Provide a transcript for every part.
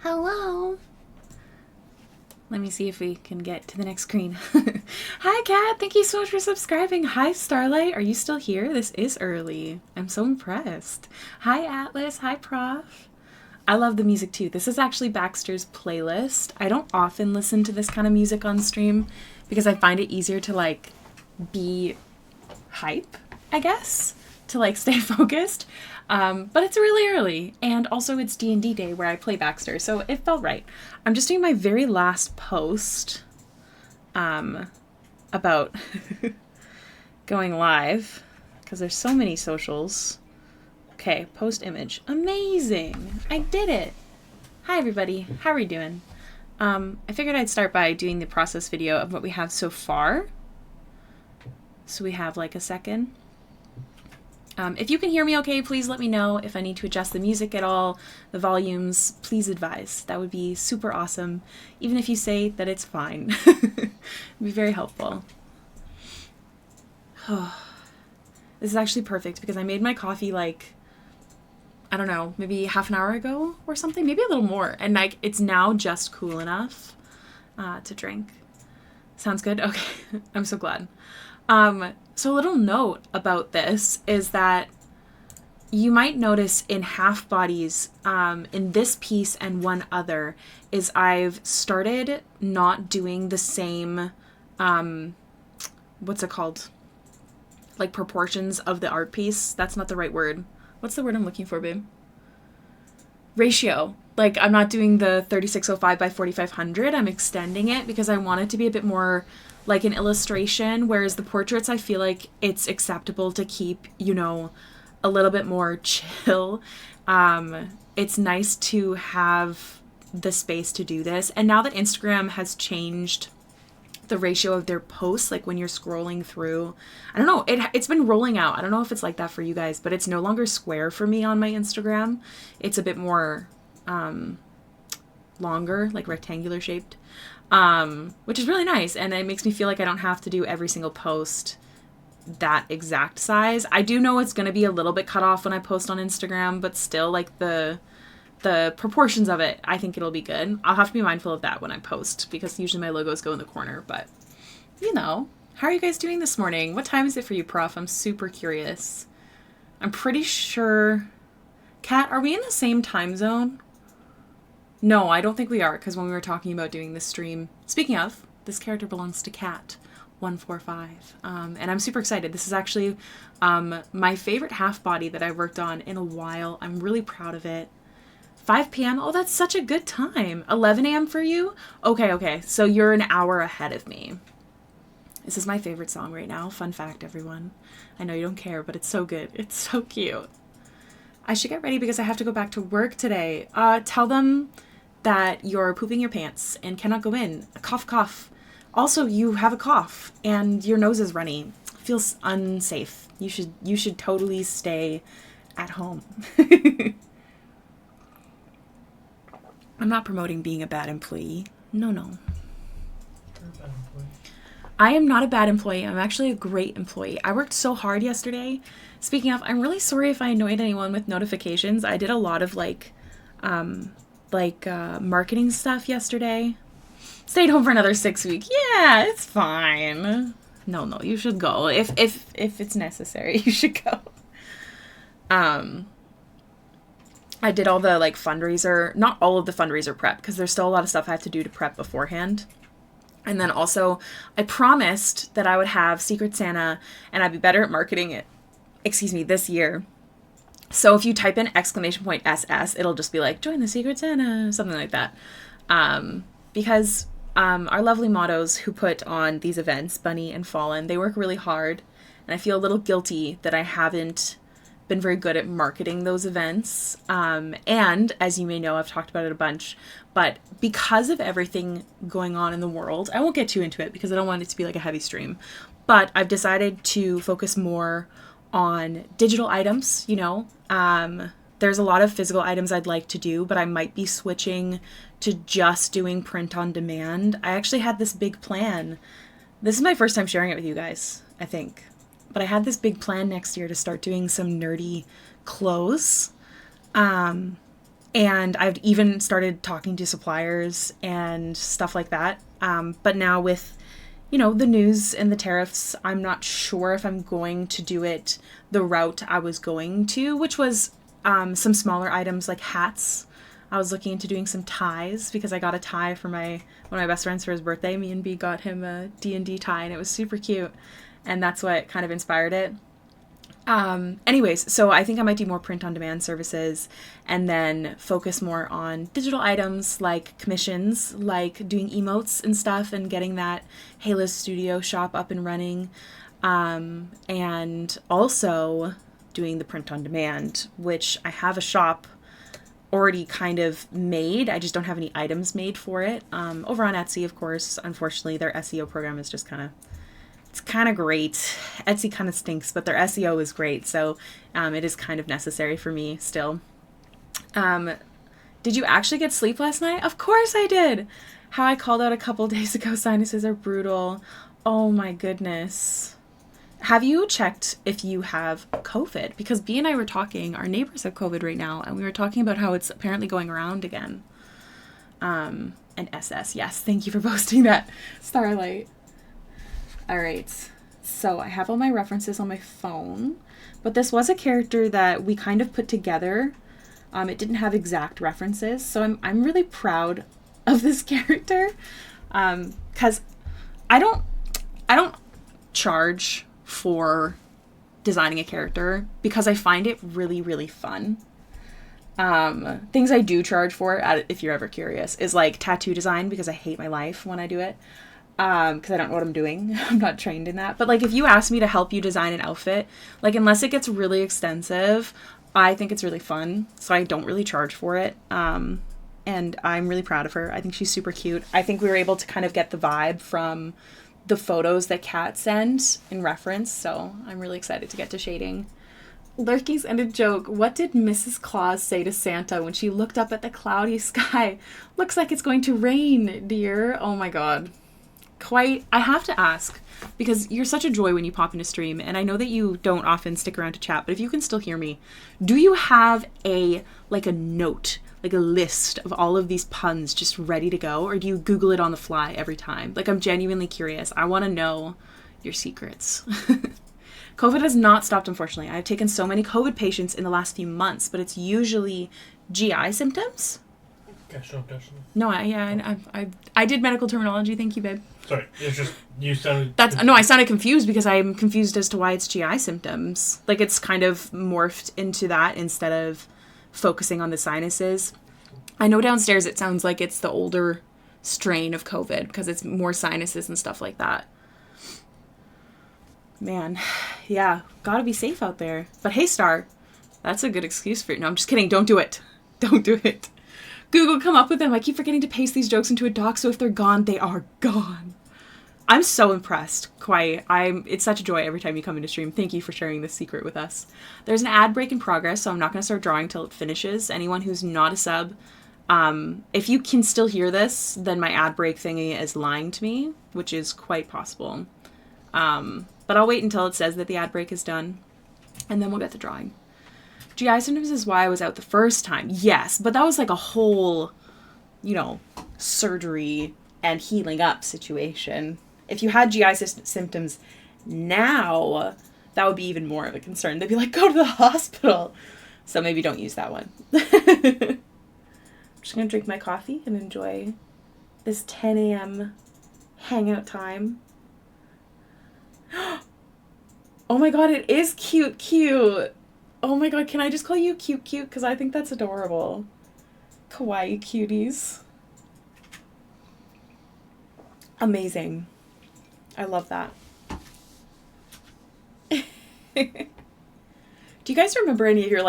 Hello. Let me see if we can get to the next screen. Hi, Kat. Thank you so much for subscribing. Hi, Starlight. Are you still here? This is early. I'm so impressed. Hi, Atlas. Hi, Prof. I love the music too. This is actually Baxter's playlist. I don't often listen to this kind of music on stream because I find it easier to like be hype, I guess, to like stay focused. But it's really early, and also it's D&D day where I play Baxter, so it felt right. I'm just doing my very last post about going live because there's so many socials. Okay, post image. Amazing! I did it! Hi everybody, how are you doing? I figured I'd start by doing the process video of what we have so far. So we have like a second. If you can hear me okay, please let me know. If I need to adjust the music at all, the volumes, please advise. That would be super awesome. Even if you say that it's fine. It'd be very helpful. This is actually perfect because I made my coffee like, I don't know, maybe half an hour ago or something, maybe a little more. And like, it's now just cool enough to drink. Sounds good? Okay, I'm so glad. So a little note about this is that you might notice in half bodies, in this piece and one other, is I've started not doing the same, what's it called? Like proportions of the art piece. That's not the right word. What's the word I'm looking for, babe? Ratio. Like I'm not doing the 3605 by 4500. I'm extending it because I want it to be a bit more like an illustration, whereas the portraits I feel like it's acceptable to keep, you know, a little bit more chill. It's nice to have the space to do this. And now that Instagram has changed the ratio of their posts, like when you're scrolling through, I don't know, it's been rolling out. I don't know if it's like that for you guys, but it's no longer square for me on my Instagram. It's a bit more longer, like rectangular shaped. Which is really nice, and it makes me feel like I don't have to do every single post that exact size. I do know it's going to be a little bit cut off when I post on Instagram, but still, like, the proportions of it, I think it'll be good. I'll have to be mindful of that when I post, because usually my logos go in the corner, but, you know. How are you guys doing this morning? What time is it for you, Prof? I'm super curious. I'm pretty sure... Kat, are we in the same time zone? No, I don't think we are, because when we were talking about doing this stream, speaking of, this character belongs to Cat 145, and I'm super excited. This is actually my favorite half body that I worked on in a while. I'm really proud of it. 5 p.m. Oh, that's such a good time. 11 a.m. for you? Okay. So you're an hour ahead of me. This is my favorite song right now. Fun fact, everyone. I know you don't care, but it's so good. It's so cute. I should get ready because I have to go back to work today. Tell them that you're pooping your pants and cannot go in. Cough, cough. Also, you have a cough and your nose is runny. Feels unsafe. You should totally stay at home. I'm not promoting being a bad employee. No. You're a bad employee. I am not a bad employee. I'm actually a great employee. I worked so hard yesterday. Speaking of, I'm really sorry if I annoyed anyone with notifications. I did a lot of marketing stuff yesterday. Stayed home for another 6 weeks. Yeah, it's fine. No, you should go. If it's necessary, you should go. I did all the like fundraiser, not all of the fundraiser prep, because there's still a lot of stuff I have to do to prep beforehand. And then also I promised that I would have Secret Santa and I'd be better at marketing it, this year. So if you type in !SS, it'll just be like, join the Secret Santa, something like that. Because our lovely mottos who put on these events, Bunny and Fallen, they work really hard. And I feel a little guilty that I haven't been very good at marketing those events. And as you may know, I've talked about it a bunch, but because of everything going on in the world, I won't get too into it because I don't want it to be like a heavy stream, but I've decided to focus more on digital items, you know. There's a lot of physical items I'd like to do, but I might be switching to just doing print on demand. I actually had this big plan. This is my first time sharing it with you guys, I think. But I had this big plan next year to start doing some nerdy clothes. And I've even started talking to suppliers and stuff like that. But now with, the news and the tariffs, I'm not sure if I'm going to do it the route I was going to, which was some smaller items like hats. I was looking into doing some ties because I got a tie for one of my best friends for his birthday. Me and B got him a D&D tie, and it was super cute. And that's what kind of inspired it. Anyways, so I think I might do more print-on-demand services and then focus more on digital items like commissions, like doing emotes and stuff and getting that Hailiiz studio shop up and running. And also doing the print-on-demand, which I have a shop already kind of made. I just don't have any items made for it. Over on Etsy, of course. Unfortunately, their SEO program is just it's kind of great. Etsy kind of stinks, but their SEO is great, so it is kind of necessary for me still. Did you actually get sleep last night? Of course I did! How I called out a couple days ago, sinuses are brutal. Oh my goodness. Have you checked if you have COVID? Because B and I were talking, our neighbors have COVID right now, and we were talking about how it's apparently going around again. And SS, yes, thank you for posting that, Starlight. All right, so I have all my references on my phone, but this was a character that we kind of put together. It didn't have exact references, so I'm really proud of this character, because I don't charge for designing a character because I find it really, really fun. Things I do charge for, if you're ever curious, is like tattoo design because I hate my life when I do it. Because I don't know what I'm doing. I'm not trained in that. But, like, if you ask me to help you design an outfit, like, unless it gets really extensive, I think it's really fun. So I don't really charge for it. And I'm really proud of her. I think she's super cute. I think we were able to kind of get the vibe from the photos that Kat sent in reference. So I'm really excited to get to shading. Lurky's ended joke. What did Mrs. Claus say to Santa when she looked up at the cloudy sky? Looks like it's going to rain, dear. Oh, my God. I have to ask, because you're such a joy when you pop into stream, and I know that you don't often stick around to chat, but if you can still hear me, do you have a note, like a list of all of these puns just ready to go, or do you Google it on the fly every time? Like, I'm genuinely curious. I want to know your secrets. COVID has not stopped, unfortunately. I've taken so many COVID patients in the last few months, but it's usually GI symptoms. Gastrointestinal. No, I did medical terminology. Thank you, babe. Sorry, it's just you sounded. I sounded confused because I'm confused as to why it's GI symptoms. Like, it's kind of morphed into that instead of focusing on the sinuses. I know downstairs it sounds like it's the older strain of COVID because it's more sinuses and stuff like that. Man, yeah, gotta be safe out there. But hey, Star, that's a good excuse for it. No, I'm just kidding. Don't do it. Don't do it. Google, come up with them. I keep forgetting to paste these jokes into a doc, so if they're gone, they are gone. I'm so impressed. It's such a joy every time you come into stream. Thank you for sharing this secret with us. There's an ad break in progress, so I'm not going to start drawing till it finishes. Anyone who's not a sub, if you can still hear this, then my ad break thingy is lying to me, which is quite possible. But I'll wait until it says that the ad break is done, and then we'll get to drawing. GI symptoms is why I was out the first time. Yes, but that was like a whole, surgery and healing up situation. If you had GI symptoms now, that would be even more of a concern. They'd be like, go to the hospital. So maybe don't use that one. I'm just going to drink my coffee and enjoy this 10 a.m. hangout time. Oh my god, it is cute. Oh my god, can I just call you cute? Because I think that's adorable. Kawaii cuties. Amazing. I love that. Do you guys remember any of your,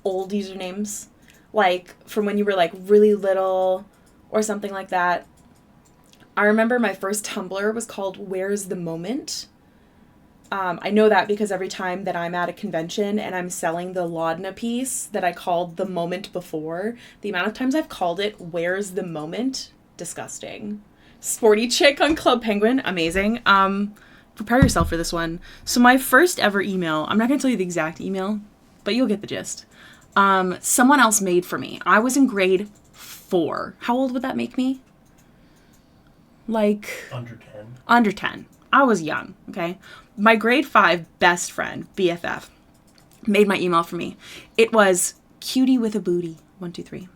old usernames? Like, from when you were, really little or something like that? I remember my first Tumblr was called Where's the Moment? I know that because every time that I'm at a convention and I'm selling the Laudna piece that I called The Moment Before, the amount of times I've called it Where's the Moment? Disgusting. Sporty chick on Club Penguin. Amazing. Prepare yourself for this one. So my first ever email, I'm not going to tell you the exact email, but you'll get the gist. someone else made for me. I was in grade 4. How old would that make me? Like... Under 10. Under 10. I was young, okay? My grade 5 best friend, BFF, made my email for me. It was cutie with a booty, 1, 2, 3.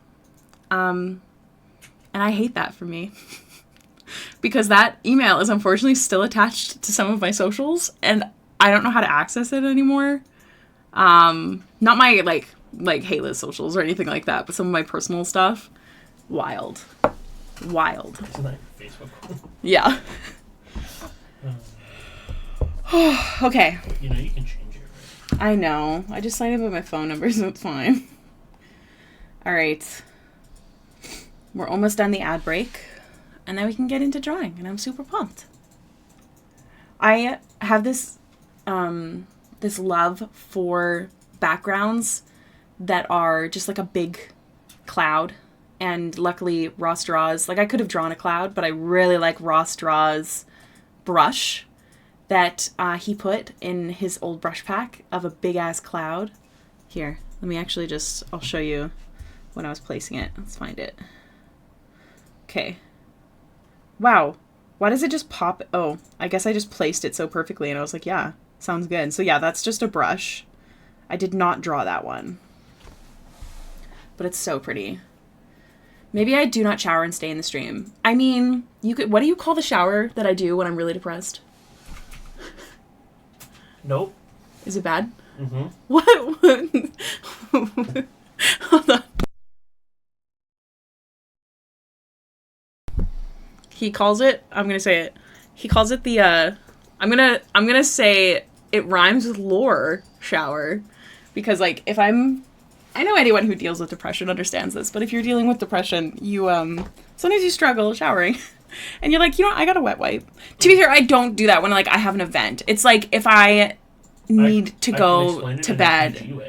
And I hate that for me. Because that email is unfortunately still attached to some of my socials, and I don't know how to access it anymore. Not my, like Hailiiz socials or anything like that, but some of my personal stuff. Wild. Isn't that your Facebook? Yeah. Okay. You know, you can change it, right? I know. I just signed up with my phone number, so it's fine. All right. We're almost done the ad break, and then we can get into drawing, and I'm super pumped. I have this this love for backgrounds that are just like a big cloud, and luckily Ross draws, like I could have drawn a cloud, but I really like Ross draws brush that he put in his old brush pack of a big ass cloud. Here, let me actually I'll show you when I was placing it. Let's find it. Okay. Wow. Why does it just pop? Oh, I guess I just placed it so perfectly and I was like, yeah, sounds good. So yeah, that's just a brush. I did not draw that one. But it's so pretty. Maybe I do not shower and stay in the stream. I mean, you could, what do you call the shower that I do when I'm really depressed? Nope. Is it bad? Mm-hmm. What? Hold on. He calls it, I'm gonna say it. He calls it the, I'm gonna say it rhymes with lore shower. Because, like, if I know anyone who deals with depression understands this, but if you're dealing with depression, you, sometimes you struggle showering. And you're like, you know, I got a wet wipe. To be fair, I don't do that when, like, I have an event. It's like if I need to go to bed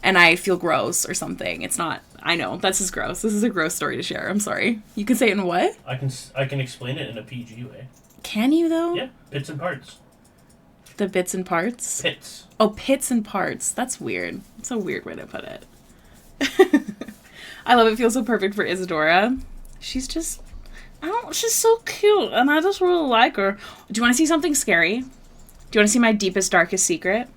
and I feel gross or something. It's not, I know, that's just gross. This is a gross story to share. I'm sorry. You can say it in what? I can explain it in a PG way. Can you, though? Yeah, bits and parts. The bits and parts? Pits. Oh, pits and parts. That's weird. It's a weird way to put it. I love it. Feels so perfect for Isadora. She's just, she's so cute, and I just really like her. Do you want to see something scary? Do you want to see my deepest, darkest secret?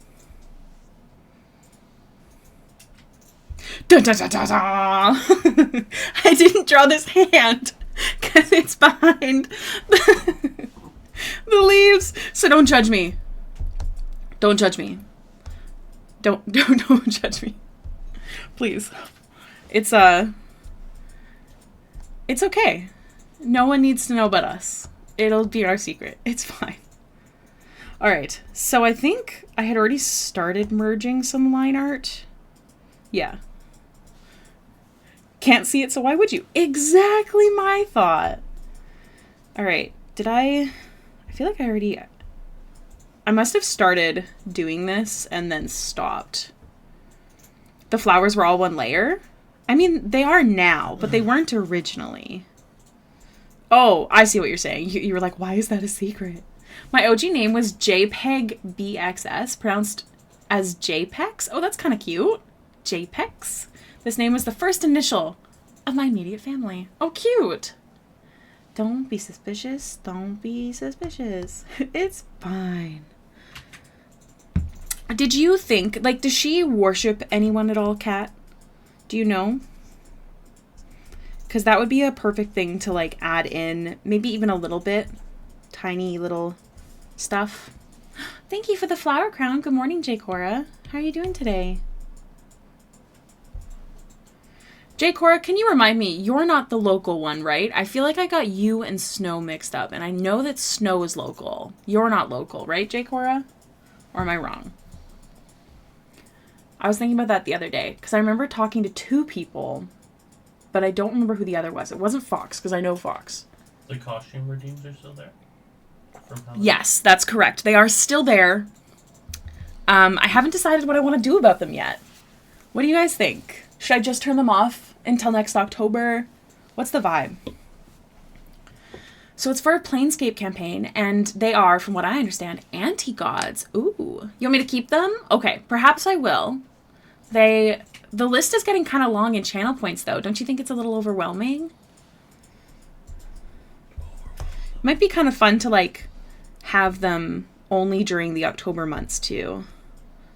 Dun, dun, dun, dun, dun. I didn't draw this hand because it's behind the leaves. So don't judge me. Don't judge me. Don't judge me. Please. It's okay. No one needs to know but us. It'll be our secret. It's fine. All right. So I think I had already started merging some line art. Yeah. Can't see it, so why would you? Exactly my thought. All right. I feel like I must have started doing this and then stopped. The flowers were all one layer. I mean, they are now, but they weren't originally. Oh, I see what you're saying. You were like, why is that a secret? My OG name was JPEG BXS, pronounced as JPEX. Oh, that's kind of cute. JPEX. This name was the first initial of my immediate family. Oh, cute. Don't be suspicious. Don't be suspicious. It's fine. Did you think, like, does she worship anyone at all, Kat? Do you know? Because that would be a perfect thing to, like, add in, maybe even a little bit. Tiny little stuff. Thank you for the flower crown. Good morning, J. Cora. How are you doing today? J. Cora, can you remind me, you're not the local one, right? I feel like I got you and Snow mixed up, and I know that Snow is local. You're not local, right, J. Cora? Or am I wrong? I was thinking about that the other day, because I remember talking to 2 people, but I don't remember who the other was. It wasn't Fox, because I know Fox. The costume redeems are still there? Yes, that's correct. They are still there. I haven't decided what I want to do about them yet. What do you guys think? Should I just turn them off until next October? What's the vibe? So it's for a Planescape campaign, and they are, from what I understand, anti-gods. Ooh. You want me to keep them? Okay, perhaps I will. They the list is getting kind of long in channel points, though. Don't you think it's a little overwhelming? Might be kind of fun to, like, have them only during the October months, too.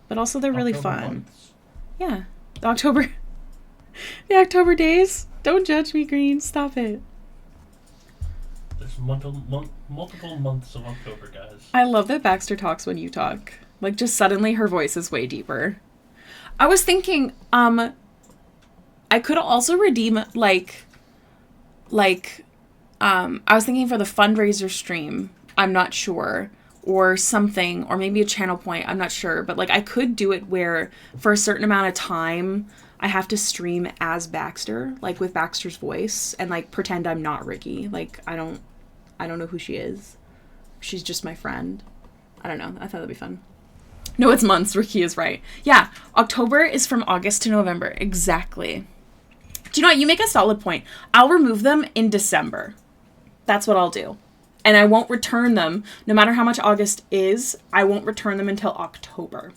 But also they're really fun. Months. Yeah. The October days. Don't judge me, Green. Stop it. There's multiple months of October, guys. I love that Baxter talks when you talk. Like, just suddenly her voice is way deeper. I was thinking, I could also redeem, I was thinking for the fundraiser stream, I'm not sure, or something, or maybe a channel point, I'm not sure, but, like, I could do it where for a certain amount of time, I have to stream as Baxter, like, with Baxter's voice, and, like, pretend I'm not Ricky. Like, I don't know who she is. She's just my friend. I don't know. I thought that'd be fun. No, it's months. Ricky is right. Yeah, October is from August to November. Exactly. Do you know what? You make a solid point. I'll remove them in December. That's what I'll do. And I won't return them. No matter how much August is, I won't return them until October.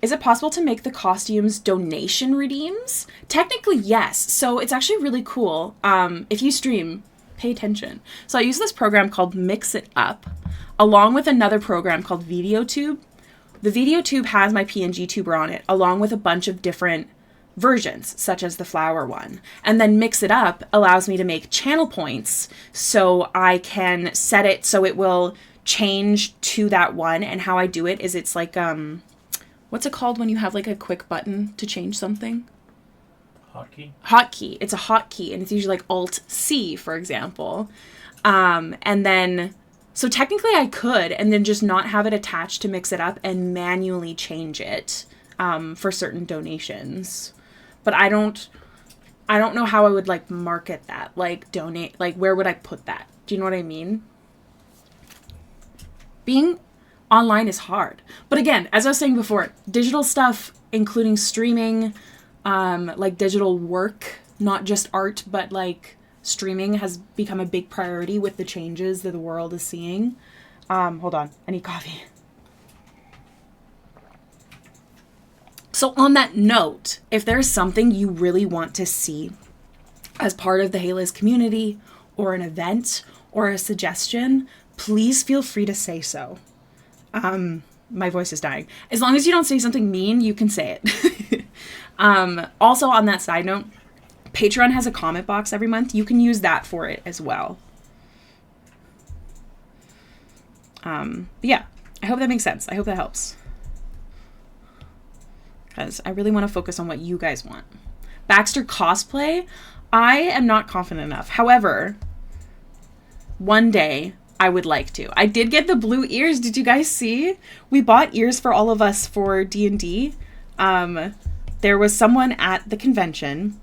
Is it possible to make the costumes donation redeems? Technically, yes. So it's actually really cool. If you stream, pay attention. So I use this program called Mix It Up, along with another program called VideoTube. The VideoTube has my PNG tuber on it, along with a bunch of different versions, such as the flower one. And then Mix It Up allows me to make channel points, so I can set it so it will change to that one. And how I do it is it's like, what's it called when you have like a quick button to change something? Hotkey? Hotkey. It's a hotkey, and it's usually like Alt-C, for example. And then, so technically I could, and then just not have it attached to Mix It Up and manually change it for certain donations. But I don't know how I would, like, market that. Like, donate, like, where would I put that? Do you know what I mean? Being online is hard. But again, as I was saying before, digital stuff, including streaming, like digital work, not just art, but like streaming has become a big priority with the changes that the world is seeing. Hold on, I need coffee. So on that note, if there's something you really want to see as part of the Hailiiz community, or an event, or a suggestion, please feel free to say so. My voice is dying. As long as you don't say something mean, you can say it. Also, on that side note, Patreon has a comment box every month. You can use that for it as well. But yeah, I hope that makes sense. I hope that helps. Because I really want to focus on what you guys want. Baxter cosplay, I am not confident enough. However, one day I would like to. I did get the blue ears. Did you guys see? We bought ears for all of us for D&D. There was someone at the convention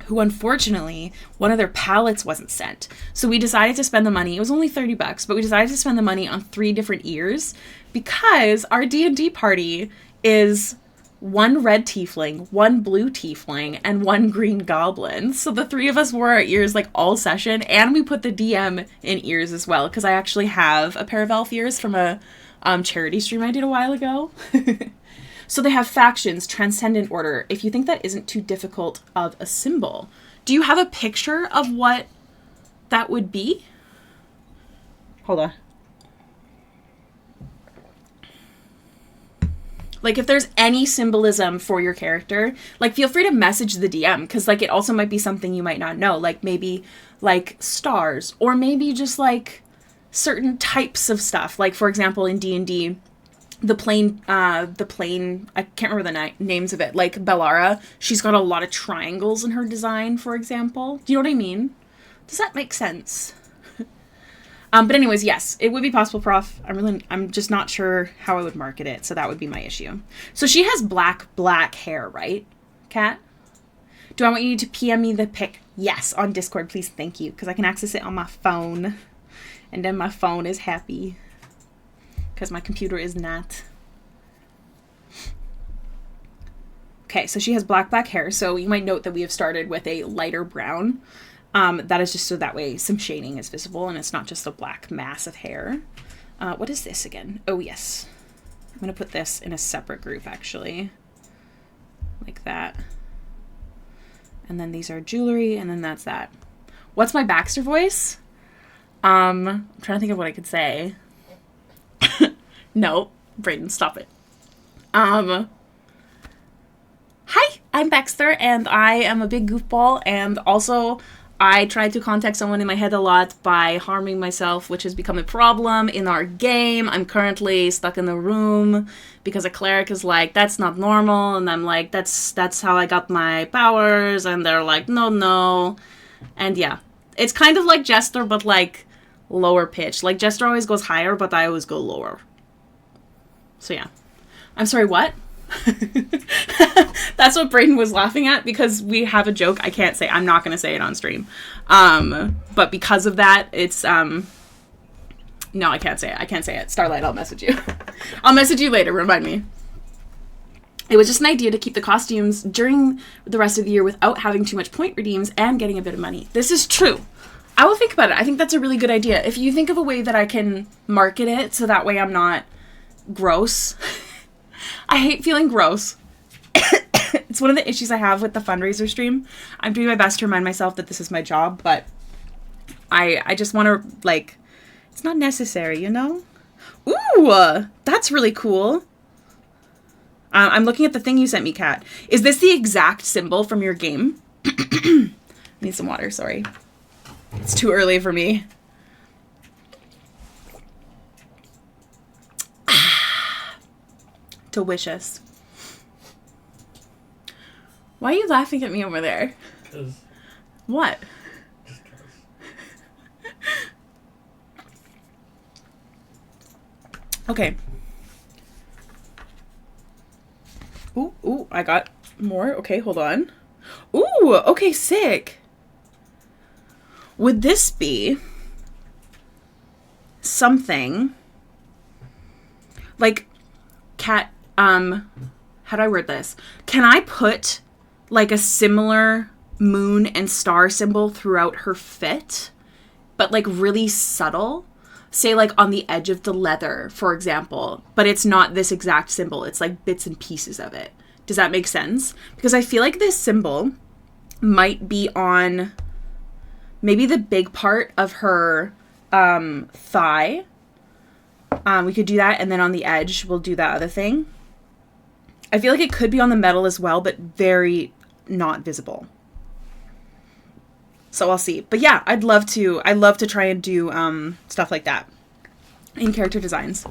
who, unfortunately, one of their pallets wasn't sent. So we decided to spend the money. It was only $30, but we decided to spend the money on 3 different ears because our D&D party is 1 red tiefling, 1 blue tiefling, and 1 green goblin. So the 3 of us wore our ears like all session, and we put the DM in ears as well, because I actually have a pair of elf ears from a charity stream I did a while ago. So they have factions, transcendent order. If you think that isn't too difficult of a symbol, do you have a picture of what that would be? Hold on. Like, if there's any symbolism for your character, like, feel free to message the DM, because, like, it also might be something you might not know. Like, maybe, like, stars, or maybe just, like, certain types of stuff. Like, for example, in D&D, the plane, I can't remember the names of it. Like, Bellara, she's got a lot of triangles in her design, for example. Do you know what I mean? Does that make sense? But anyways, yes, it would be possible, Prof. I'm just not sure how I would market it, so that would be my issue. So she has black hair, right, Kat? Do I want you to PM me the pic? Yes, on Discord, please, thank you, because I can access it on my phone, and then my phone is happy, because my computer is not. Okay, so she has black hair, so you might note that we have started with a lighter brown. That is just so that way some shading is visible and it's not just a black mass of hair. What is this again? Oh, yes. I'm going to put this in a separate group, actually. like that. And then these are jewelry, and then that's that. What's my Baxter voice? I'm trying to think of what I could say. No, Brayden, stop it. Hi, I'm Baxter, and I am a big goofball, and also I tried to contact someone in my head a lot by harming myself, which has become a problem in our game. I'm currently stuck in the room because a cleric is like, that's not normal, and I'm like, that's how I got my powers, and they're like, no. And yeah, it's kind of like Jester, but like lower pitch. Like Jester always goes higher, but I always go lower. So yeah. I'm sorry, what? That's what Brayden was laughing at because we have a joke I can't say. I'm not going to say it on stream. But because of that, it's, no, I can't say it. I can't say it. Starlight, I'll message you. I'll message you later. Remind me. It was just an idea to keep the costumes during the rest of the year without having too much point redeems and getting a bit of money. This is true. I will think about it. I think that's a really good idea. If you think of a way that I can market it so that way I'm not gross. I hate feeling gross. It's one of the issues I have with the fundraiser stream. I'm doing my best to remind myself that this is my job, but I just want to, like, it's not necessary, you know? Ooh, that's really cool. I'm looking at the thing you sent me, Kat. Is this the exact symbol from your game? Need some water, sorry. It's too early for me. Delicious. Why are you laughing at me over there? Because. What? Just because. Okay. Ooh, I got more. Okay, hold on. Ooh, okay, sick. Would this be something like Cat, how do I word this? Can I put like a similar moon and star symbol throughout her fit, but like really subtle? Say like on the edge of the leather, for example, but it's not this exact symbol. It's like bits and pieces of it. Does that make sense? Because I feel like this symbol might be on maybe the big part of her thigh. We could do that, and then on the edge, we'll do that other thing. I feel like it could be on the metal as well, but very not visible. So I'll see. But yeah, I'd love to try and do stuff like that in character designs.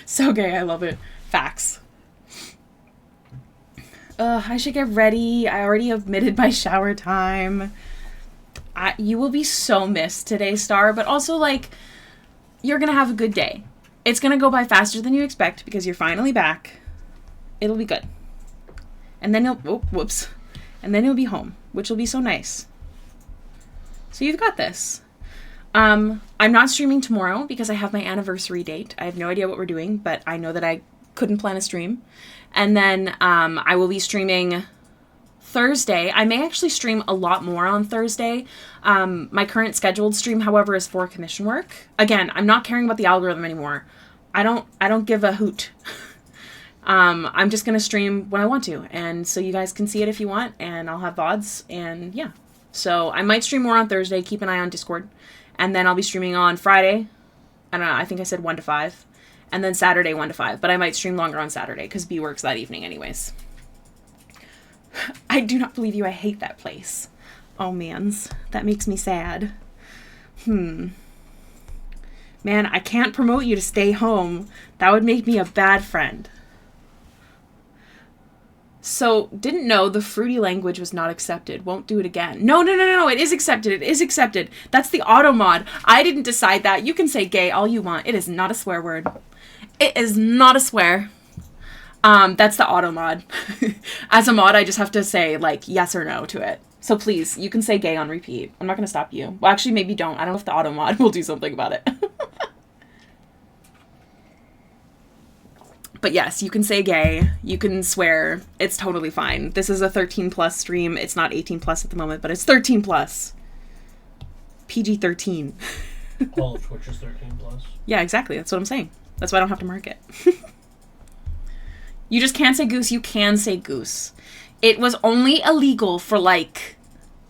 So gay, I love it. Facts. I should get ready. I already omitted my shower time. You will be so missed today, Star, but also, like, you're going to have a good day. It's going to go by faster than you expect because you're finally back. It'll be good. And then and then you'll be home, which will be so nice. So you've got this. I'm not streaming tomorrow because I have my anniversary date. I have no idea what we're doing, but I know that I couldn't plan a stream. And then I will be streaming Thursday. I may actually stream a lot more on Thursday. My current scheduled stream, however, is for commission work. Again, I'm not caring about the algorithm anymore. I don't give a hoot. I'm just going to stream when I want to. And so you guys can see it if you want, and I'll have VODs, and yeah. So I might stream more on Thursday. Keep an eye on Discord. And then I'll be streaming on Friday. I don't know, I think I said 1 to 5. And then Saturday 1 to 5. But I might stream longer on Saturday because B works that evening anyways. I do not believe you. I hate that place. Oh, mans. That makes me sad. Man, I can't promote you to stay home. That would make me a bad friend. So, didn't know the fruity language was not accepted. Won't do it again. No. It is accepted. It is accepted. That's the auto mod. I didn't decide that. You can say gay all you want. It is not a swear word. It is not a swear. That's the auto mod. As a mod, I just have to say, like, yes or no to it. So please, you can say gay on repeat. I'm not going to stop you. Well, actually, maybe don't. I don't know if the auto mod will do something about it. But yes, you can say gay. You can swear. It's totally fine. This is a 13 plus stream. It's not 18 plus at the moment, but it's 13 plus. PG-13. All of Twitch is 13 plus. Yeah, exactly. That's what I'm saying. That's why I don't have to mark it. You just can't say goose. You can say goose. It was only illegal for like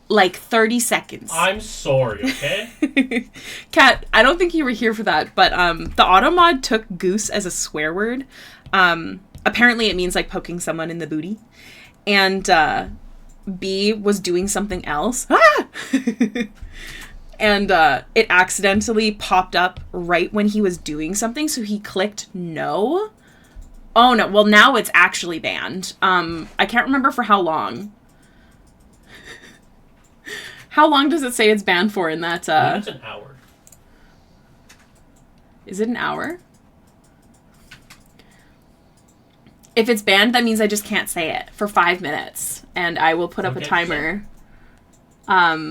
30 seconds. I'm sorry, okay? Kat, I don't think you were here for that, but the auto mod took goose as a swear word. Apparently it means like poking someone in the booty. And B was doing something else. Ah! And it accidentally popped up right when he was doing something, so he clicked no. Oh no, well now it's actually banned. I can't remember for how long. How long does it say it's banned for in that? I think it's an hour. Is it an hour? If it's banned, that means I just can't say it for 5 minutes, and I will put up a timer. Honk.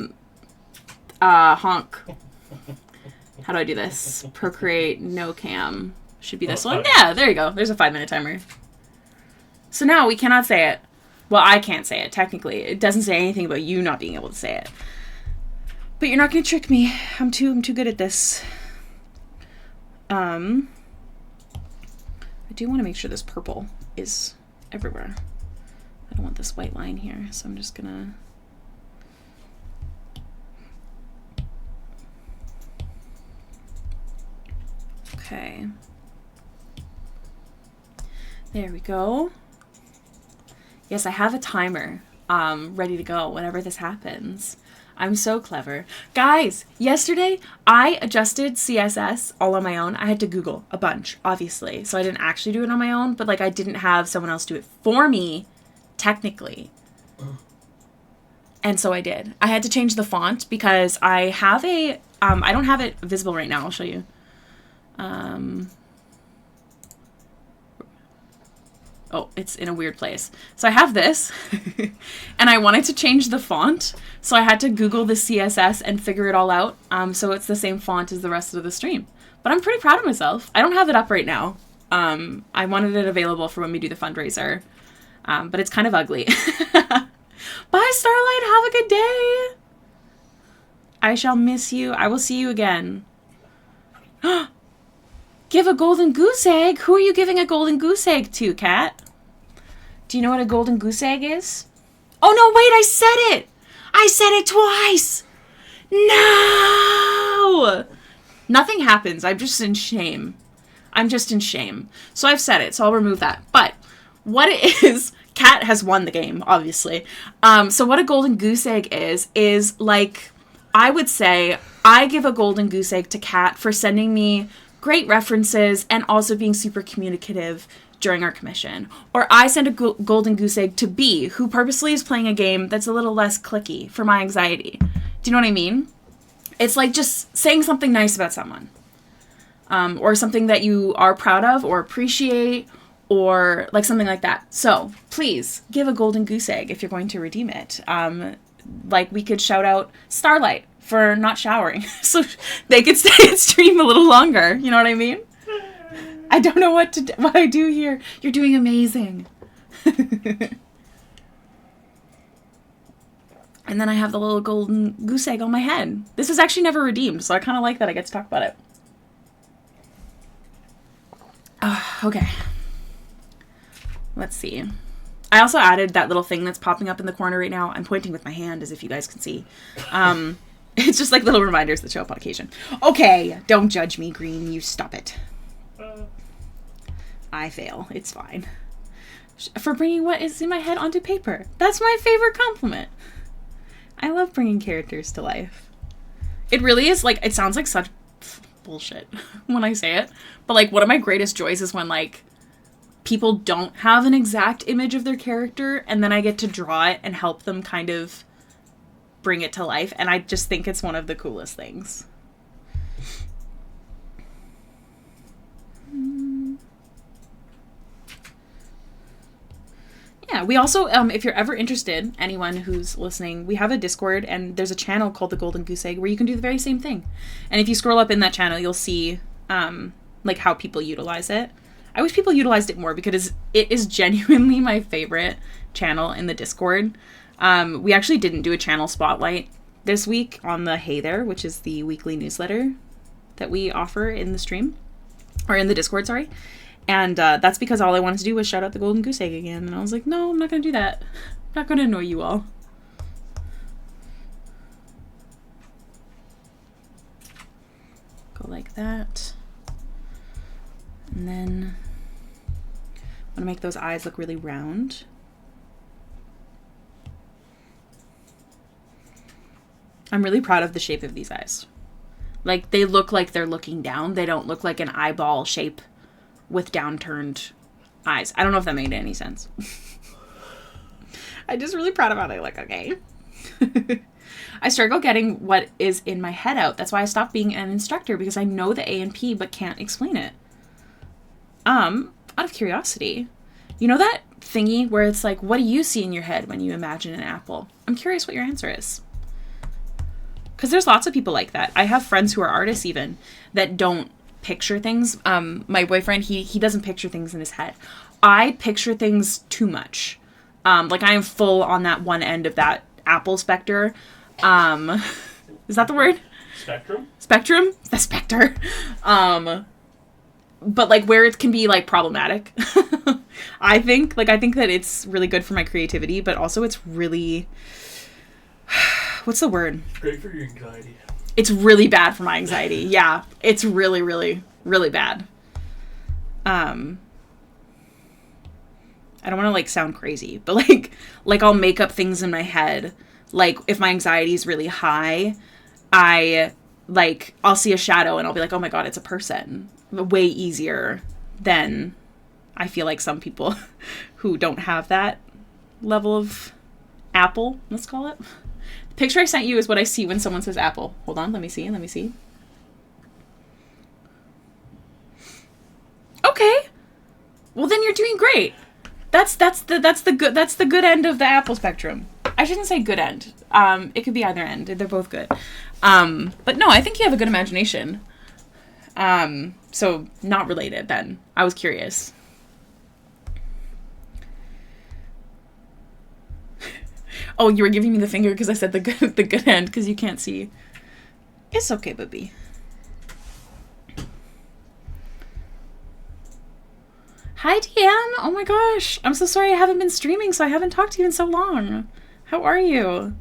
How do I do this? Procreate, no cam. Should be this one. Yeah, there you go. There's a 5-minute timer. So now we cannot say it. Well, I can't say it, technically. It doesn't say anything about you not being able to say it. But you're not going to trick me. I'm too good at this. I do want to make sure this purple is everywhere. I don't want this white line here, so I'm just going to... Okay. There we go. Yes, I have a timer ready to go whenever this happens. I'm so clever. Guys, yesterday I adjusted CSS all on my own. I had to Google a bunch, obviously. So I didn't actually do it on my own, but like I didn't have someone else do it for me, technically. And so I did. I had to change the font because I have a, I don't have it visible right now. I'll show you. Oh, it's in a weird place. So I have this, and I wanted to change the font, so I had to Google the CSS and figure it all out, so it's the same font as the rest of the stream. But I'm pretty proud of myself. I don't have it up right now. I wanted it available for when we do the fundraiser, but it's kind of ugly. Bye, Starlight! Have a good day! I shall miss you. I will see you again. Give a golden goose egg? Who are you giving a golden goose egg to, Kat? Do you know what a golden goose egg is? Oh, no, wait, I said it! I said it twice! No! Nothing happens. I'm just in shame. I'm just in shame. So I've said it, so I'll remove that. But what it is, Kat has won the game, obviously. So what a golden goose egg is like, I would say, I give a golden goose egg to Kat for sending me great references and also being super communicative during our commission. Or I send a golden goose egg to B, who purposely is playing a game that's a little less clicky for my anxiety. Do you know what I mean? It's like just saying something nice about someone. Or something that you are proud of or appreciate, or like something like that. So please give a golden goose egg if you're going to redeem it. Like we could shout out Starlight for not showering, so they could stay and stream a little longer. You know what I mean? I don't know what I do here. You're doing amazing. And then I have the little golden goose egg on my head. This is actually never redeemed, so I kind of like that I get to talk about it. Okay. Let's see. I also added that little thing that's popping up in the corner right now. I'm pointing with my hand as if you guys can see. It's just like little reminders that show up on occasion. Okay, don't judge me, Green. You stop it. I fail. It's fine. For bringing what is in my head onto paper. That's my favorite compliment. I love bringing characters to life. It really is, like, it sounds like such bullshit when I say it. But, like, one of my greatest joys is when, like, people don't have an exact image of their character, and then I get to draw it and help them kind of bring it to life, and I just think it's one of the coolest things. Yeah, we also, if you're ever interested, anyone who's listening, we have a Discord, and there's a channel called The Golden Goose Egg where you can do the very same thing. And if you scroll up in that channel, you'll see, like, how people utilize it. I wish people utilized it more because it is genuinely my favorite channel in the Discord. We actually didn't do a channel spotlight this week on the Hey There, which is the weekly newsletter that we offer in the stream, or in the Discord, sorry. And that's because all I wanted to do was shout out the golden goose egg again. And I was like, no, I'm not going to do that. I'm not going to annoy you all. Go like that. And then I'm going to make those eyes look really round. I'm really proud of the shape of these eyes. Like, they look like they're looking down. They don't look like an eyeball shape with downturned eyes. I don't know if that made any sense. I'm just really proud of how they look, okay? I struggle getting what is in my head out. That's why I stopped being an instructor, because I know the A and P but can't explain it. Out of curiosity, you know that thingy where it's like, what do you see in your head when you imagine an apple? I'm curious what your answer is. Because there's lots of people like that. I have friends who are artists even that don't picture things. My boyfriend, he doesn't picture things in his head. I picture things too much. Like I am full on that one end of that apple specter. Is that the word? Spectrum? Spectrum? The specter. But like where it can be like problematic. I think that it's really good for my creativity, but also it's really, what's the word? Great for your anxiety. It's really bad for my anxiety. Yeah. It's really, really, really bad. I don't want to like sound crazy, but like I'll make up things in my head. Like if my anxiety is really high, I'll see a shadow and I'll be like, oh my God, it's a person. Way easier than I feel like some people who don't have that level of apple, let's call it. The picture I sent you is what I see when someone says apple. Hold on, let me see. Okay. Well, then you're doing great. That's the good end of the apple spectrum. I shouldn't say good end. It could be either end. They're both good. But no, I think you have a good imagination. So not related then. I was curious. Oh, you were giving me the finger because I said the good end because you can't see. It's okay, baby. Hi, DM. Oh my gosh. I'm so sorry I haven't been streaming, so I haven't talked to you in so long. How are you?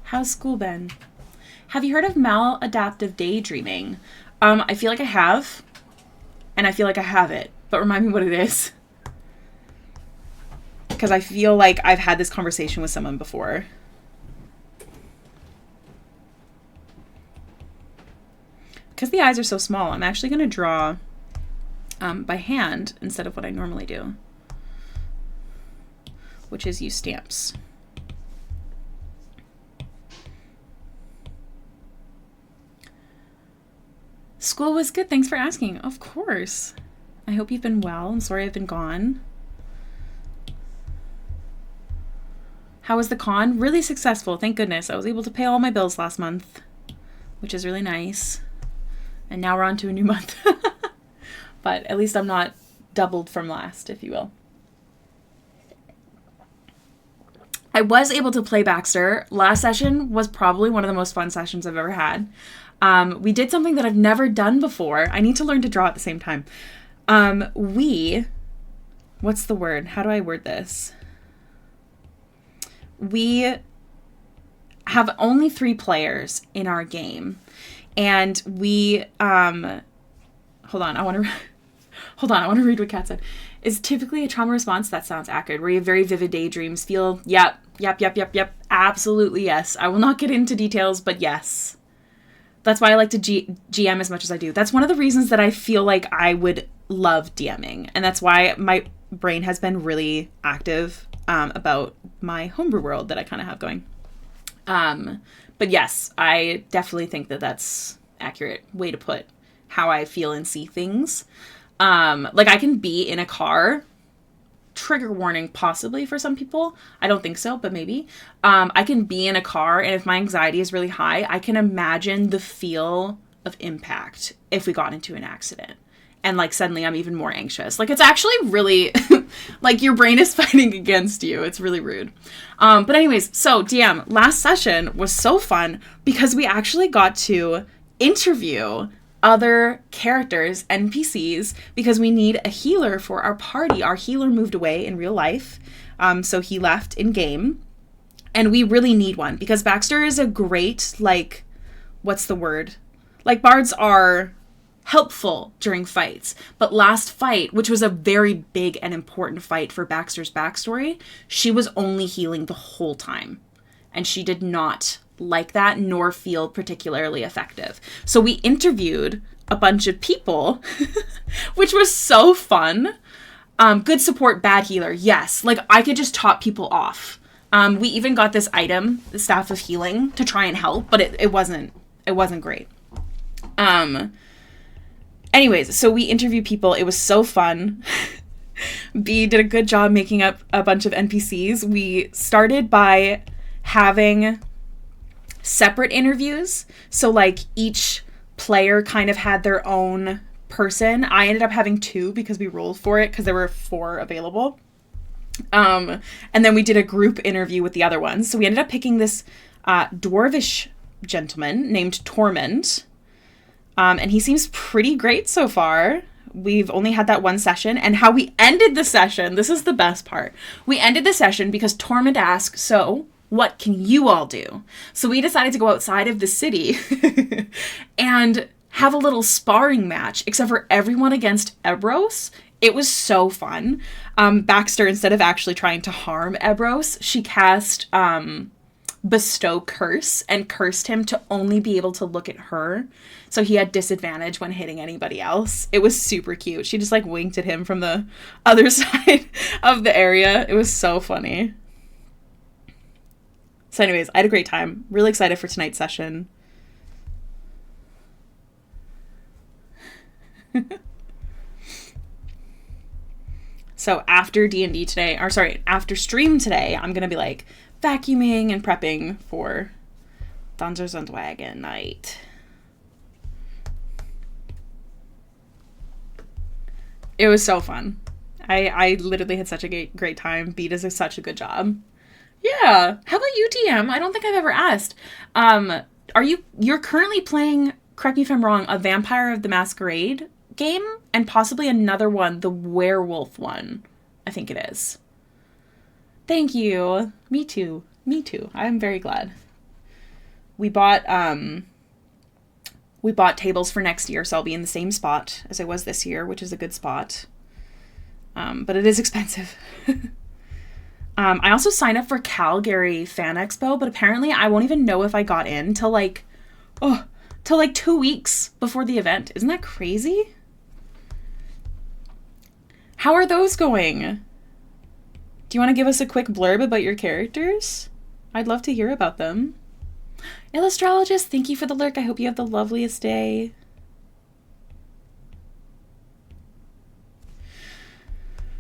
How's school been? Have you heard of maladaptive daydreaming? I feel like I have, and I feel like I have it, but remind me what it is. Because I feel like I've had this conversation with someone before. Because the eyes are so small, I'm actually going to draw by hand instead of what I normally do, which is use stamps. School was good. Thanks for asking. Of course. I hope you've been well. I'm sorry I've been gone. How was the con? Really successful. Thank goodness. I was able to pay all my bills last month, which is really nice. And now we're on to a new month. But at least I'm not doubled from last, if you will. I was able to play Baxter. Last session was probably one of the most fun sessions I've ever had. We did something that I've never done before. I need to learn to draw at the same time. What's the word? How do I word this? We have only 3 players in our game. And we, hold on, I want to read what Kat said. Is typically a trauma response. That sounds accurate. Where you have very vivid daydreams. Feel, yep. Absolutely, yes. I will not get into details, but yes. That's why I like to GM as much as I do. That's one of the reasons that I feel like I would love DMing. And that's why my brain has been really active about my homebrew world that I kind of have going. But yes, I definitely think that that's accurate way to put how I feel and see things. Like I can be in a car, trigger warning possibly for some people. I don't think so, but maybe. I can be in a car, and if my anxiety is really high, I can imagine the feel of impact if we got into an accident. And like suddenly I'm even more anxious. Like it's actually really like your brain is fighting against you. It's really rude. But anyways, so DM, last session was so fun because we actually got to interview other characters, NPCs, because we need a healer for our party. Our healer moved away in real life, so he left in game, and we really need one because Baxter is a great, like, what's the word? Like, bards are helpful during fights, but last fight, which was a very big and important fight for Baxter's backstory, she was only healing the whole time, and she did not like that nor feel particularly effective. So we interviewed a bunch of people, which was so fun. Good support, bad healer, yes. Like, I could just top people off. We even got this item, the Staff of Healing, to try and help, but it wasn't great. Anyways, so we interviewed people. It was so fun. B did a good job making up a bunch of NPCs. We started by having separate interviews. So, like, each player kind of had their own person. I ended up having 2 because we rolled for it because there were 4 available. And then we did a group interview with the other ones. So we ended up picking this dwarvish gentleman named Tormund. And he seems pretty great so far. We've only had that one session. And how we ended the session, this is the best part. We ended the session because Tormund asked, so what can you all do? So we decided to go outside of the city and have a little sparring match, except for everyone against Ebros. It was so fun. Baxter, instead of actually trying to harm Ebros, she cast Bestow Curse and cursed him to only be able to look at her. So he had disadvantage when hitting anybody else. It was super cute. She just like winked at him from the other side of the area. It was so funny. So anyways, I had a great time. Really excited for tonight's session. So after D&D today, or sorry, after stream today, I'm going to be like vacuuming and prepping for Dungeons and Dragon night. It was so fun. I literally had such a great time. B does such a good job. Yeah. How about you, DM? I don't think I've ever asked. You're currently playing, correct me if I'm wrong, a Vampire of the Masquerade game and possibly another one, the werewolf one. I think it is. Thank you. Me too. I'm very glad. We bought tables for next year, so I'll be in the same spot as I was this year, which is a good spot. But it is expensive. I also signed up for Calgary Fan Expo, but apparently I won't even know if I got in till like 2 weeks before the event. Isn't that crazy? How are those going? Do you want to give us a quick blurb about your characters? I'd love to hear about them. Illustrologist, thank you for the lurk. I hope you have the loveliest day.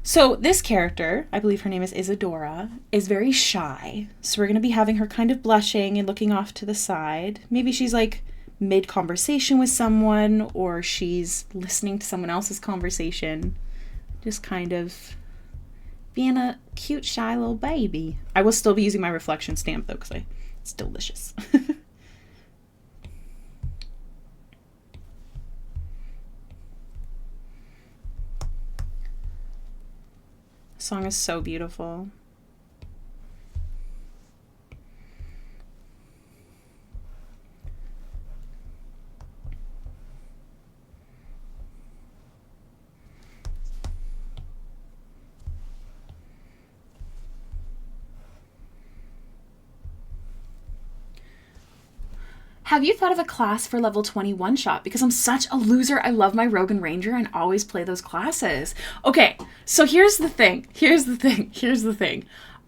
So this character, I believe her name is Isadora, is very shy. So we're going to be having her kind of blushing and looking off to the side. Maybe she's like mid-conversation with someone, or she's listening to someone else's conversation. Just kind of being a cute, shy little baby. I will still be using my reflection stamp, though, because it's delicious. The song is so beautiful. Have you thought of a class for level 20 one-shot? Because I'm such a loser. I love my Rogue and Ranger and always play those classes. Okay, so here's the thing.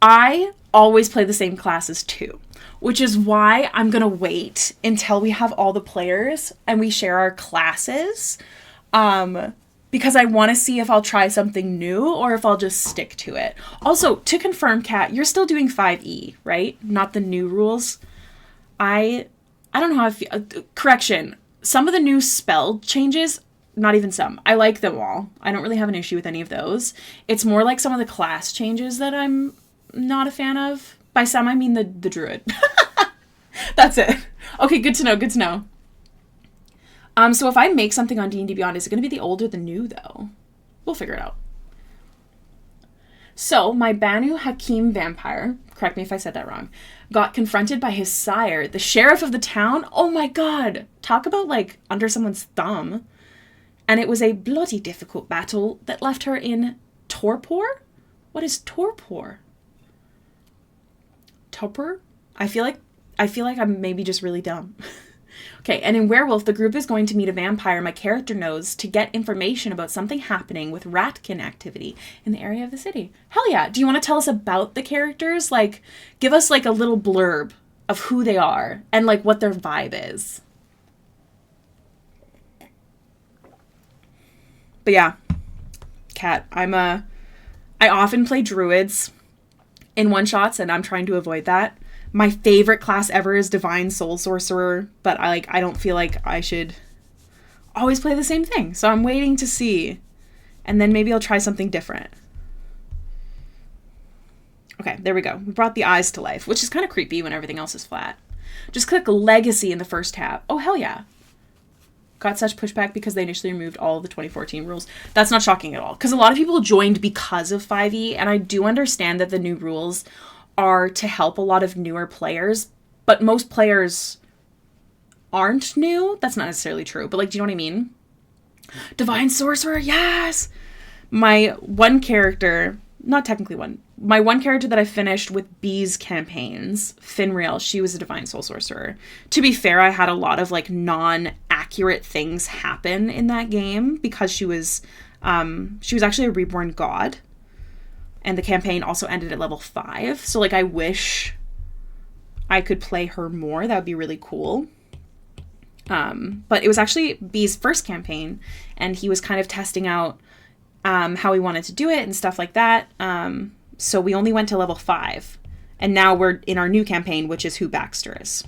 I always play the same classes too, which is why I'm going to wait until we have all the players and we share our classes. Because I want to see if I'll try something new or if I'll just stick to it. Also, to confirm, Kat, you're still doing 5e, right? Not the new rules. I don't know how I feel. Correction. Some of the new spell changes, not even some. I like them all. I don't really have an issue with any of those. It's more like some of the class changes that I'm not a fan of. By some, I mean the druid. That's it. Okay, good to know. So if I make something on D&D Beyond, is it going to be the old or the new, though? We'll figure it out. So, my Banu Hakim vampire, correct me if I said that wrong, got confronted by his sire, the sheriff of the town. Oh my god! Talk about, like, under someone's thumb. And it was a bloody difficult battle that left her in torpor? What is torpor? Torpor? I feel like I'm maybe just really dumb. Okay, and in Werewolf, the group is going to meet a vampire my character knows to get information about something happening with ratkin activity in the area of the city. Hell yeah. Do you want to tell us about the characters? Like, give us, like, a little blurb of who they are and, like, what their vibe is. But yeah, Kat, I often play druids in one-shots, and I'm trying to avoid that. My favorite class ever is Divine Soul Sorcerer, but I don't feel like I should always play the same thing. So I'm waiting to see, and then maybe I'll try something different. Okay, there we go. We brought the eyes to life, which is kind of creepy when everything else is flat. Just click Legacy in the first tab. Oh, hell yeah. Got such pushback because they initially removed all of the 2014 rules. That's not shocking at all, because a lot of people joined because of 5e, and I do understand that the new rules are to help a lot of newer players, but most players aren't new. That's not necessarily true, but, like, do you know what I mean? Divine Sorcerer, yes! My one character, not technically one, my one character that I finished with B's campaigns, Finreal, she was a Divine Soul Sorcerer. To be fair, I had a lot of, like, non-accurate things happen in that game because she was actually a reborn god. And the campaign also ended at level 5. So, like, I wish I could play her more. That would be really cool. But it was actually B's first campaign, and he was kind of testing out how he wanted to do it and stuff like that. So we only went to level 5. And now we're in our new campaign, which is who Baxter is.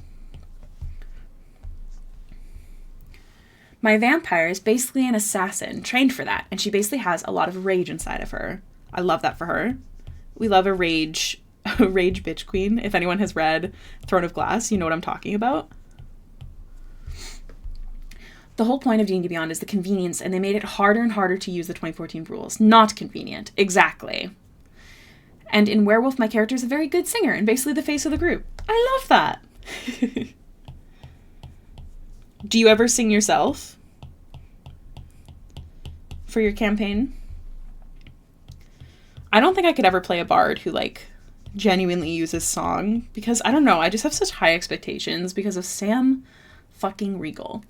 My vampire is basically an assassin, trained for that. And she basically has a lot of rage inside of her. I love that for her. We love a rage bitch queen. If anyone has read Throne of Glass, you know what I'm talking about. The whole point of D&D Beyond is the convenience, and they made it harder and harder to use the 2014 rules. Not convenient. Exactly. And in Werewolf, my character is a very good singer and basically the face of the group. I love that. Do you ever sing yourself for your campaign? I don't think I could ever play a bard who, like, genuinely uses song, because, I don't know, I just have such high expectations because of Sam fucking Regal.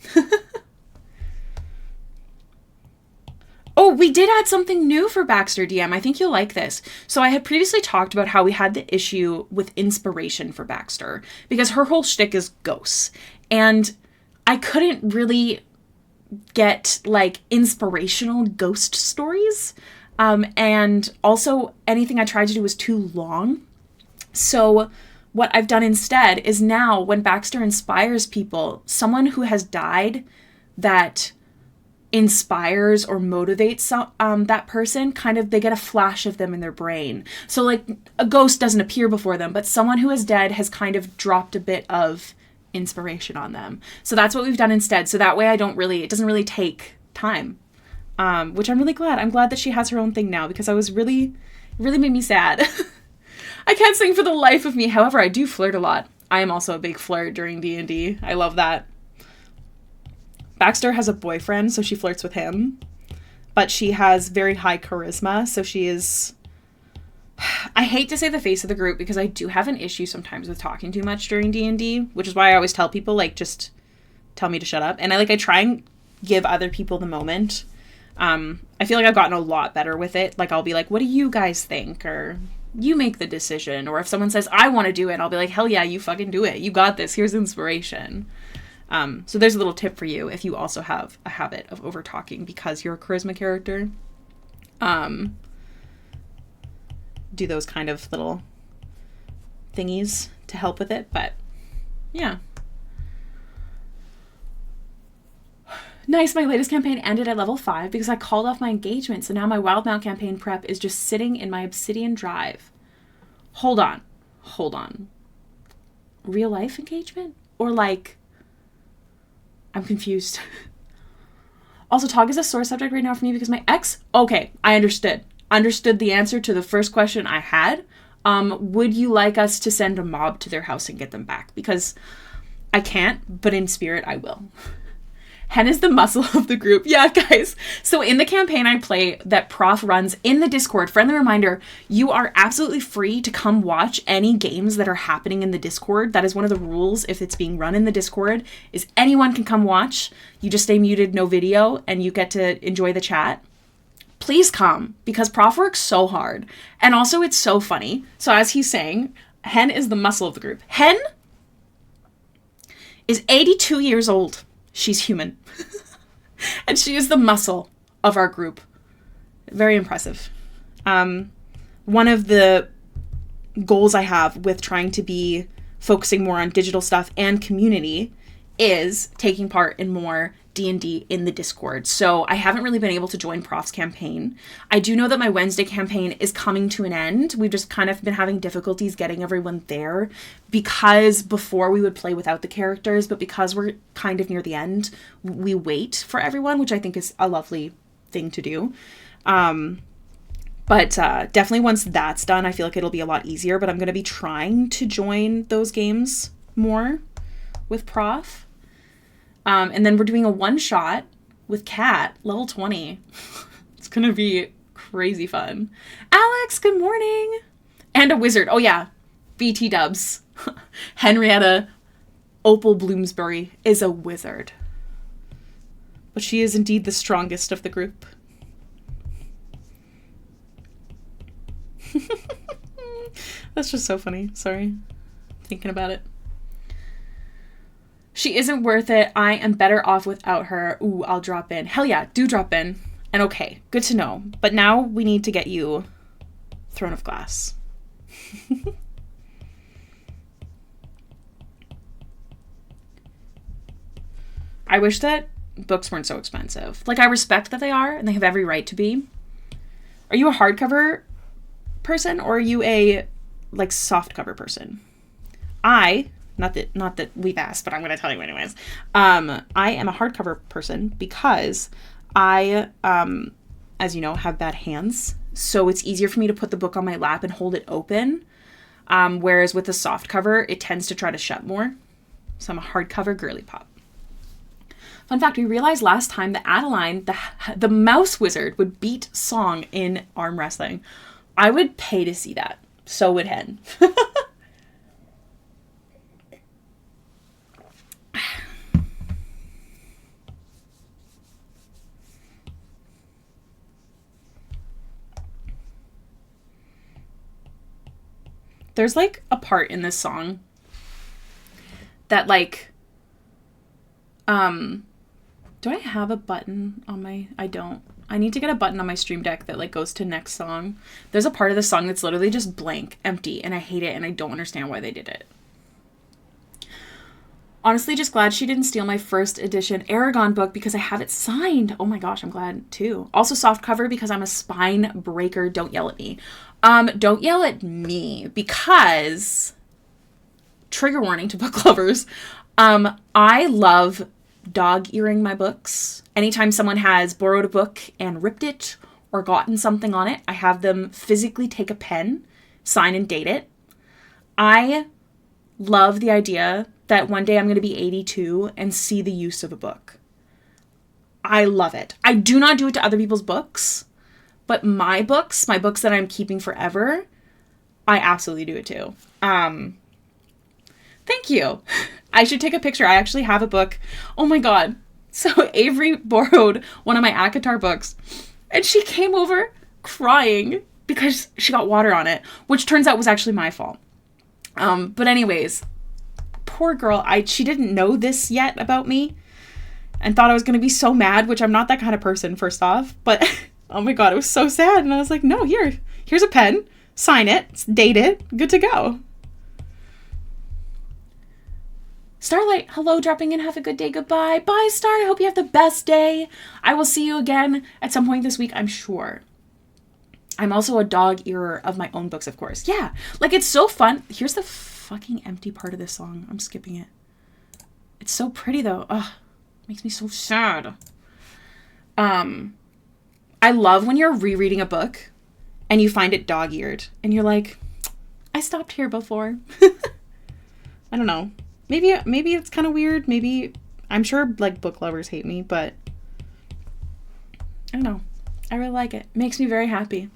Oh, we did add something new for Baxter DM. I think you'll like this. So I had previously talked about how we had the issue with inspiration for Baxter, because her whole shtick is ghosts. And I couldn't really get, like, inspirational ghost stories. And also anything I tried to do was too long. So what I've done instead is now when Baxter inspires people, someone who has died that inspires or motivates that person, kind of, they get a flash of them in their brain. So, like, a ghost doesn't appear before them, but someone who is dead has kind of dropped a bit of inspiration on them. So that's what we've done instead. So that way it doesn't really take time. Which I'm really glad. I'm glad that she has her own thing now, because I was really made me sad. I can't sing for the life of me. However, I do flirt a lot. I am also a big flirt during D&D. I love that. Baxter has a boyfriend, so she flirts with him. But she has very high charisma, so she is... I hate to say the face of the group, because I do have an issue sometimes with talking too much during D&D, which is why I always tell people, like, just tell me to shut up. And I try and give other people the moment. I feel like I've gotten a lot better with it. Like, I'll be like, what do you guys think? Or, you make the decision. Or if someone says, I want to do it, I'll be like, hell yeah, you fucking do it. You got this. Here's inspiration. So there's a little tip for you if you also have a habit of over-talking because you're a charisma character. Do those kind of little thingies to help with it. But, yeah. Nice, my latest campaign ended at level 5 because I called off my engagement, so now my Wildmount campaign prep is just sitting in my Obsidian drive. Hold on. Real life engagement? Or, like, I'm confused. Also, Tog is a sore subject right now for me because my ex... Okay, I understood the answer to the first question I had. Would you like us to send a mob to their house and get them back? Because I can't, but in spirit, I will. Hen is the muscle of the group. Yeah, guys. So in the campaign I play that Prof runs in the Discord, friendly reminder, you are absolutely free to come watch any games that are happening in the Discord. That is one of the rules if it's being run in the Discord, is anyone can come watch. You just stay muted, no video, and you get to enjoy the chat. Please come, because Prof works so hard. And also it's so funny. So as he's saying, Hen is the muscle of the group. Hen is 82 years old. She's human. And she is the muscle of our group. Very impressive. One of the goals I have with trying to be focusing more on digital stuff and community is taking part in more D&D in the Discord. So I haven't really been able to join Prof's campaign. I do know that my Wednesday campaign is coming to an end. We've just kind of been having difficulties getting everyone there because before we would play without the characters, but because we're kind of near the end, we wait for everyone, which I think is a lovely thing to do. But definitely once that's done, I feel like it'll be a lot easier, but I'm going to be trying to join those games more with Prof. And then we're doing a one-shot with Kat, level 20. It's going to be crazy fun. Alex, good morning. And a wizard. Oh, yeah. BT dubs. Henrietta Opal Bloomsbury is a wizard. But she is indeed the strongest of the group. That's just so funny. Sorry. Thinking about it. She isn't worth it. I am better off without her. Ooh, I'll drop in. Hell yeah, do drop in. And okay, good to know. But now we need to get you Throne of Glass. I wish that books weren't so expensive. Like, I respect that they are, and they have every right to be. Are you a hardcover person, or are you a, like, softcover person? Not that we've asked, but I'm going to tell you anyways. I am a hardcover person because I, as you know, have bad hands. So it's easier for me to put the book on my lap and hold it open. Whereas with the soft cover, it tends to try to shut more. So I'm a hardcover girly pop. Fun fact, we realized last time that Adeline, the mouse wizard, would beat Song in arm wrestling. I would pay to see that. So would Hen. There's, like, a part in this song that, like, do I have a button on my, I don't. I need to get a button on my Stream Deck that, like, goes to next song. There's a part of the song that's literally just blank, empty, and I hate it, and I don't understand why they did it. Honestly, just glad she didn't steal my first edition Aragon book because I have it signed. Oh my gosh, I'm glad too. Also soft cover because I'm a spine breaker. Don't yell at me. Don't yell at me because, trigger warning to book lovers, I love dog-earing my books. Anytime someone has borrowed a book and ripped it or gotten something on it, I have them physically take a pen, sign and date it. I love the idea that one day I'm going to be 82 and see the use of a book. I love it. I do not do it to other people's books, but my books that I'm keeping forever, I absolutely do it too. Thank you. I should take a picture. I actually have a book. Oh my God. So Avery borrowed one of my ACOTAR books and she came over crying because she got water on it, which turns out was actually my fault. But anyways, poor girl, she didn't know this yet about me and thought I was going to be so mad, which I'm not that kind of person, first off, but oh my God, it was so sad. And I was like, no, here's a pen, sign it, date it, good to go. Starlight, hello, dropping in. Have a good day. Goodbye. Bye, Star. I hope you have the best day. I will see you again at some point this week, I'm sure. I'm also a dog-earer of my own books, of course. Yeah, like, it's so fun. Here's the fucking empty part of this song. I'm skipping it. It's so pretty, though. Ugh, makes me so sad. I love when you're rereading a book and you find it dog-eared and you're like, I stopped here before. I don't know. Maybe it's kind of weird. Maybe, I'm sure like book lovers hate me, but I don't know. I really like it. It makes me very happy.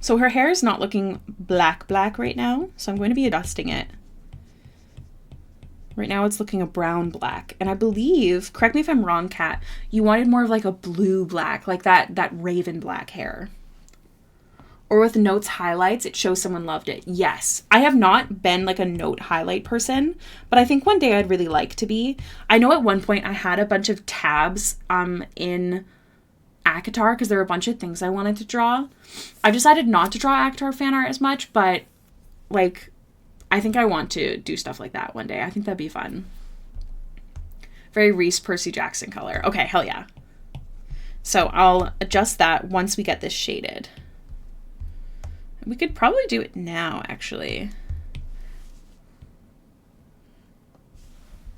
So her hair is not looking black right now, so I'm going to be adjusting it. Right now it's looking a brown black, and I believe, correct me if I'm wrong, Kat, you wanted more of like a blue black, like that raven black hair. Or with notes highlights, it shows someone loved it. Yes, I have not been like a note highlight person, but I think one day I'd really like to be. I know at one point I had a bunch of tabs in ACOTAR because there were a bunch of things I wanted to draw. I've decided not to draw ACOTAR fan art as much, but like I think I want to do stuff like that one day. I think that'd be fun. Very Reese Percy Jackson color. Okay, hell yeah. So I'll adjust that once we get this shaded. We could probably do it now, actually.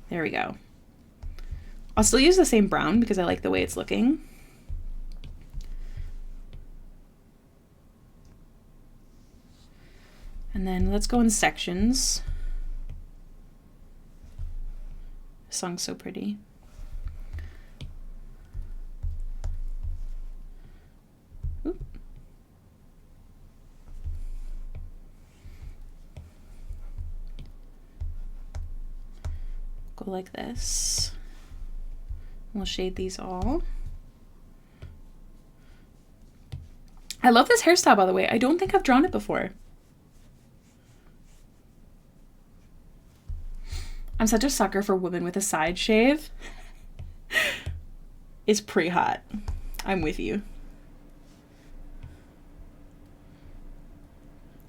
There we go. I'll still use the same brown because I like the way it's looking. And then let's go in sections. This song's so pretty. Oop. Go like this. We'll shade these all. I love this hairstyle, by the way. I don't think I've drawn it before. I'm such a sucker for women with a side shave. It's pretty hot. I'm with you.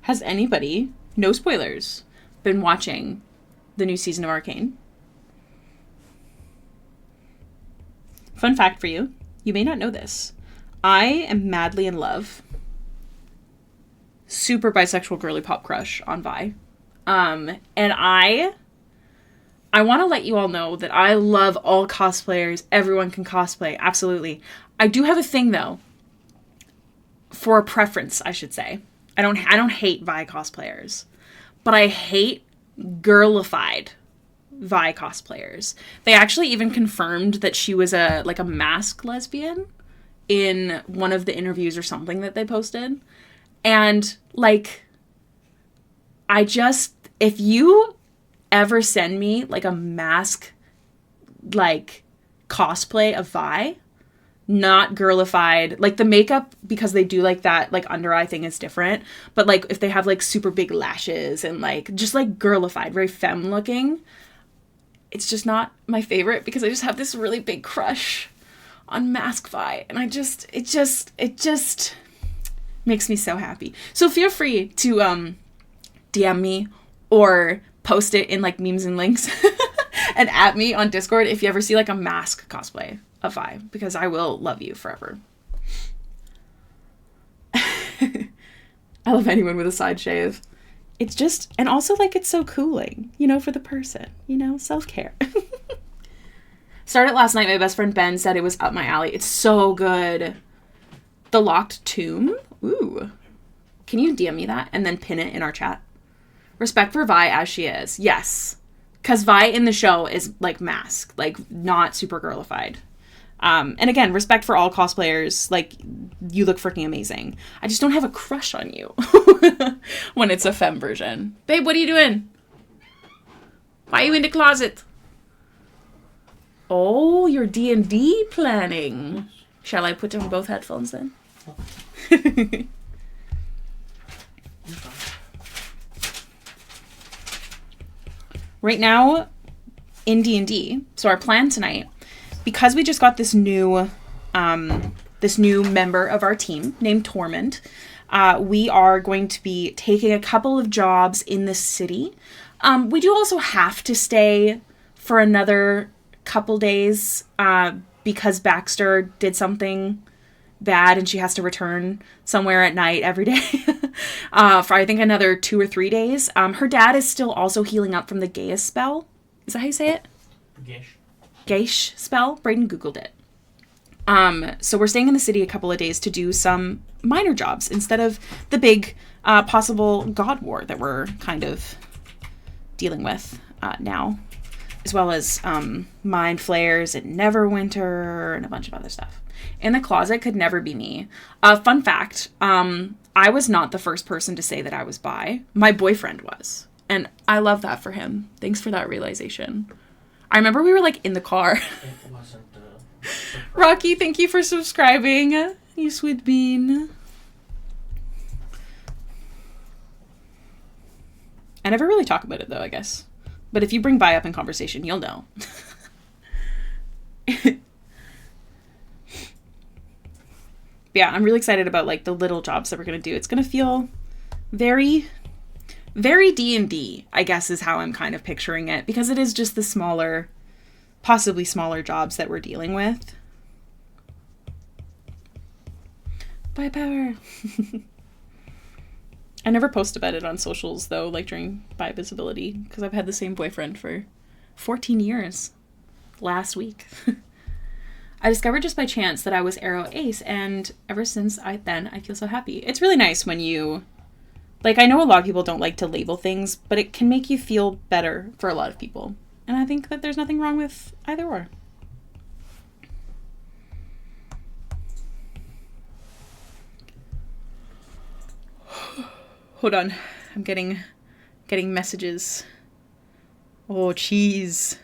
Has anybody, no spoilers, been watching the new season of Arcane? Fun fact for you, you may not know this. I am madly in love. Super bisexual girly pop crush on Vi. And I want to let you all know that I love all cosplayers. Everyone can cosplay. Absolutely. I do have a thing, though. For a preference, I should say. I don't hate Vi cosplayers. But I hate girlified Vi cosplayers. They actually even confirmed that she was a mask lesbian in one of the interviews or something that they posted. And, if you ever send me a mask cosplay of Vi, not girlified, the makeup, because they do that under eye thing is different, but if they have super big lashes and just girlified, very femme looking, it's just not my favorite because I just have this really big crush on mask Vi, and it just makes me so happy. So feel free to DM me or post it in memes and links and at me on Discord if you ever see a mask cosplay of Vi, because I will love you forever. I love anyone with a side shave. It's just, and also it's so cooling, for the person, self-care. Started last night. My best friend Ben said it was up my alley. It's so good. The Locked Tomb. Ooh. Can you DM me that and then pin it in our chat? Respect for Vi as she is. Yes. Because Vi in the show is mask. Not super girlified. And again, respect for all cosplayers. You look freaking amazing. I just don't have a crush on you when it's a femme version. Babe, what are you doing? Why are you in the closet? Oh, you're D&D planning. Shall I put on both headphones then? Right now, in D&D, so our plan tonight, because we just got this new member of our team named Tormund, we are going to be taking a couple of jobs in the city. We do also have to stay for another couple days because Baxter did something bad and she has to return somewhere at night every day for I think another 2 or 3 days. Her dad is still also healing up from the Gaius spell. Is that how you say it? Gaish spell. Brayden Googled it. So we're staying in the city a couple of days to do some minor jobs instead of the big possible god war that we're kind of dealing with now, as well as mind flayers and Neverwinter and a bunch of other stuff. In the closet could never be me. Fun fact, I was not the first person to say that I was bi. My boyfriend was. And I love that for him. Thanks for that realization. I remember we were like in the car. It wasn't Rocky, thank you for subscribing. You sweet bean. I never really talk about it though, I guess. But if you bring bi up in conversation, you'll know. Yeah, I'm really excited about like the little jobs that we're going to do. It's going to feel very, very D&D, I guess is how I'm kind of picturing it. Because it is just the smaller, possibly smaller jobs that we're dealing with. Bi power. I never post about it on socials though, like during bi visibility, because I've had the same boyfriend for 14 years. Last week. I discovered just by chance that I was Arrow Ace, and ever since I feel so happy. It's really nice when you, like, I know a lot of people don't like to label things, but it can make you feel better for a lot of people. And I think that there's nothing wrong with either or. Hold on. I'm getting messages. Oh, cheese.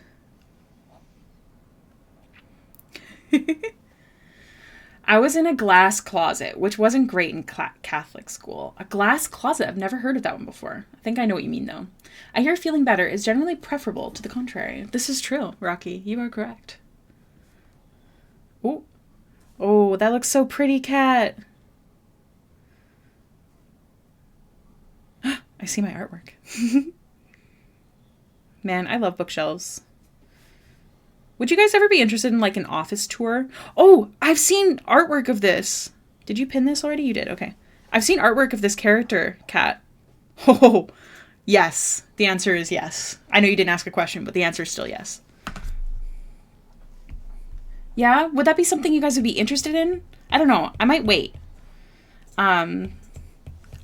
I was in a glass closet, which wasn't great in Catholic school. A glass closet? I've never heard of that one before. I think I know what you mean, though. I hear feeling better is generally preferable to the contrary. This is true, Rocky. You are correct. Oh. Oh, that looks so pretty, Kat. I see my artwork. Man, I love bookshelves. Would you guys ever be interested in like an office tour? Oh, I've seen artwork of this. Did you pin this already? You did. Okay. I've seen artwork of this character, Kat. Oh, yes. The answer is yes. I know you didn't ask a question, but the answer is still yes. Yeah? Would that be something you guys would be interested in? I don't know. I might wait.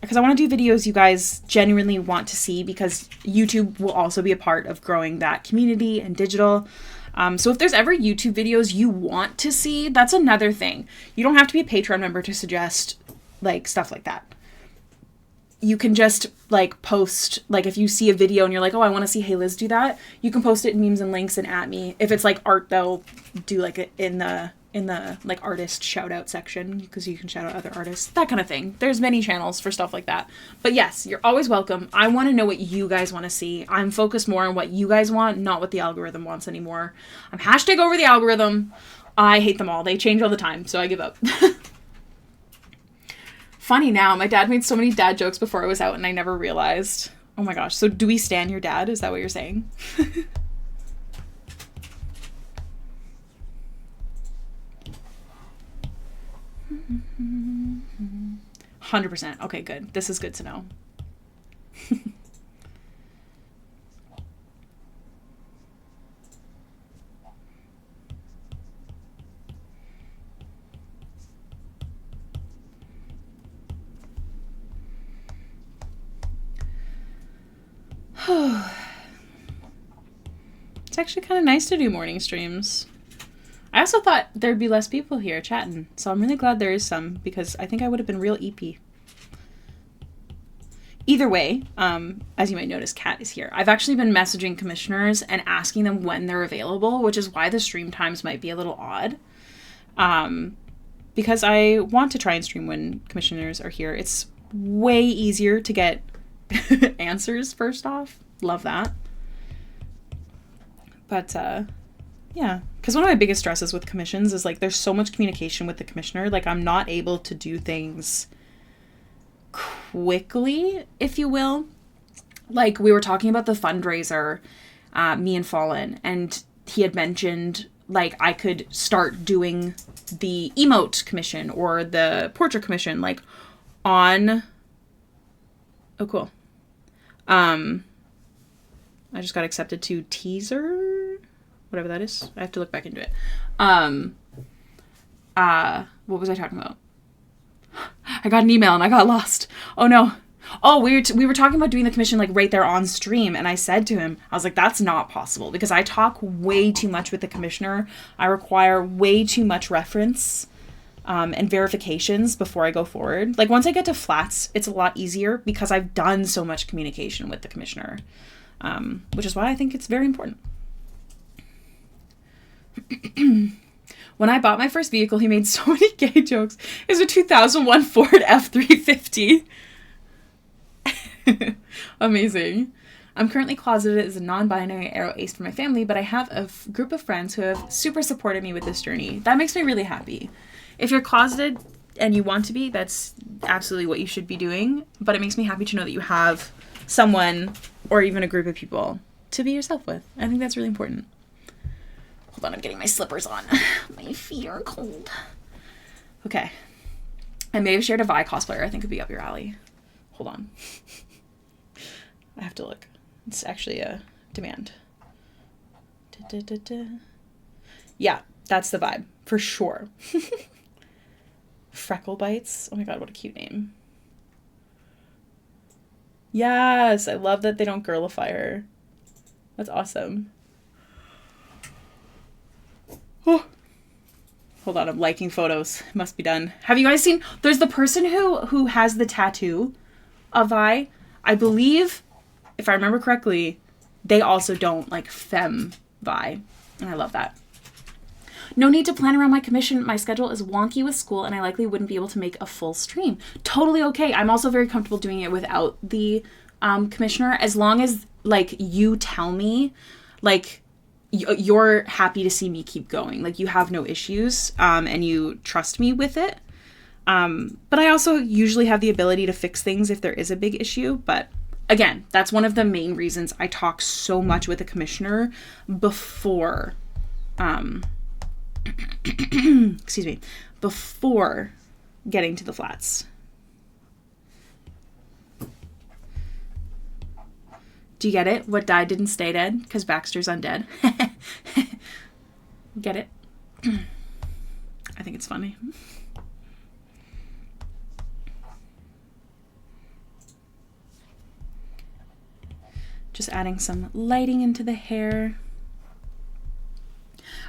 Because I want to do videos you guys genuinely want to see, because YouTube will also be a part of growing that community and digital. So if there's ever YouTube videos you want to see, that's another thing. You don't have to be a Patreon member to suggest like stuff like that. You can just like post, like if you see a video and you're like, oh, I want to see Hailiiz do that, you can post it in memes and links and at me. If it's like art, they'll do like it in the like artist shout out section, because you can shout out other artists, that kind of thing. There's many channels for stuff like that. But yes, you're always welcome. I want to know what you guys want to see. I'm focused more on what you guys want, not what the algorithm wants anymore. I'm hashtag over the algorithm. I hate them all. They change all the time, so I give up. Funny now, my dad made so many dad jokes before I was out and I never realized. Oh my gosh. So do we stan your dad? Is that what you're saying? 100%. Okay, good. This is good to know. It's actually kind of nice to do morning streams. I also thought there'd be less people here chatting, so I'm really glad there is some, because I think I would have been real EP. Either way, as you might notice, Kat is here. I've actually been messaging commissioners and asking them when they're available, which is why the stream times might be a little odd. Because I want to try and stream when commissioners are here. It's way easier to get answers first off. Love that. But, yeah, because one of my biggest stresses with commissions is like there's so much communication with the commissioner. Like I'm not able to do things quickly, if you will. Like we were talking about the fundraiser, me and Fallen, and he had mentioned like I could start doing the emote commission or the portrait commission like on, oh cool. I just got accepted to teaser, whatever that is. I have to look back into it. What was I talking about? I got an email and I got lost. Oh no. Oh, we were talking about doing the commission like right there on stream, and I said to him, I was like, that's not possible because I talk way too much with the commissioner. I require way too much reference and verifications before I go forward. Like once I get to flats, it's a lot easier because I've done so much communication with the commissioner, which is why I think it's very important. When I bought my first vehicle, he made so many gay jokes. It was a 2001 Ford F-350. Amazing. I'm currently closeted as a non-binary aro ace for my family, but I have a group of friends who have super supported me with this journey. That makes me really happy. If you're closeted and you want to be, that's absolutely what you should be doing. But it makes me happy to know that you have someone or even a group of people to be yourself with. I think that's really important. Hold on, I'm getting my slippers on. My feet are cold. Okay. I may have shared a Vi cosplayer I think would be up your alley. Hold on. I have to look. It's actually a demand. Yeah, that's the vibe. For sure. Freckle Bites. Oh my god, what a cute name. Yes, I love that they don't girlify her. That's awesome. Oh. Hold on, I'm liking photos. Must be done. Have you guys seen? There's the person who has the tattoo of Vi. I believe, if I remember correctly, they also don't like femme Vi. And I love that. No need to plan around my commission. My schedule is wonky with school and I likely wouldn't be able to make a full stream. Totally okay. I'm also very comfortable doing it without the commissioner, as long as like you tell me like you're happy to see me keep going. Like you have no issues and you trust me with it. But I also usually have the ability to fix things if there is a big issue. But again, that's one of the main reasons I talk so much with the commissioner before, excuse me, before getting to the flats. Do you get it? What died didn't stay dead? Because Baxter's undead. Get it? I think it's funny. Just adding some lighting into the hair.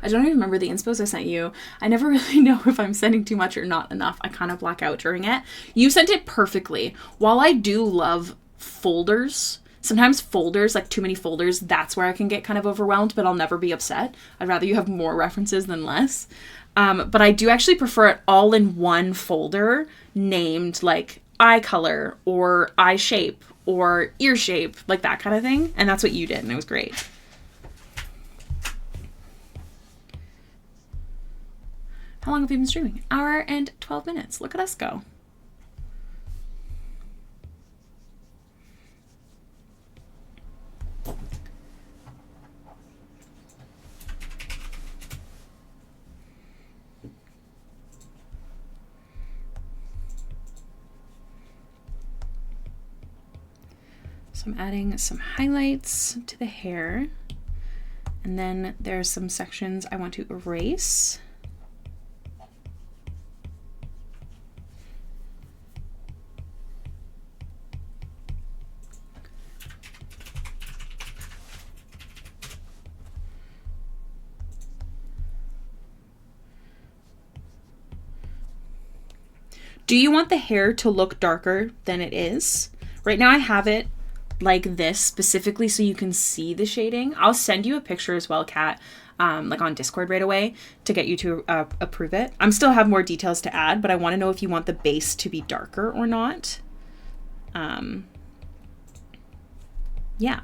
I don't even remember the inspos I sent you. I never really know if I'm sending too much or not enough. I kind of black out during it. You sent it perfectly. While I do love folders, sometimes folders, like too many folders, that's where I can get kind of overwhelmed, but I'll never be upset. I'd rather you have more references than less. But I do actually prefer it all in one folder named like eye color or eye shape or ear shape, like that kind of thing. And that's what you did, and it was great. How long have you been streaming? Hour and 12 minutes. Look at us go. So I'm adding some highlights to the hair, and then there's some sections I want to erase. Do you want the hair to look darker than it is? Right now I have it like this specifically so you can see the shading. I'll send you a picture as well, Kat, like on Discord right away to get you to approve it. I'm still have more details to add, but I want to know if you want the base to be darker or not. Yeah.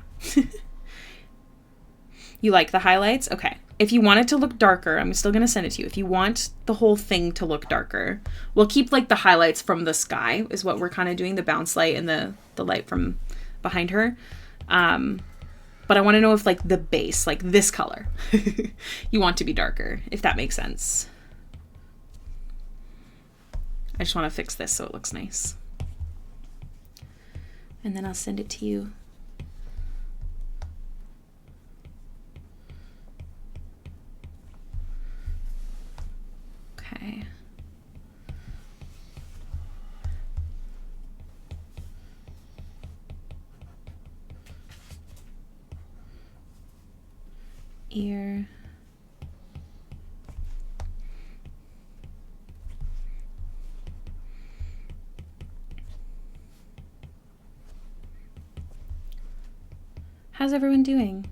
You like the highlights? Okay. If you want it to look darker, I'm still going to send it to you. If you want the whole thing to look darker, we'll keep like the highlights from the sky is what we're kind of doing, the bounce light and the light from behind her. But I want to know if like the base, like this color, you want to be darker, if that makes sense. I just want to fix this so it looks nice. And then I'll send it to you. Okay. Ear. How's everyone doing?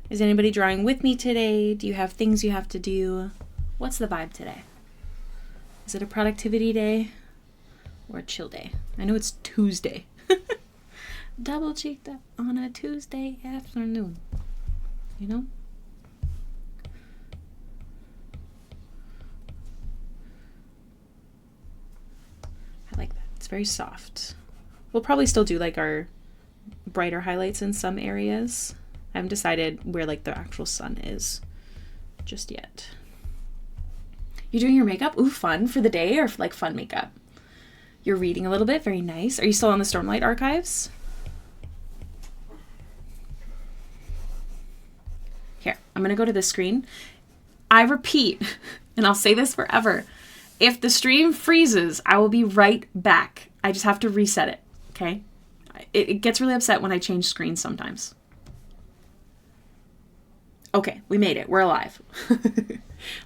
Is anybody drawing with me today? Do you have things you have to do? What's the vibe today? Is it a productivity day or a chill day? I know it's Tuesday. Double cheeked up on a Tuesday afternoon. You know? I like that. It's very soft. We'll probably still do like our brighter highlights in some areas. I haven't decided where like the actual sun is just yet. You're doing your makeup? Ooh, fun for the day, or like fun makeup? You're reading a little bit, very nice. Are you still on the Stormlight archives? Here, I'm gonna go to this screen. I repeat, and I'll say this forever, if the stream freezes, I will be right back. I just have to reset it, okay? It gets really upset when I change screens sometimes. Okay, we made it. We're alive.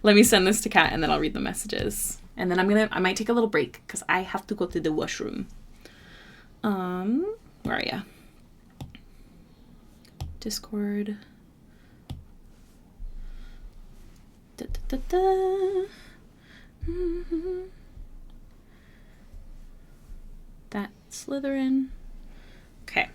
Let me send this to Kat and then I'll read the messages. And then I might take a little break because I have to go to the washroom. Where are ya? Discord. Da, da, da, da. Mm-hmm. That Slytherin. Okay.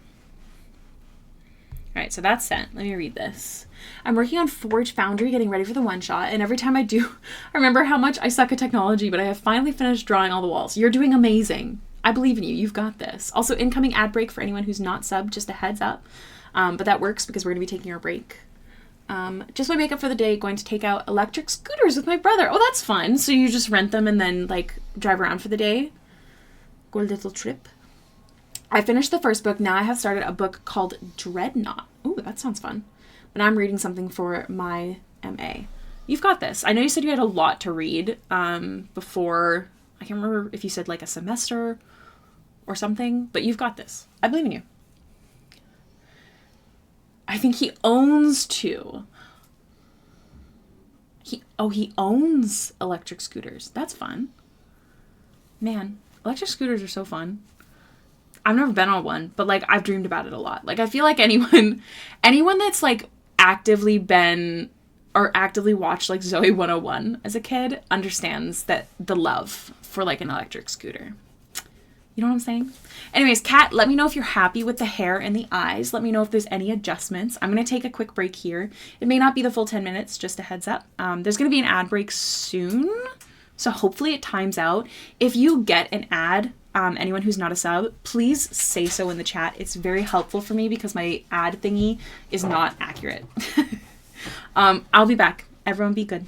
All right, so that's sent. Let me read this. I'm working on Forge Foundry, getting ready for the one-shot, and every time I do, I remember how much I suck at technology, but I have finally finished drawing all the walls. You're doing amazing. I believe in you. You've got this. Also, incoming ad break for anyone who's not subbed, just a heads up. But that works because we're going to be taking our break. Just my makeup for the day, going to take out electric scooters with my brother. Oh, that's fun. So you just rent them and then, like, drive around for the day? Go a little trip. I finished the first book. Now I have started a book called Dreadnought. Ooh, that sounds fun. But now I'm reading something for my MA. You've got this. I know you said you had a lot to read before. I can't remember if you said like a semester or something, but you've got this. I believe in you. I think he owns two. He owns electric scooters. That's fun. Man, electric scooters are so fun. I've never been on one, but like I've dreamed about it a lot. Like I feel like anyone that's like actively been or actively watched like Zoe 101 as a kid understands that the love for like an electric scooter. You know what I'm saying? Anyways, Kat, let me know if you're happy with the hair and the eyes. Let me know if there's any adjustments. I'm going to take a quick break here. It may not be the full 10 minutes, just a heads up. There's going to be an ad break soon, so hopefully it times out. If you get an ad, anyone who's not a sub, please say so in the chat. It's very helpful for me because my ad thingy is not accurate. I'll be back. Everyone be good.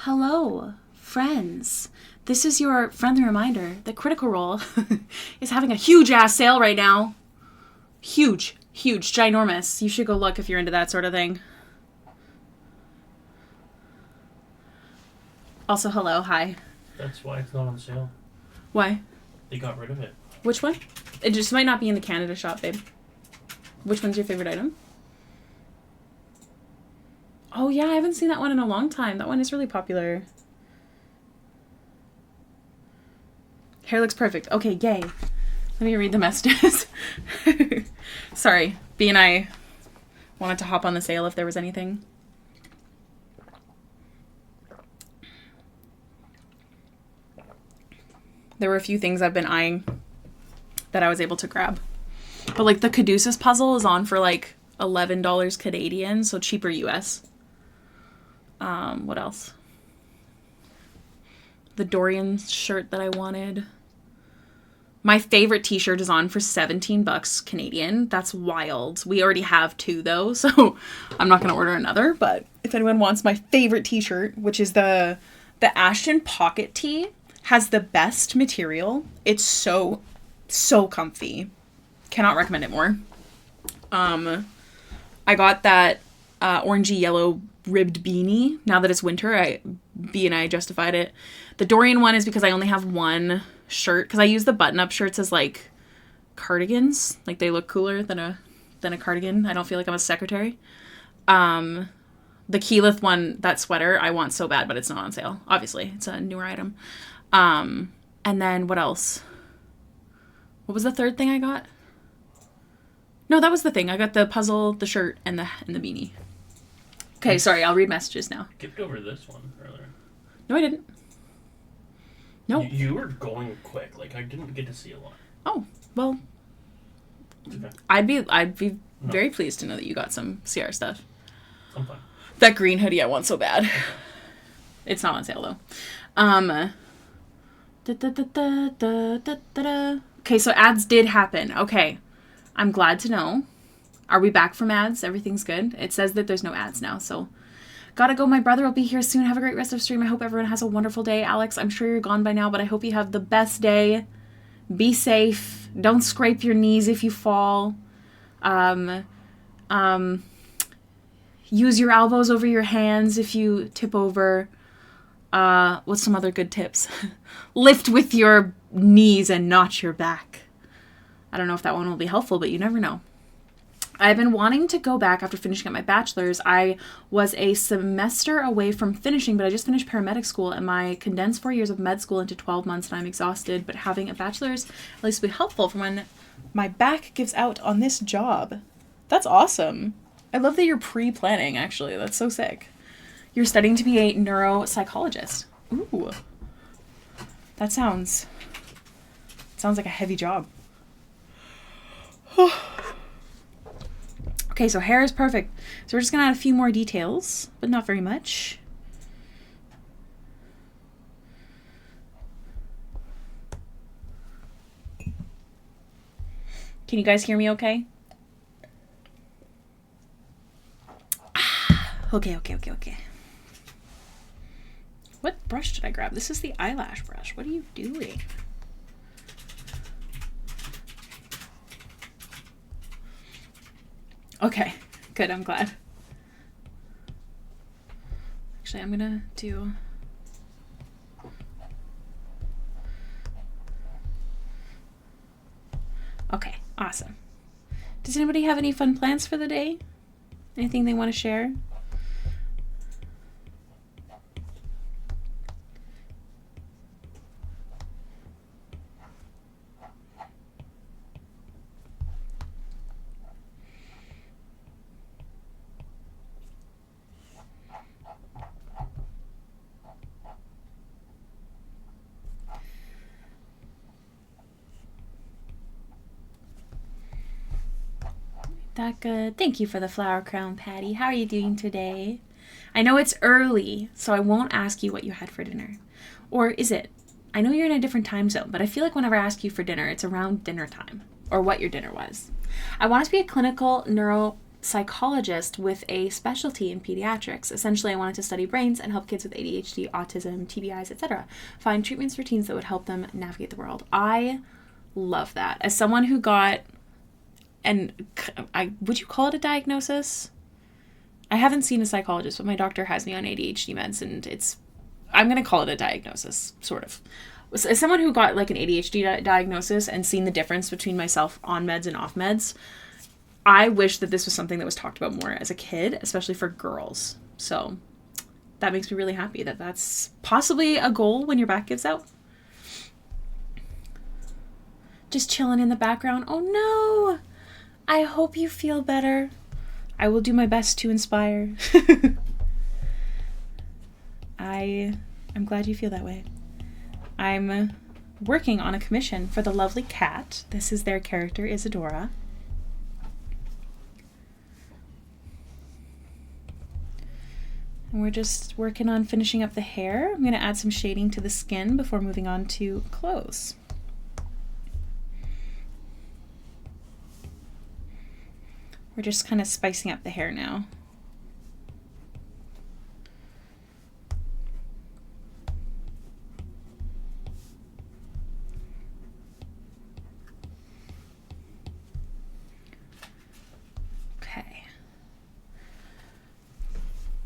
Hello, friends. This is your friendly reminder that Critical Role is having a huge ass sale right now. Huge, ginormous. You should go look if you're into that sort of thing. Also, hello, hi. That's why it's not on sale. Why? They got rid of it. Which one? It just might not be in the Canada shop, babe. Which one's your favorite item? Oh, yeah, I haven't seen that one in a long time. That one is really popular. Hair looks perfect. Okay, yay. Let me read the messages. Sorry, B and I wanted to hop on the sale if there was anything. There were a few things I've been eyeing that I was able to grab. But like the Caduceus puzzle is on for like $11 Canadian, so cheaper US. What else? The Dorian shirt that I wanted. My favorite t-shirt is on for $17 Canadian. That's wild. We already have 2 though, so I'm not going to order another, but if anyone wants my favorite t-shirt, which is the Ashton Pocket Tee, has the best material. It's so comfy. Cannot recommend it more. I got that orangey yellow ribbed beanie. Now that it's winter, B and I justified it. The Dorian one is because I only have one shirt, because I use the button-up shirts as like cardigans. Like they look cooler than a cardigan. I don't feel like I'm a secretary. The Keyleth one, that sweater, I want so bad, but it's not on sale. Obviously, it's a newer item. And then what else? What was the third thing I got? No, that was the thing. I got the puzzle, the shirt, and the beanie. Okay, sorry, I'll read messages now. Skipped over this one earlier. No, I didn't. No. You were going quick. Like, I didn't get to see a lot. Oh, well. Okay. I'd be very pleased to know that you got some CR stuff. I'm fine. That green hoodie I want so bad. Okay. It's not on sale, though. Okay, so ads did happen. Okay. I'm glad to know. Are we back from ads? Everything's good? It says that there's no ads now, so gotta go. My brother will be here soon. Have a great rest of stream. I hope everyone has a wonderful day. Alex, I'm sure you're gone by now, but I hope you have the best day. Be safe. Don't scrape your knees if you fall. Use your elbows over your hands if you tip over. What's some other good tips? Lift with your knees and not your back. I don't know if that one will be helpful, but you never know. I've been wanting to go back after finishing up my bachelor's. I was a semester away from finishing, but I just finished paramedic school, and my condensed 4 years of med school into 12 months, and I'm exhausted. But having a bachelor's at least will be helpful for when my back gives out on this job. That's awesome. I love that you're pre-planning, actually. That's so sick. You're studying to be a neuropsychologist. Ooh. That sounds like a heavy job. Okay, so hair is perfect. So we're just going to add a few more details, but not very much. Can you guys hear me okay? Okay. What brush did I grab? This is the eyelash brush. What are you doing? Okay, good, I'm glad. Actually, I'm gonna do... Okay, awesome. Does anybody have any fun plans for the day? Anything they want to share? That good. Thank you for the flower crown, Patty. How are you doing today? I know it's early, so I won't ask you what you had for dinner. Or is it? I know you're in a different time zone, but I feel like whenever I ask you for dinner, it's around dinner time, or what your dinner was. I want to be a clinical psychologist with a specialty in pediatrics. Essentially, I wanted to study brains and help kids with ADHD, autism, TBIs, etc. find treatments, routines that would help them navigate the world. I love that. As someone who got, would you call it a diagnosis? I haven't seen a psychologist, but my doctor has me on ADHD meds, and I'm going to call it a diagnosis, sort of. As someone who got like an ADHD diagnosis and seen the difference between myself on meds and off meds, I wish that this was something that was talked about more as a kid, especially for girls. So that makes me really happy that that's possibly a goal when your back gives out. Just chilling in the background. Oh no! I hope you feel better. I will do my best to inspire. I'm glad you feel that way. I'm working on a commission for the lovely cat. This is their character, Isadora. And we're just working on finishing up the hair. I'm going to add some shading to the skin before moving on to clothes. We're just kind of spicing up the hair now.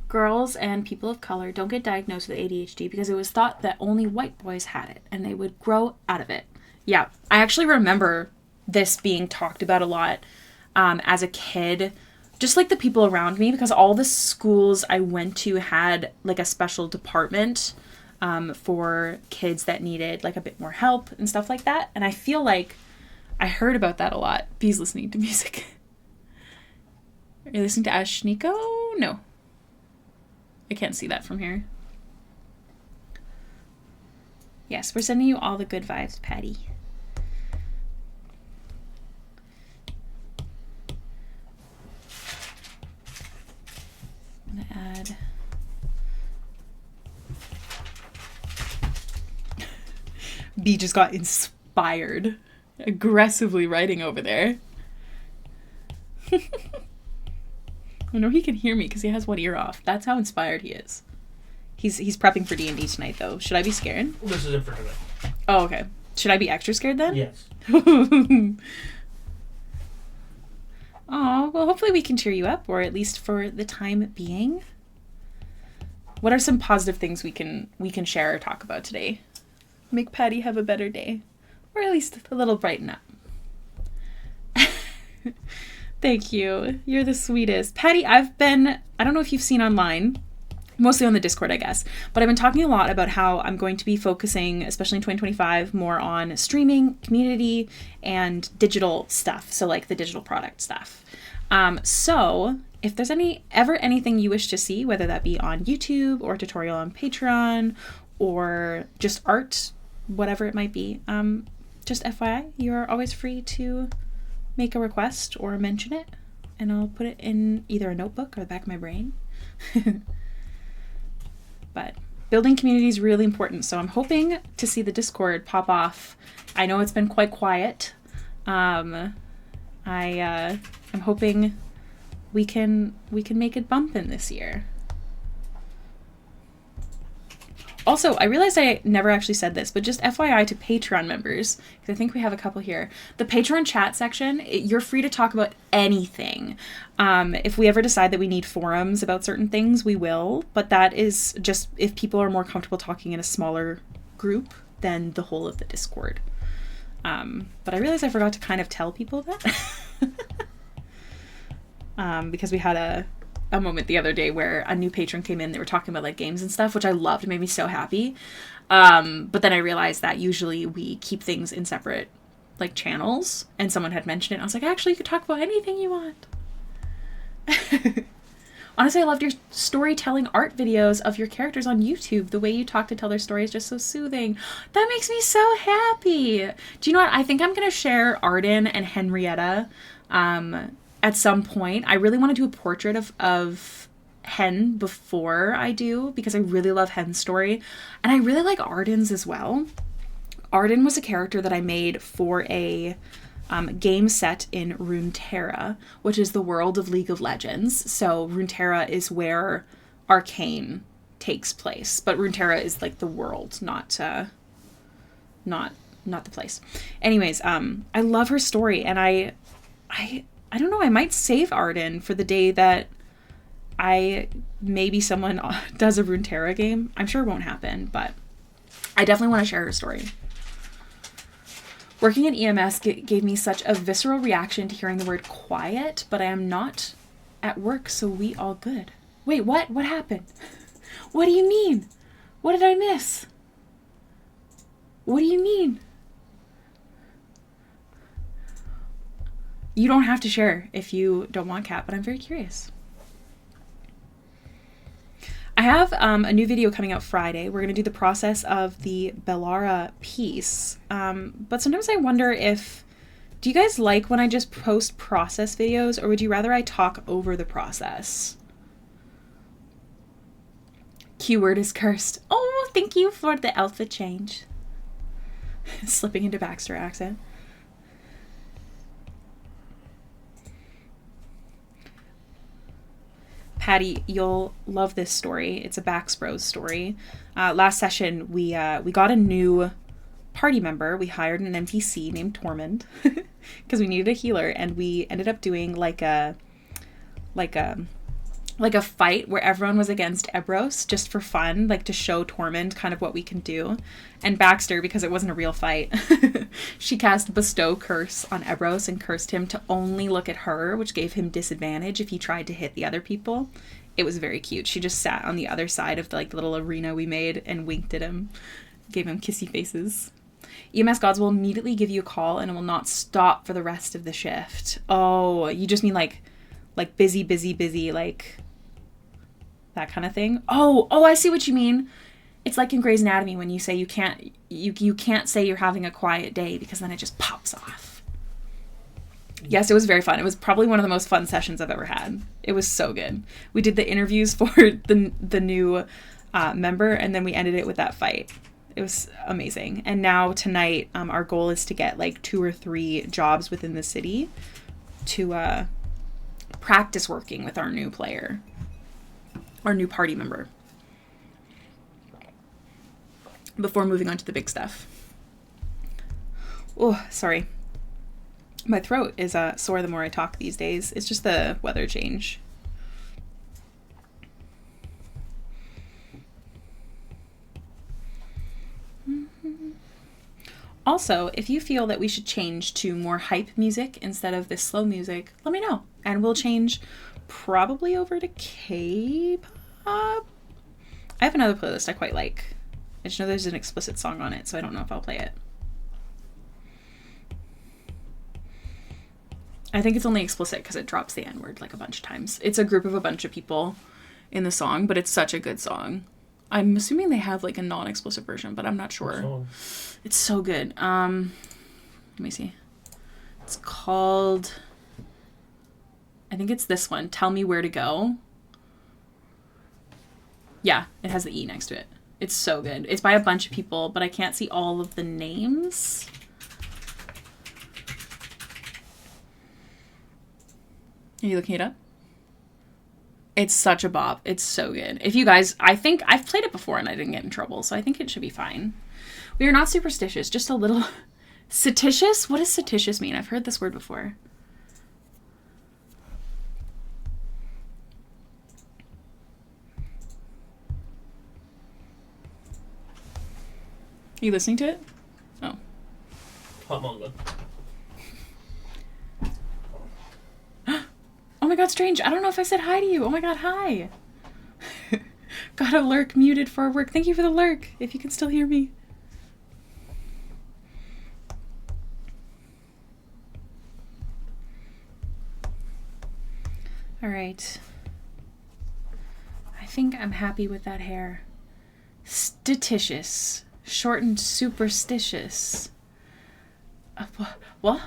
Girls and people of color don't get diagnosed with ADHD because it was thought that only white boys had it and they would grow out of it. Yeah, I actually remember this being talked about a lot as a kid, just like the people around me, because all the schools I went to had like a special department for kids that needed like a bit more help and stuff like that. And I feel like I heard about that a lot. B's listening to music. Are you listening to Ashniko? No. I can't see that from here. Yes, we're sending you all the good vibes, Patty. I'm gonna add... B just got inspired. Aggressively writing over there. I know he can hear me because he has one ear off. That's how inspired he is. He's prepping for D&D tonight, though. Should I be scared? This isn't for tonight. Oh, okay. Should I be extra scared then? Yes. Aw, well, hopefully we can cheer you up, or at least for the time being. What are some positive things we can share or talk about today? Make Patty have a better day. Or at least a little brighten up. Thank you. You're the sweetest. Patty, I don't know if you've seen online, mostly on the Discord, I guess, but I've been talking a lot about how I'm going to be focusing, especially in 2025, more on streaming, community, and digital stuff. So like the digital product stuff. So if there's anything you wish to see, whether that be on YouTube or tutorial on Patreon or just art, whatever it might be, just FYI, you're always free to make a request or mention it, and I'll put it in either a notebook or the back of my brain. But building community is really important, so I'm hoping to see the Discord pop off. I know it's been quite quiet. I'm hoping we can make it bumpin' this year. Also, I realized I never actually said this, but just FYI to Patreon members, because I think we have a couple here. The Patreon chat section, you're free to talk about anything. If we ever decide that we need forums about certain things, we will. But that is just if people are more comfortable talking in a smaller group than the whole of the Discord. But I realized I forgot to kind of tell people that. Because we had a moment the other day where a new patron came in. They were talking about like games and stuff, which I loved. It made me so happy. But then I realized that usually we keep things in separate like channels, and someone had mentioned it. I was like, actually, you could talk about anything you want. Honestly, I loved your storytelling art videos of your characters on YouTube. The way you talk to tell their story is just so soothing. That makes me so happy. Do you know what? I think I'm going to share Arden and Henrietta at some point. I really want to do a portrait of Hen before I do, because I really love Hen's story. And I really like Arden's as well. Arden was a character that I made for a game set in Runeterra, which is the world of League of Legends. So Runeterra is where Arcane takes place, but Runeterra is like the world, not the place. Anyways, I love her story, and I don't know, I might save Arden for the day that maybe someone does a Runeterra game. I'm sure it won't happen, but I definitely want to share her story. Working in EMS gave me such a visceral reaction to hearing the word quiet, but I am not at work, so we all good. Wait, what? What happened? What do you mean? What did I miss? What do you mean? You don't have to share if you don't want, Kat, but I'm very curious. I have a new video coming out Friday. We're going to do the process of the Bellara piece. But sometimes I wonder do you guys like when I just post process videos, or would you rather I talk over the process? Keyword is cursed. Oh, thank you for the outfit change. Slipping into Baxter accent. Patty, you'll love this story. It's a Baxbros story. Last session, we got a new party member. We hired an NPC named Tormund because we needed a healer, and we ended up doing like a fight where everyone was against Ebros just for fun, like to show Tormund kind of what we can do. And Baxter, because it wasn't a real fight, she cast Bestow Curse on Ebros and cursed him to only look at her, which gave him disadvantage if he tried to hit the other people. It was very cute. She just sat on the other side of the little arena we made and winked at him, gave him kissy faces. EMS gods will immediately give you a call and it will not stop for the rest of the shift. Oh, you just mean like busy, like that kind of thing. Oh, I see what you mean. It's like in Grey's Anatomy when you say you can't say you're having a quiet day because then it just pops off. Yes, it was very fun. It was probably one of the most fun sessions I've ever had. It was so good. We did the interviews for the new member, and then we ended it with that fight. It was amazing. And now tonight, our goal is to get like 2 or 3 jobs within the city to practice working with our new player. Our new party member, before moving on to the big stuff. Oh, sorry. My throat is sore the more I talk these days. It's just the weather change. Also, if you feel that we should change to more hype music instead of this slow music, let me know, and we'll change probably over to K-pop. I have another playlist I quite like. I just know there's an explicit song on it, so I don't know if I'll play it. I think it's only explicit because it drops the N-word like a bunch of times. It's a group of a bunch of people in the song, but it's such a good song. I'm assuming they have like a non-explicit version, but I'm not sure. It's so good. Let me see. It's called... I think it's this one. Tell Me Where to Go. Yeah, it has the E next to it. It's so good. It's by a bunch of people, but I can't see all of the names. Are you looking it up? It's such a bop. It's so good. If you guys, I think I've played it before and I didn't get in trouble, so I think it should be fine. We are not superstitious, just a little... Satitious? What does satitious mean? I've heard this word before. Are you listening to it? Oh. Hot manga. Oh my god, Strange. I don't know if I said hi to you. Oh my god, hi. Got a lurk muted for work. Thank you for the lurk, if you can still hear me. All right. I think I'm happy with that hair. Statitious. Shortened superstitious. What?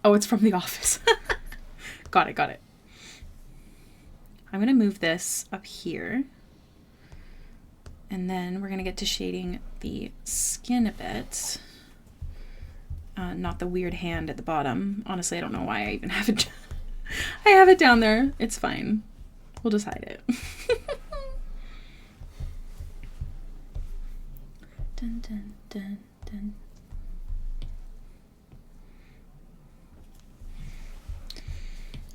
Oh, it's from The Office. Got it. I'm going to move this up here. And then we're going to get to shading the skin a bit. not the weird hand at the bottom. Honestly, I don't know why I even have it. I have it down there. It's fine. We'll just hide it. Dun, dun, dun, dun.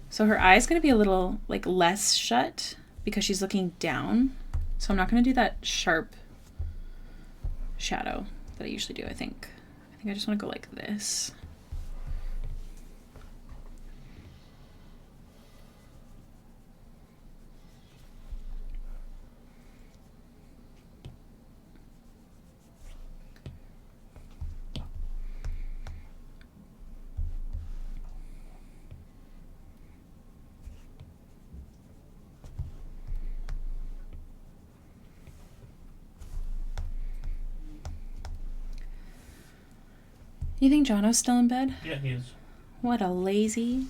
So her eye is going to be a little like less shut because she's looking down. So I'm not going to do that sharp shadow that I usually do, I think. I just want to go like this. You think Jono's still in bed? Yeah, he is. What a lazy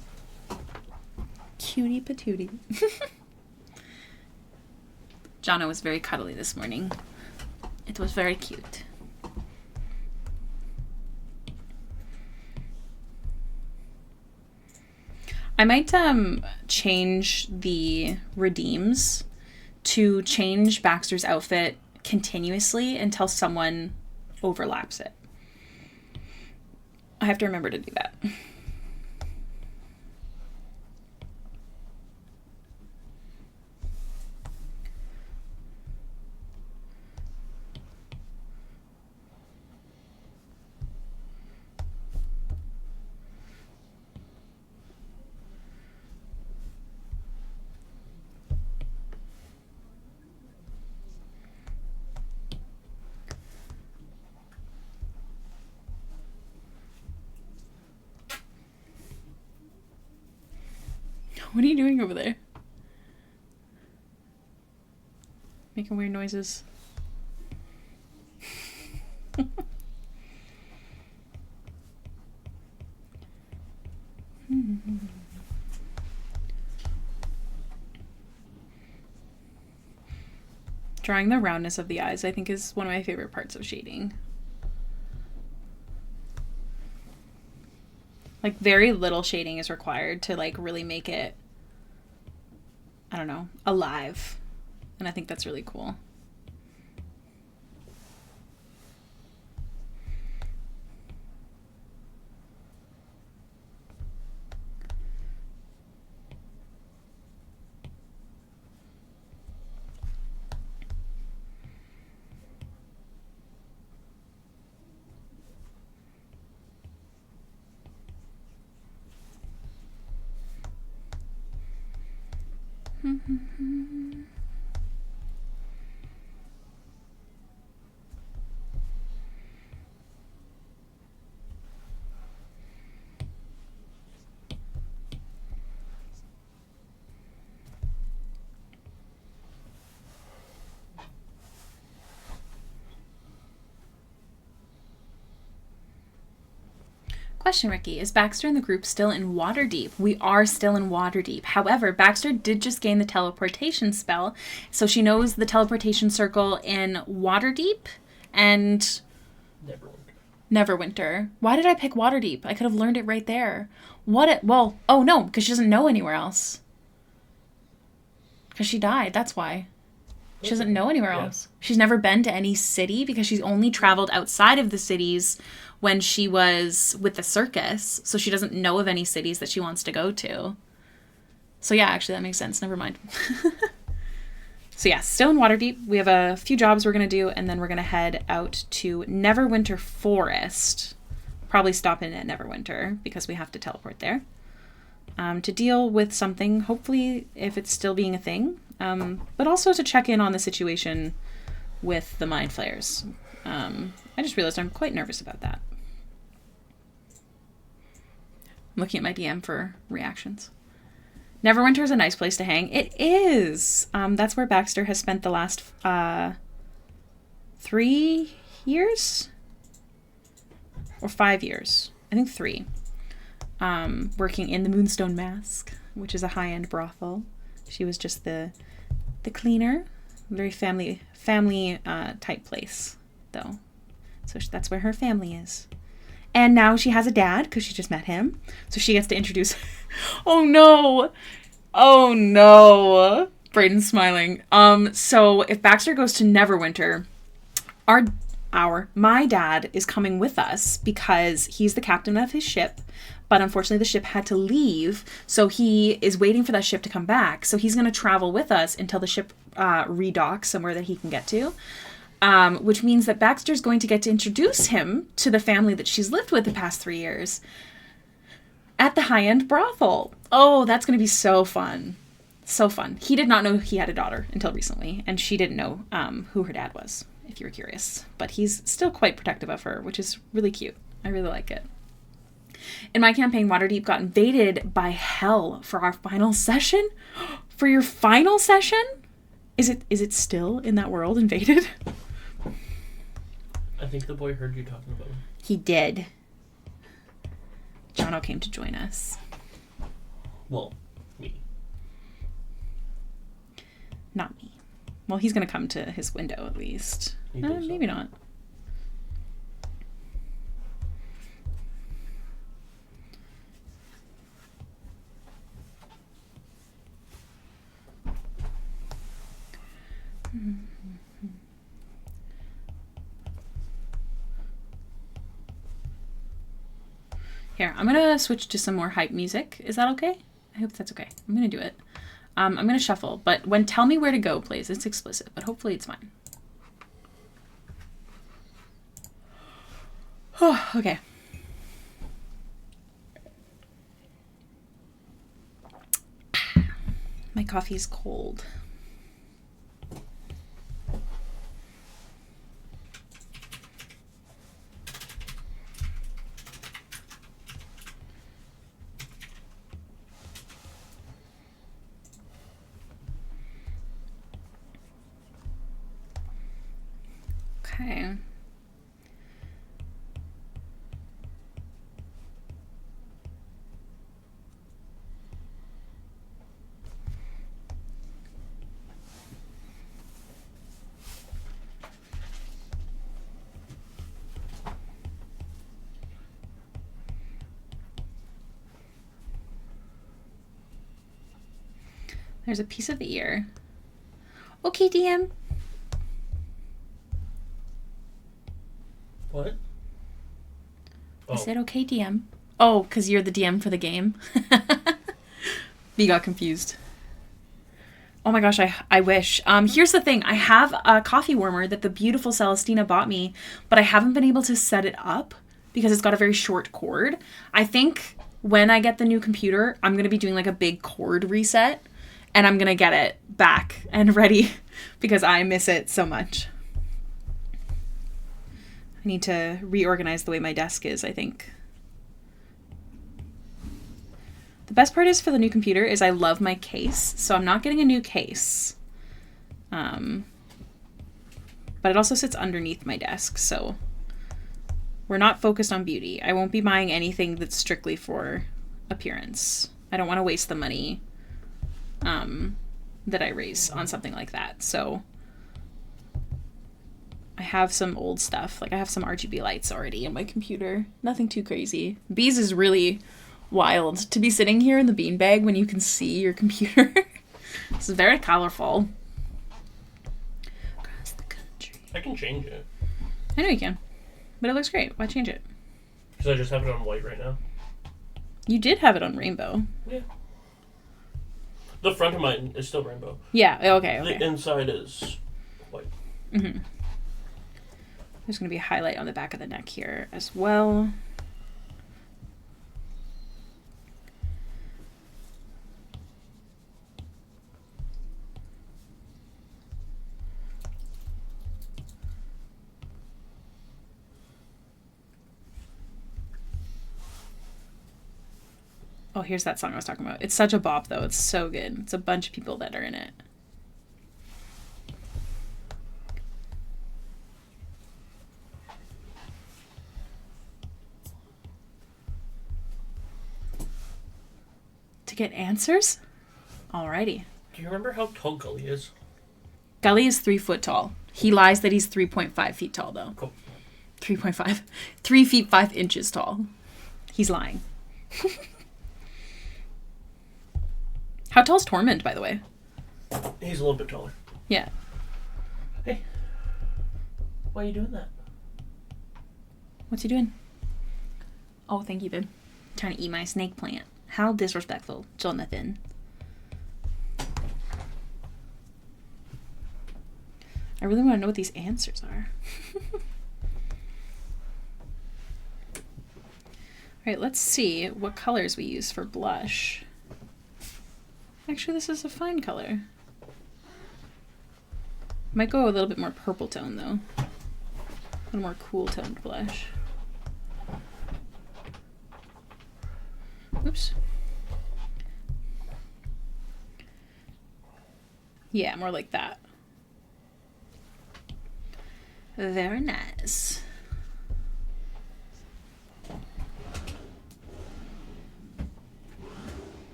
cutie patootie. Jono was very cuddly this morning. It was very cute. I might change the redeems to change Baxter's outfit continuously until someone overlaps it. I have to remember to do that. What are you doing over there? Making weird noises. Drawing the roundness of the eyes, I think, is one of my favorite parts of shading. Like, very little shading is required to, like, really make it, I don't know, alive. And I think that's really cool. Question, Ricky. Is Baxter and the group still in Waterdeep? We are still in Waterdeep. However, Baxter did just gain the teleportation spell, so she knows the teleportation circle in Waterdeep and Neverwinter. Why did I pick Waterdeep? I could have learned it right there. Well, oh no, because she doesn't know anywhere else. Because she died, that's why. She doesn't know anywhere else. She's never been to any city because she's only traveled outside of the cities when she was with the circus. So she doesn't know of any cities that she wants to go to. So yeah, actually that makes sense. Never mind. So yeah, still in Waterdeep. We have a few jobs we're going to do, and then we're going to head out to Neverwinter Forest. Probably stop in at Neverwinter because we have to teleport there. To deal with something, hopefully, if it's still being a thing. But also to check in on the situation with the Mind Flayers. I just realized I'm quite nervous about that. I'm looking at my DM for reactions. Neverwinter is a nice place to hang. It is! That's where Baxter has spent the last 3 years? Or 5 years. I think 3. Working in the Moonstone Mask, which is a high-end brothel. She was just the cleaner. Very family type place, though. So that's where her family is. And now she has a dad because she just met him. So she gets to introduce... Oh, no. Oh, no. Brayden's smiling. So if Baxter goes to Neverwinter, my dad is coming with us because he's the captain of his ship. But unfortunately, the ship had to leave. So he is waiting for that ship to come back. So he's going to travel with us until the ship redocks somewhere that he can get to. Which means that Baxter's going to get to introduce him to the family that she's lived with the past 3 years at the high-end brothel. Oh, that's going to be so fun. So fun. He did not know he had a daughter until recently, and she didn't know who her dad was, if you were curious. But he's still quite protective of her, which is really cute. I really like it. In my campaign, Waterdeep got invaded by hell for our final session. For your final session? Is it still in that world invaded? I think the boy heard you talking about him. He did. Jono came to join us. Well, me. Not me. Well, he's going to come to his window at least. Maybe not. Here, I'm going to switch to some more hype music. Is that okay? I hope that's okay. I'm going to do it. I'm going to shuffle, but tell me where to go, please. It's explicit, but hopefully it's fine. Oh, okay. My coffee's cold. Okay. There's a piece of the ear. Okay, DM. What? I said, okay, DM. Oh, because you're the DM for the game. You got confused. Oh my gosh, I wish. Here's the thing. I have a coffee warmer that the beautiful Celestina bought me, but I haven't been able to set it up because it's got a very short cord. I think when I get the new computer, I'm going to be doing like a big cord reset, and I'm going to get it back and ready because I miss it so much. I need to reorganize the way my desk is, I think. The best part is for the new computer is I love my case, so I'm not getting a new case. But it also sits underneath my desk, so we're not focused on beauty. I won't be buying anything that's strictly for appearance. I don't want to waste the money that I raise on something like that, so I have some old stuff. Like I have some RGB lights already in my computer. Nothing too crazy. Bees is really wild to be sitting here in the beanbag when you can see your computer. This is very colorful. Across the country. I can change it. I know you can. But it looks great. Why change it? Because I just have it on white right now. You did have it on rainbow. Yeah. The front of mine is still rainbow. Yeah, okay. The inside is white. Mm-hmm. There's going to be a highlight on the back of the neck here as well. Oh, here's that song I was talking about. It's such a bop, though. It's so good. It's a bunch of people that are in it. To get answers? Alrighty. Do you remember how tall Gully is? Gully is 3 foot tall. He lies that he's 3.5 feet tall, though. Cool. 3.5. 3 feet 5 inches tall. He's lying. How tall's Tormund, by the way? He's a little bit taller. Yeah. Hey. Why are you doing that? What's he doing? Oh, thank you, babe. Trying to eat my snake plant. How disrespectful, Jonathan. I really want to know what these answers are. Alright, let's see what colors we use for blush. Actually, this is a fine color. Might go a little bit more purple tone, though. A little more cool toned blush. Oops. Yeah, more like that. Very nice.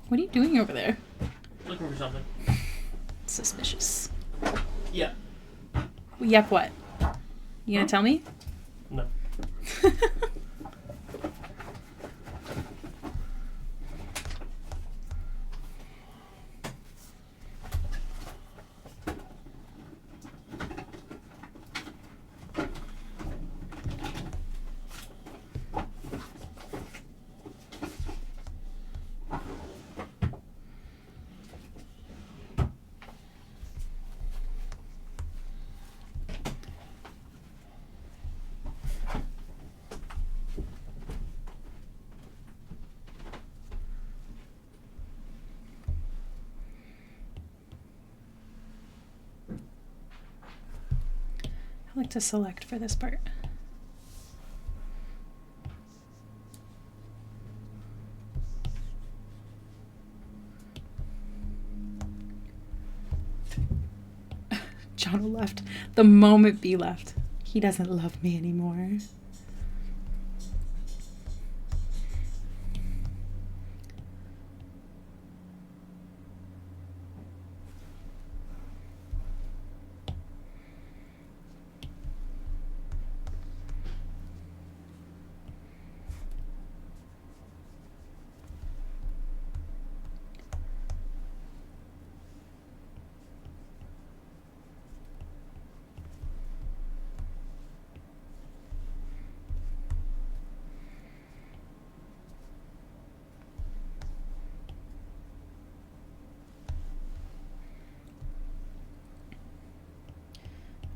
What are you doing over there? Looking for something. Suspicious. Yeah. Yep, what? You gonna tell me? No. I like to select for this part. John left the moment B left. He doesn't love me anymore.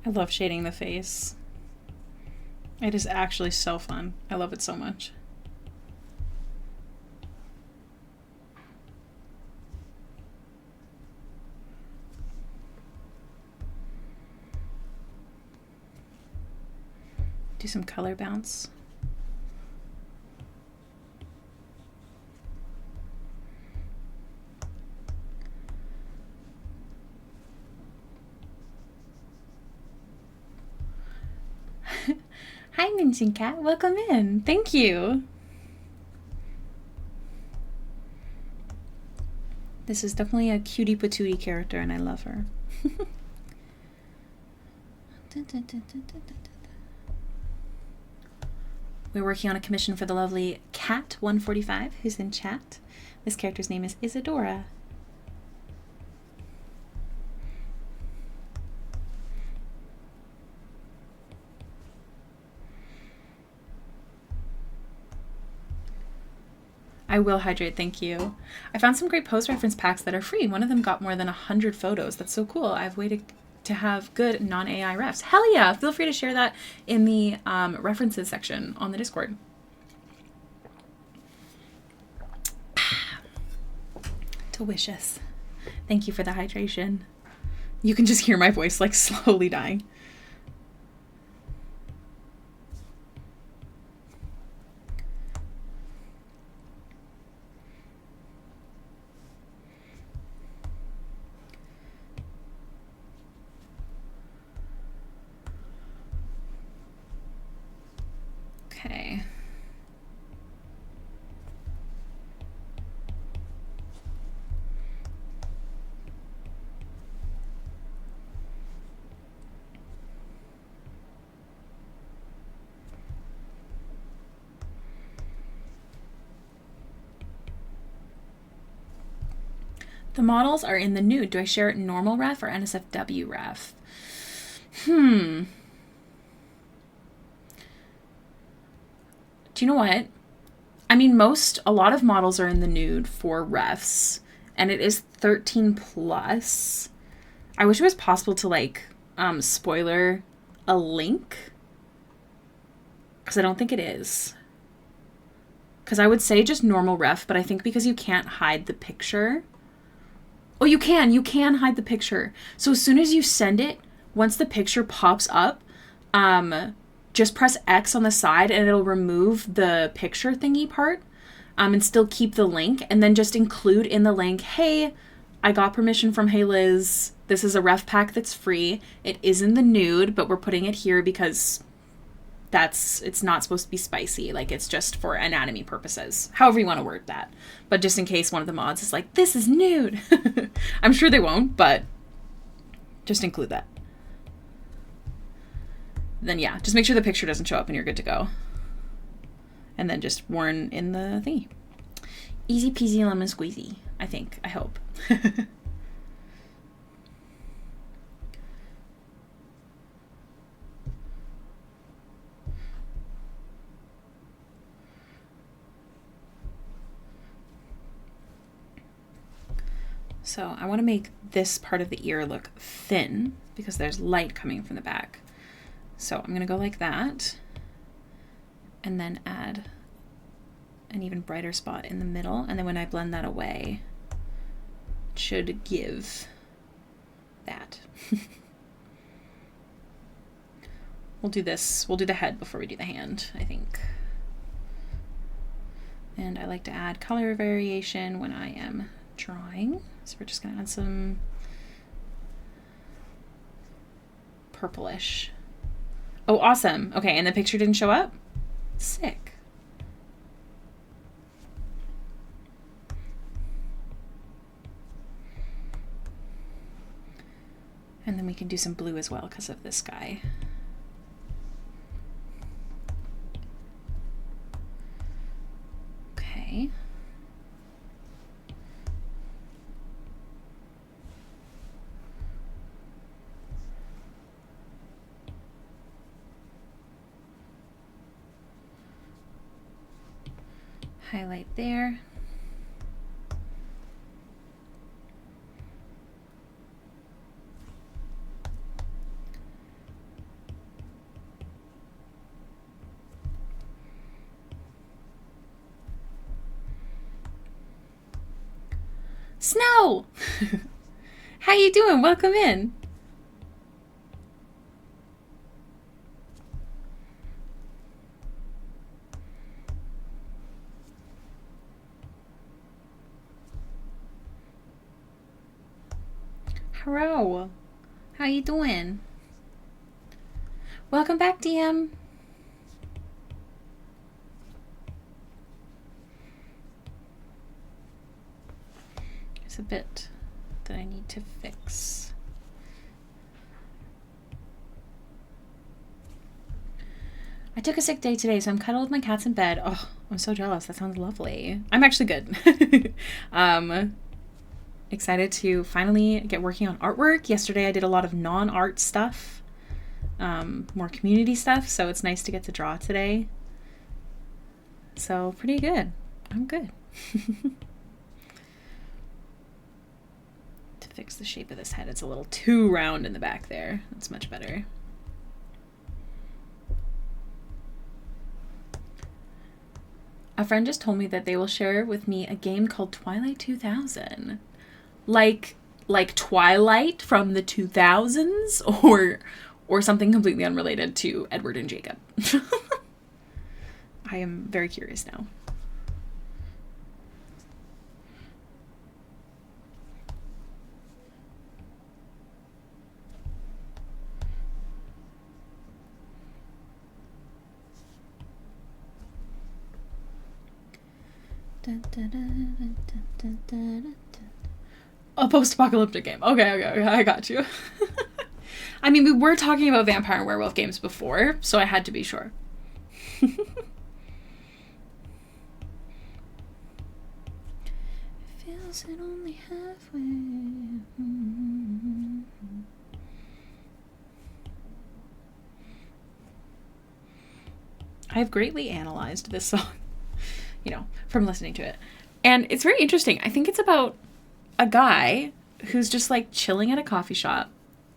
I love shading the face. It is actually so fun. I love it so much. Do some color bounce. Hi, Minchin Cat. Welcome in. Thank you. This is definitely a cutie patootie character, and I love her. We're working on a commission for the lovely Cat145, who's in chat. This character's name is Isadora. I will hydrate, thank you. I found some great post reference packs that are free. One of them got more than 100 photos. That's so cool. I've waited to have good non-AI refs. Hell yeah! Feel free to share that in the references section on the Discord. Delicious. Thank you for the hydration. You can just hear my voice like slowly dying. Okay. The models are in the nude. Do I share it in normal ref or NSFW ref? Do you know what? I mean, a lot of models are in the nude for refs, and it is 13 plus. I wish it was possible to, like, spoiler a link, because I don't think it is. Because I would say just normal ref, but I think because you can't hide the picture. Oh, you can hide the picture. So as soon as you send it, once the picture pops up, just press X on the side and it'll remove the picture thingy part, and still keep the link, and then just include in the link, hey, I got permission from Hailiiz. This is a ref pack that's free. It is in the nude, but we're putting it here because it's not supposed to be spicy. Like, it's just for anatomy purposes. However you want to word that. But just in case one of the mods is like, this is nude. I'm sure they won't, but just include that. Then yeah, just make sure the picture doesn't show up and you're good to go. And then just warn in the thingy. Easy peasy lemon squeezy, I think. I hope. So I want to make this part of the ear look thin because there's light coming from the back. So I'm going to go like that and then add an even brighter spot in the middle. And then when I blend that away, it should give that. We'll do the head before we do the hand, I think. And I like to add color variation when I am drawing. So we're just going to add some purplish. Oh, awesome. Okay, and the picture didn't show up? Sick. And then we can do some blue as well because of this guy. Okay. Highlight there. Snow! How you doing? Welcome in. Hello. How you doing? Welcome back, DM. There's a bit that I need to fix. I took a sick day today, so I'm cuddled with my cats in bed. Oh, I'm so jealous. That sounds lovely. I'm actually good. Excited to finally get working on artwork. Yesterday I did a lot of non-art stuff, more community stuff, so it's nice to get to draw today. So pretty good. I'm good. To fix the shape of this head, it's a little too round in the back there. That's much better. A friend just told me that they will share with me a game called Twilight 2000. Like Twilight from the 2000s, or something completely unrelated to Edward and Jacob. I am very curious now. A post-apocalyptic game. Okay, I got you. I mean, we were talking about vampire and werewolf games before, so I had to be sure. Feel Was it only halfway? I have greatly analyzed this song, you know, from listening to it. And it's very interesting. I think it's about a guy who's just like chilling at a coffee shop,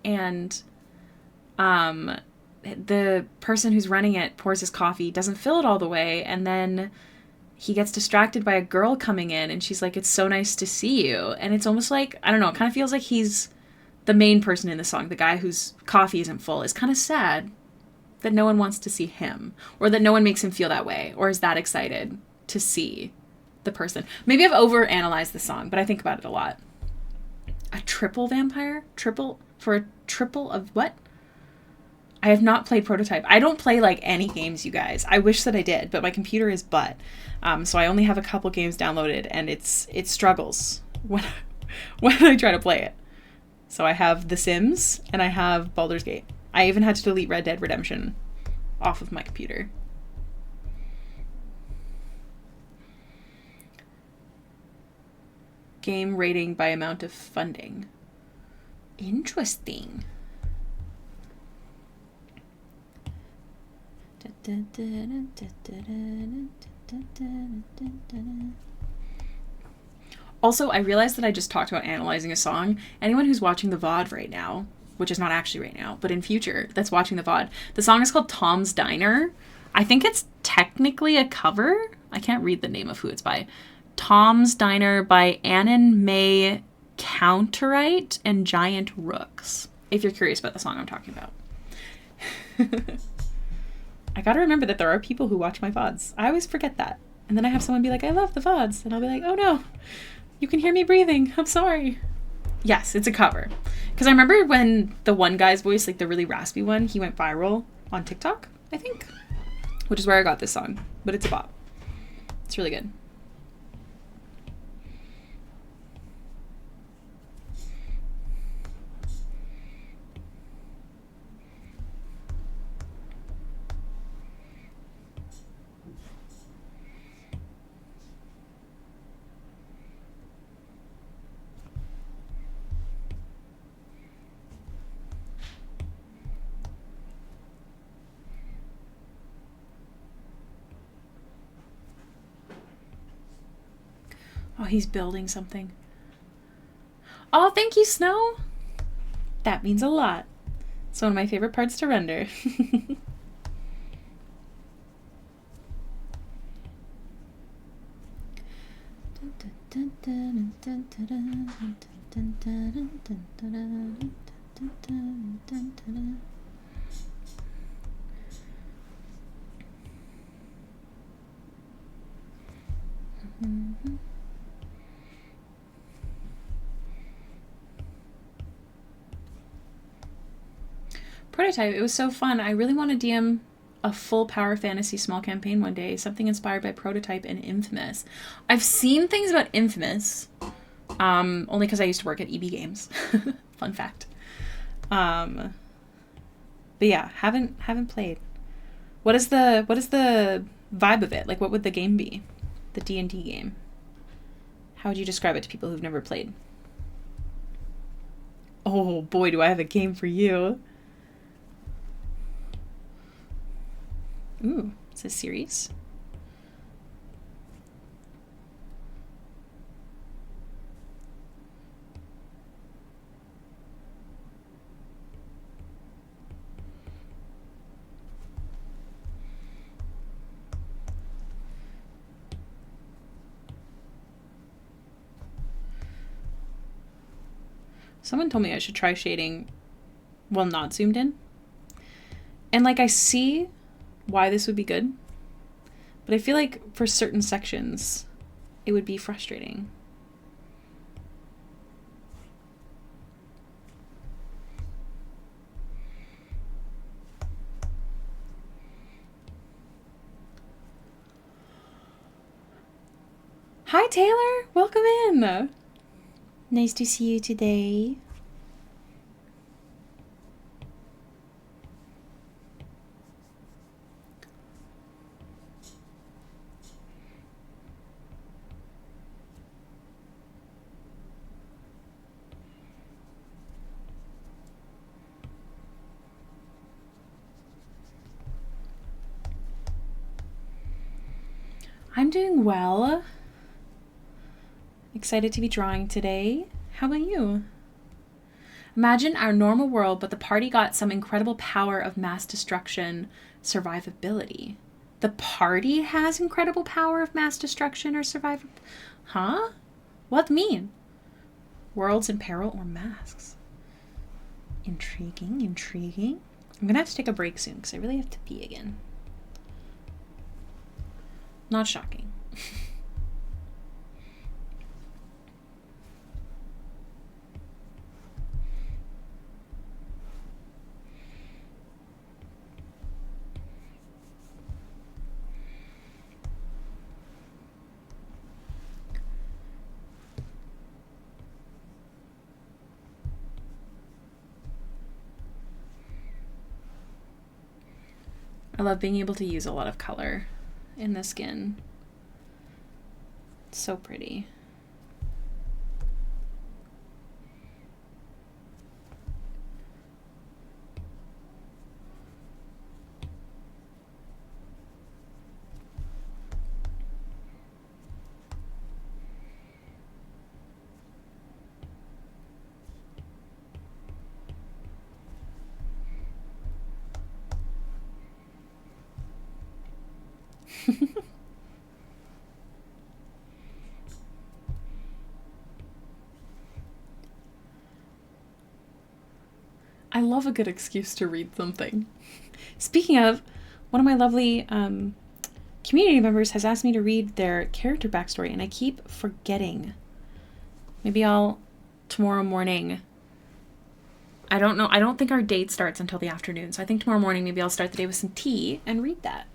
and the person who's running it pours his coffee, doesn't fill it all the way, and then he gets distracted by a girl coming in, and she's like, "It's so nice to see you." And it's almost like, I don't know, it kind of feels like he's the main person in the song, the guy whose coffee isn't full, is kind of sad that no one wants to see him, or that no one makes him feel that way, or is that excited to see the person. Maybe I've overanalyzed the song, but I think about it a lot. A triple vampire? Triple? For a triple of what? I have not played Prototype. I don't play like any games, you guys. I wish that I did, but my computer is butt. So I only have a couple games downloaded, and it struggles when I try to play it. So I have The Sims, and I have Baldur's Gate. I even had to delete Red Dead Redemption off of my computer. Game rating by amount of funding. Interesting. Also, I realized that I just talked about analyzing a song. Anyone who's watching the VOD right now, which is not actually right now, but in future, that's watching the VOD, the song is called Tom's Diner. I think it's technically a cover. I can't read the name of who it's by. Tom's Diner by Annan May Counterite and Giant Rooks, if you're curious about the song I'm talking about. I gotta remember that there are people who watch my VODs. I always forget that. And then I have someone be like, "I love the VODs." And I'll be like, "Oh no, you can hear me breathing. I'm sorry." Yes, it's a cover. Because I remember when the one guy's voice, like the really raspy one, he went viral on TikTok, I think. Which is where I got this song. But it's a bop. It's really good. Oh, he's building something. Oh, thank you, Snow. That means a lot. It's one of my favorite parts to render. Prototype, it was so fun. I really want to DM a full Power Fantasy small campaign one day, something inspired by Prototype and Infamous. I've seen things about Infamous, only because I used to work at EB Games. Fun fact. But yeah, haven't played. What is the vibe of it? Like, what would the game be? The D&D game. How would you describe it to people who've never played? Oh boy, do I have a game for you. Ooh, it's a series. Someone told me I should try shading while not zoomed in. And like, I see why this would be good, but I feel like for certain sections it would be frustrating. Hi Taylor, welcome in. Nice to see you today. I'm doing well. Excited to be drawing today. How about you? Imagine our normal world, but the party got some incredible power of mass destruction survivability. The party has incredible power of mass destruction or survival. Huh? What mean? Worlds in peril or masks? Intriguing, intriguing. I'm gonna have to take a break soon because I really have to pee again. Not shocking. I love being able to use a lot of color in the skin. It's so pretty. I love a good excuse to read something. Speaking of, one of my lovely community members has asked me to read their character backstory, and I keep forgetting. Maybe I'll tomorrow morning. I don't know. I don't think our date starts until the afternoon, so I think tomorrow morning maybe I'll start the day with some tea and read that.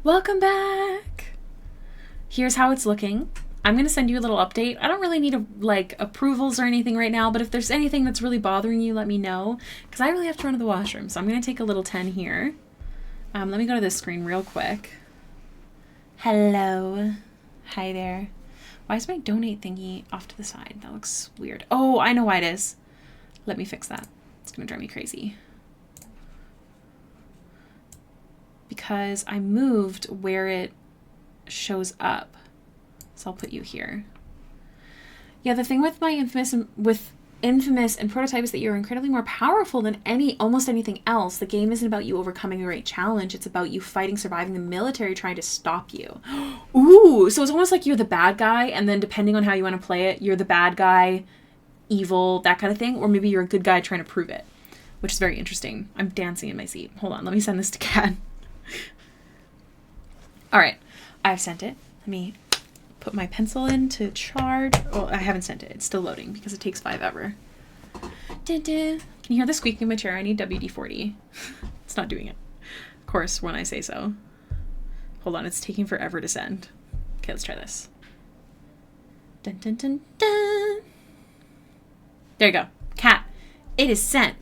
Welcome back! Here's how it's looking. I'm going to send you a little update. I don't really need approvals or anything right now, but if there's anything that's really bothering you, let me know, because I really have to run to the washroom. So I'm going to take a little 10 here. Let me go to this screen real quick. Hello. Hi there. Why is my donate thingy off to the side? That looks weird. Oh, I know why it is. Let me fix that. It's going to drive me crazy. Because I moved where it shows up. So I'll put you here. Yeah, the thing with my Infamous and Prototype is that you're incredibly more powerful than almost anything else. The game isn't about you overcoming a great challenge. It's about you fighting, surviving the military trying to stop you. Ooh, so it's almost like you're the bad guy, and then depending on how you want to play it, you're the bad guy, evil, that kind of thing, or maybe you're a good guy trying to prove it, which is very interesting. I'm dancing in my seat. Hold on, let me send this to Kat. All right, I've sent it. Let me put my pencil in to charge. Oh, I haven't sent it. It's still loading because it takes forever. Can you hear the squeaking in my chair? I need WD-40. It's not doing it. Of course, when I say so. Hold on, it's taking forever to send. Okay, let's try this. Dun, dun, dun, dun. There you go. Kat, it is sent.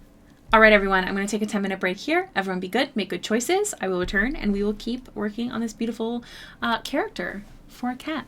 All right, everyone, I'm going to take a 10-minute break here. Everyone be good, make good choices. I will return, and we will keep working on this beautiful character for a cat.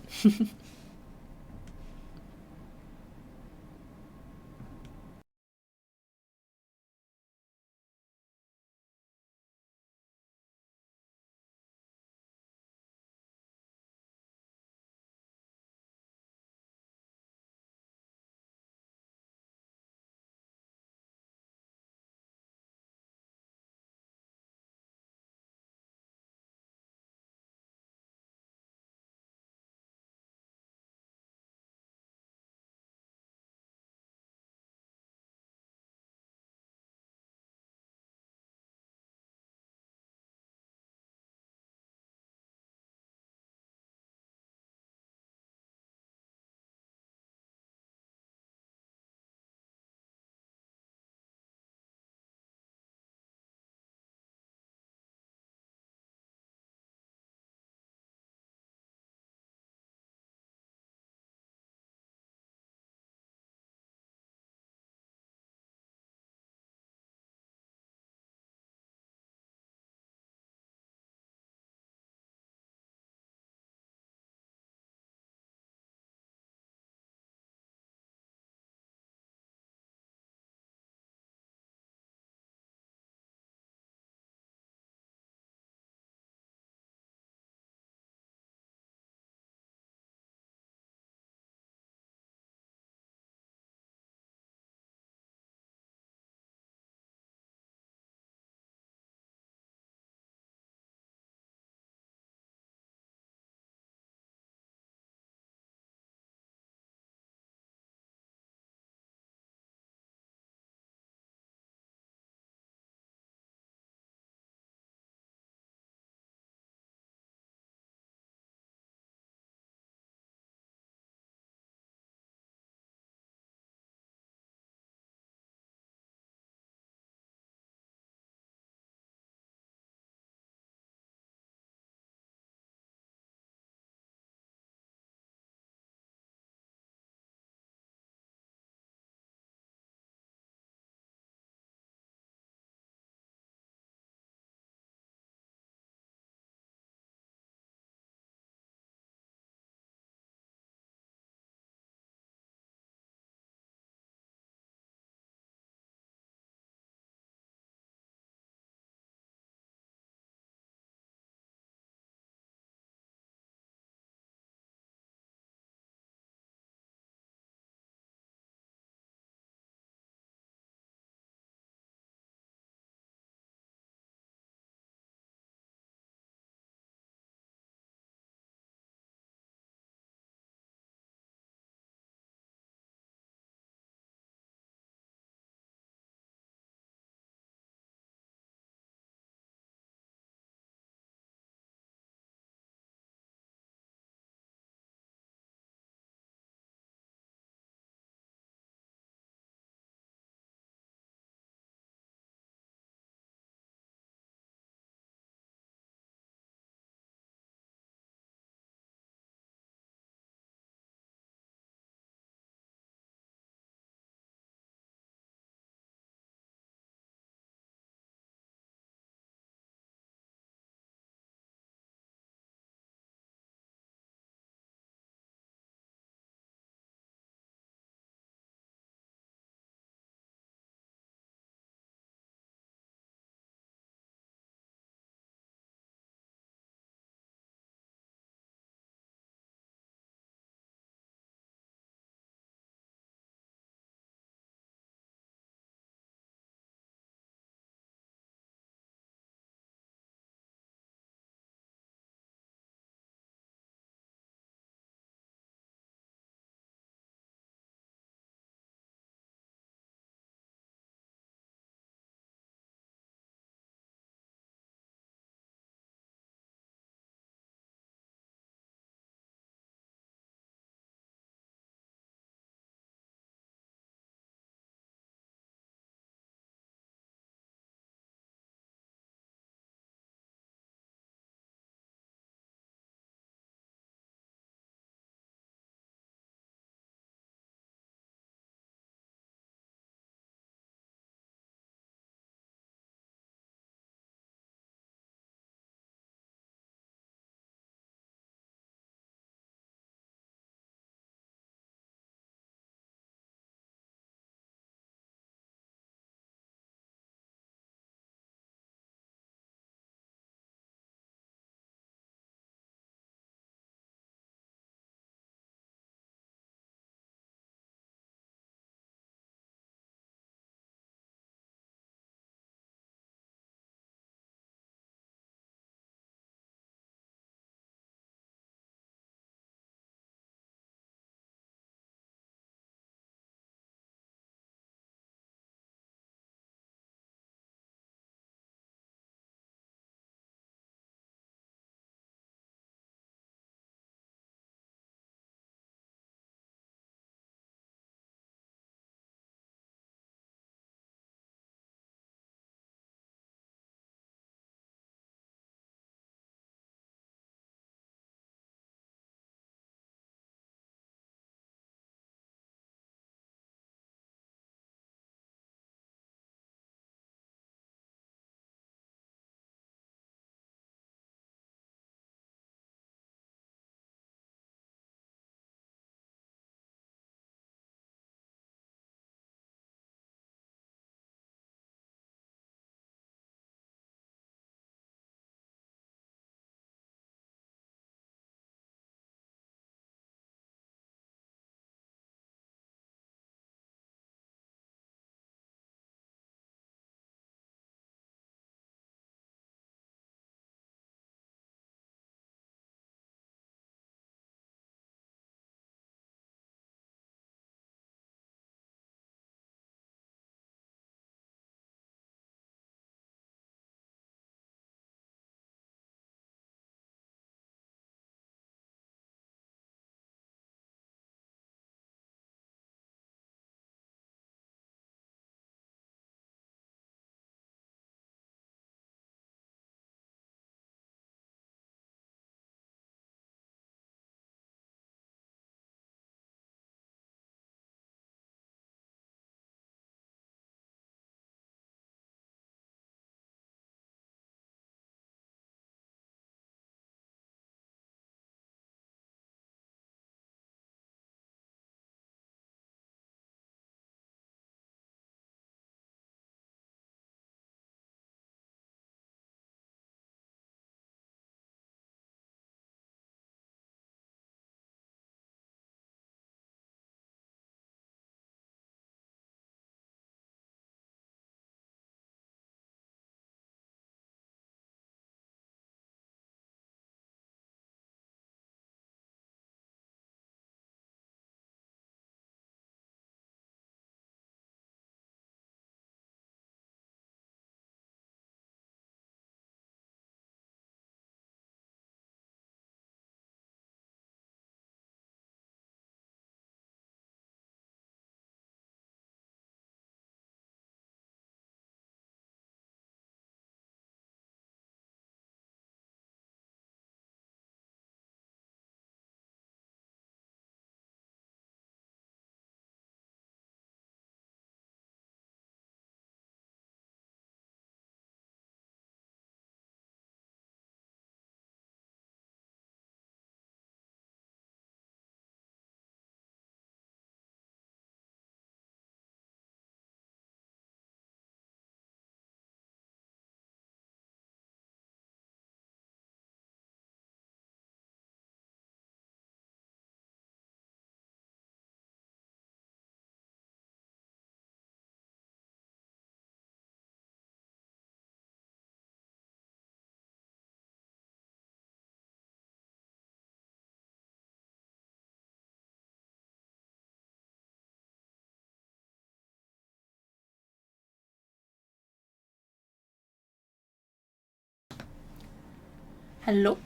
Hello.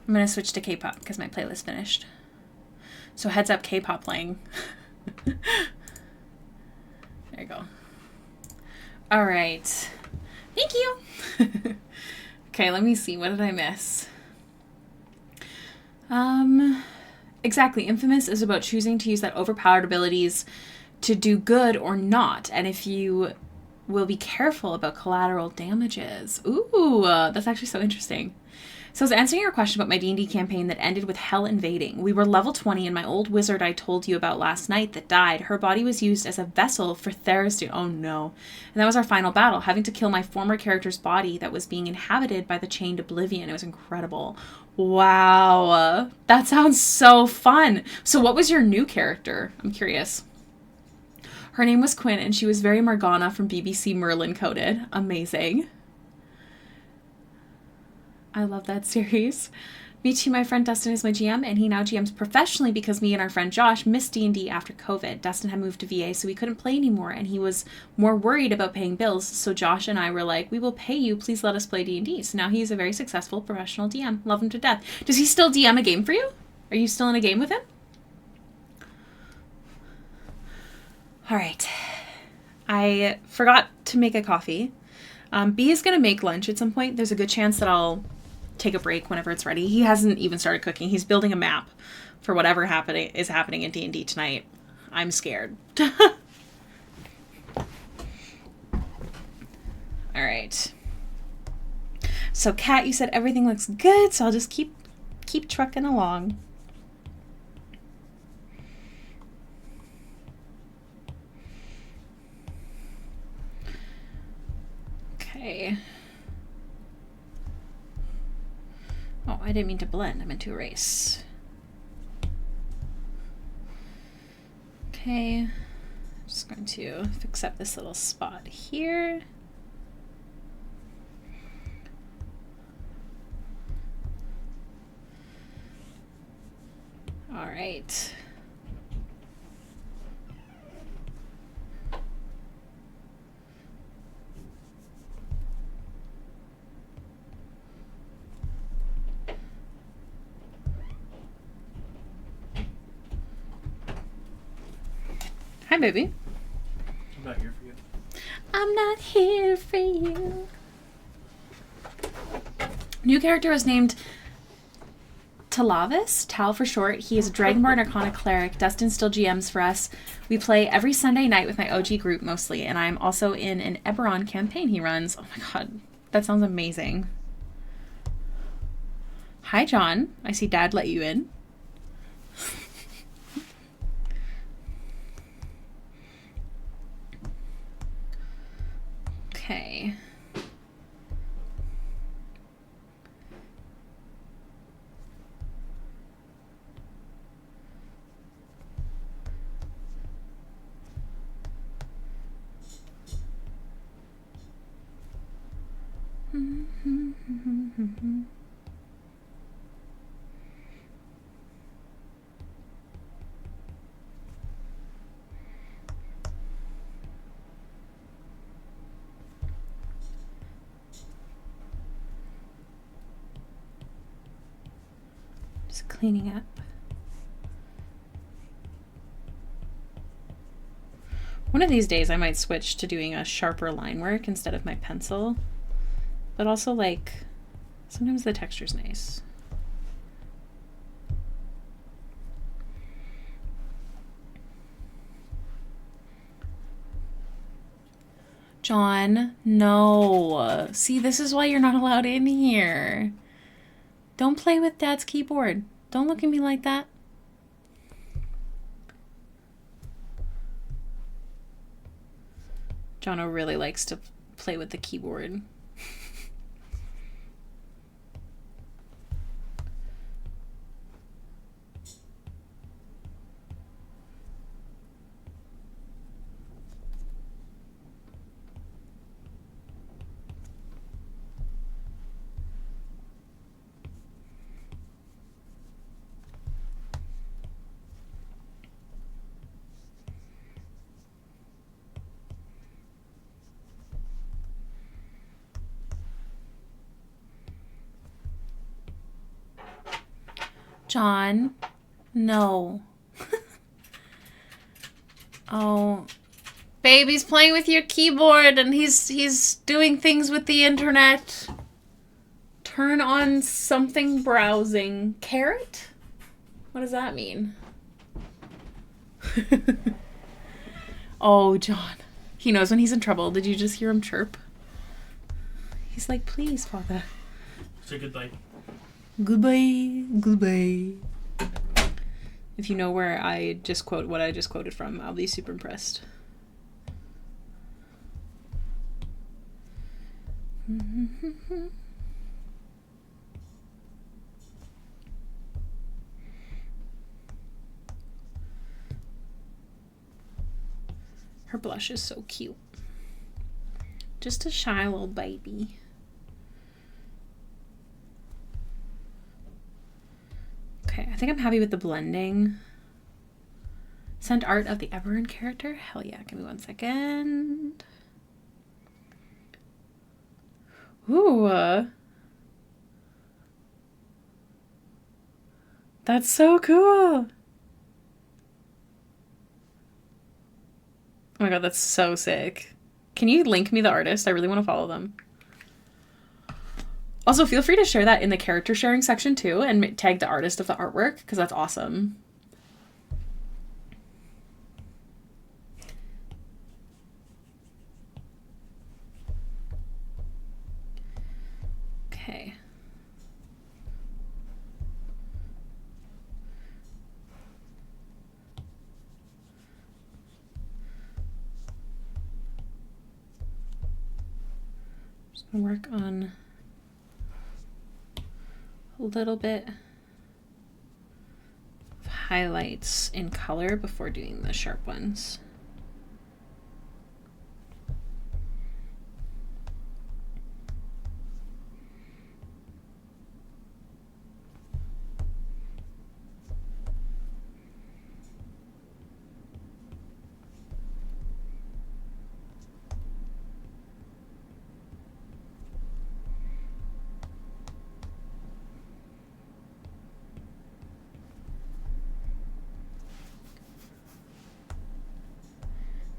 I'm going to switch to K-pop because my playlist finished. So heads up, K-pop playing. There you go. All right. Thank you. Okay, let me see. What did I miss? Exactly. Infamous is about choosing to use that overpowered abilities to do good or not. And if you will be careful about collateral damages. Ooh, that's actually so interesting. So I was answering your question about my D&D campaign that ended with hell invading. We were level 20 and my old wizard I told you about last night that died, her body was used as a vessel for Theris to... Oh no. And that was our final battle, having to kill my former character's body that was being inhabited by the chained oblivion. It was incredible. Wow. That sounds so fun. So what was your new character? I'm curious. Her name was Quinn and she was very Morgana from BBC Merlin coded. Amazing. I love that series. Me too, my friend Dustin is my GM, and he now GMs professionally because me and our friend Josh missed D&D after COVID. Dustin had moved to VA, so we couldn't play anymore, and he was more worried about paying bills, so Josh and I were like, we will pay you, please let us play D&D. So now he's a very successful professional DM. Love him to death. Does he still DM a game for you? Are you still in a game with him? All right. I forgot to make a coffee. B is going to make lunch at some point. There's a good chance that I'll take a break whenever it's ready. He hasn't even started cooking. He's building a map for whatever is happening in D&D tonight. I'm scared. All right. So Kat, you said everything looks good, so I'll just keep trucking along. Okay. Oh, I didn't mean to blend. I meant to erase. Okay. I'm just going to fix up this little spot here. All right. Hi, baby. I'm not here for you. I'm not here for you. New character was named Talavis, Tal for short. He is a Dragonborn Arcana cleric. Dustin still GMs for us. We play every Sunday night with my OG group mostly, and I'm also in an Eberron campaign he runs. Oh my god, that sounds amazing. Hi, John. I see Dad let you in. Okay. Just cleaning up. One of these days I might switch to doing a sharper line work instead of my pencil. But also, like, sometimes the texture's nice. John, no. See, this is why you're not allowed in here. Don't play with Dad's keyboard. Don't look at me like that. Jono really likes to play with the keyboard. John. No. Oh. Baby's playing with your keyboard and he's doing things with the internet. Turn on something browsing. Carrot? What does that mean? Oh, John. He knows when he's in trouble. Did you just hear him chirp? He's like, please, Father. Say goodbye. Goodbye. Goodbye. If you know where I just quote what I just quoted from, I'll be super impressed. Her blush is so cute. Just a shy little baby. Okay, I think I'm happy with the blending. Send art of the Everin character? Hell yeah, give me 1 second. Ooh. That's so cool. Oh my god, that's so sick. Can you link me the artist? I really want to follow them. Also, feel free to share that in the character sharing section too and tag the artist of the artwork because that's awesome. Okay. Just gonna work on a little bit of highlights in color before doing the sharp ones.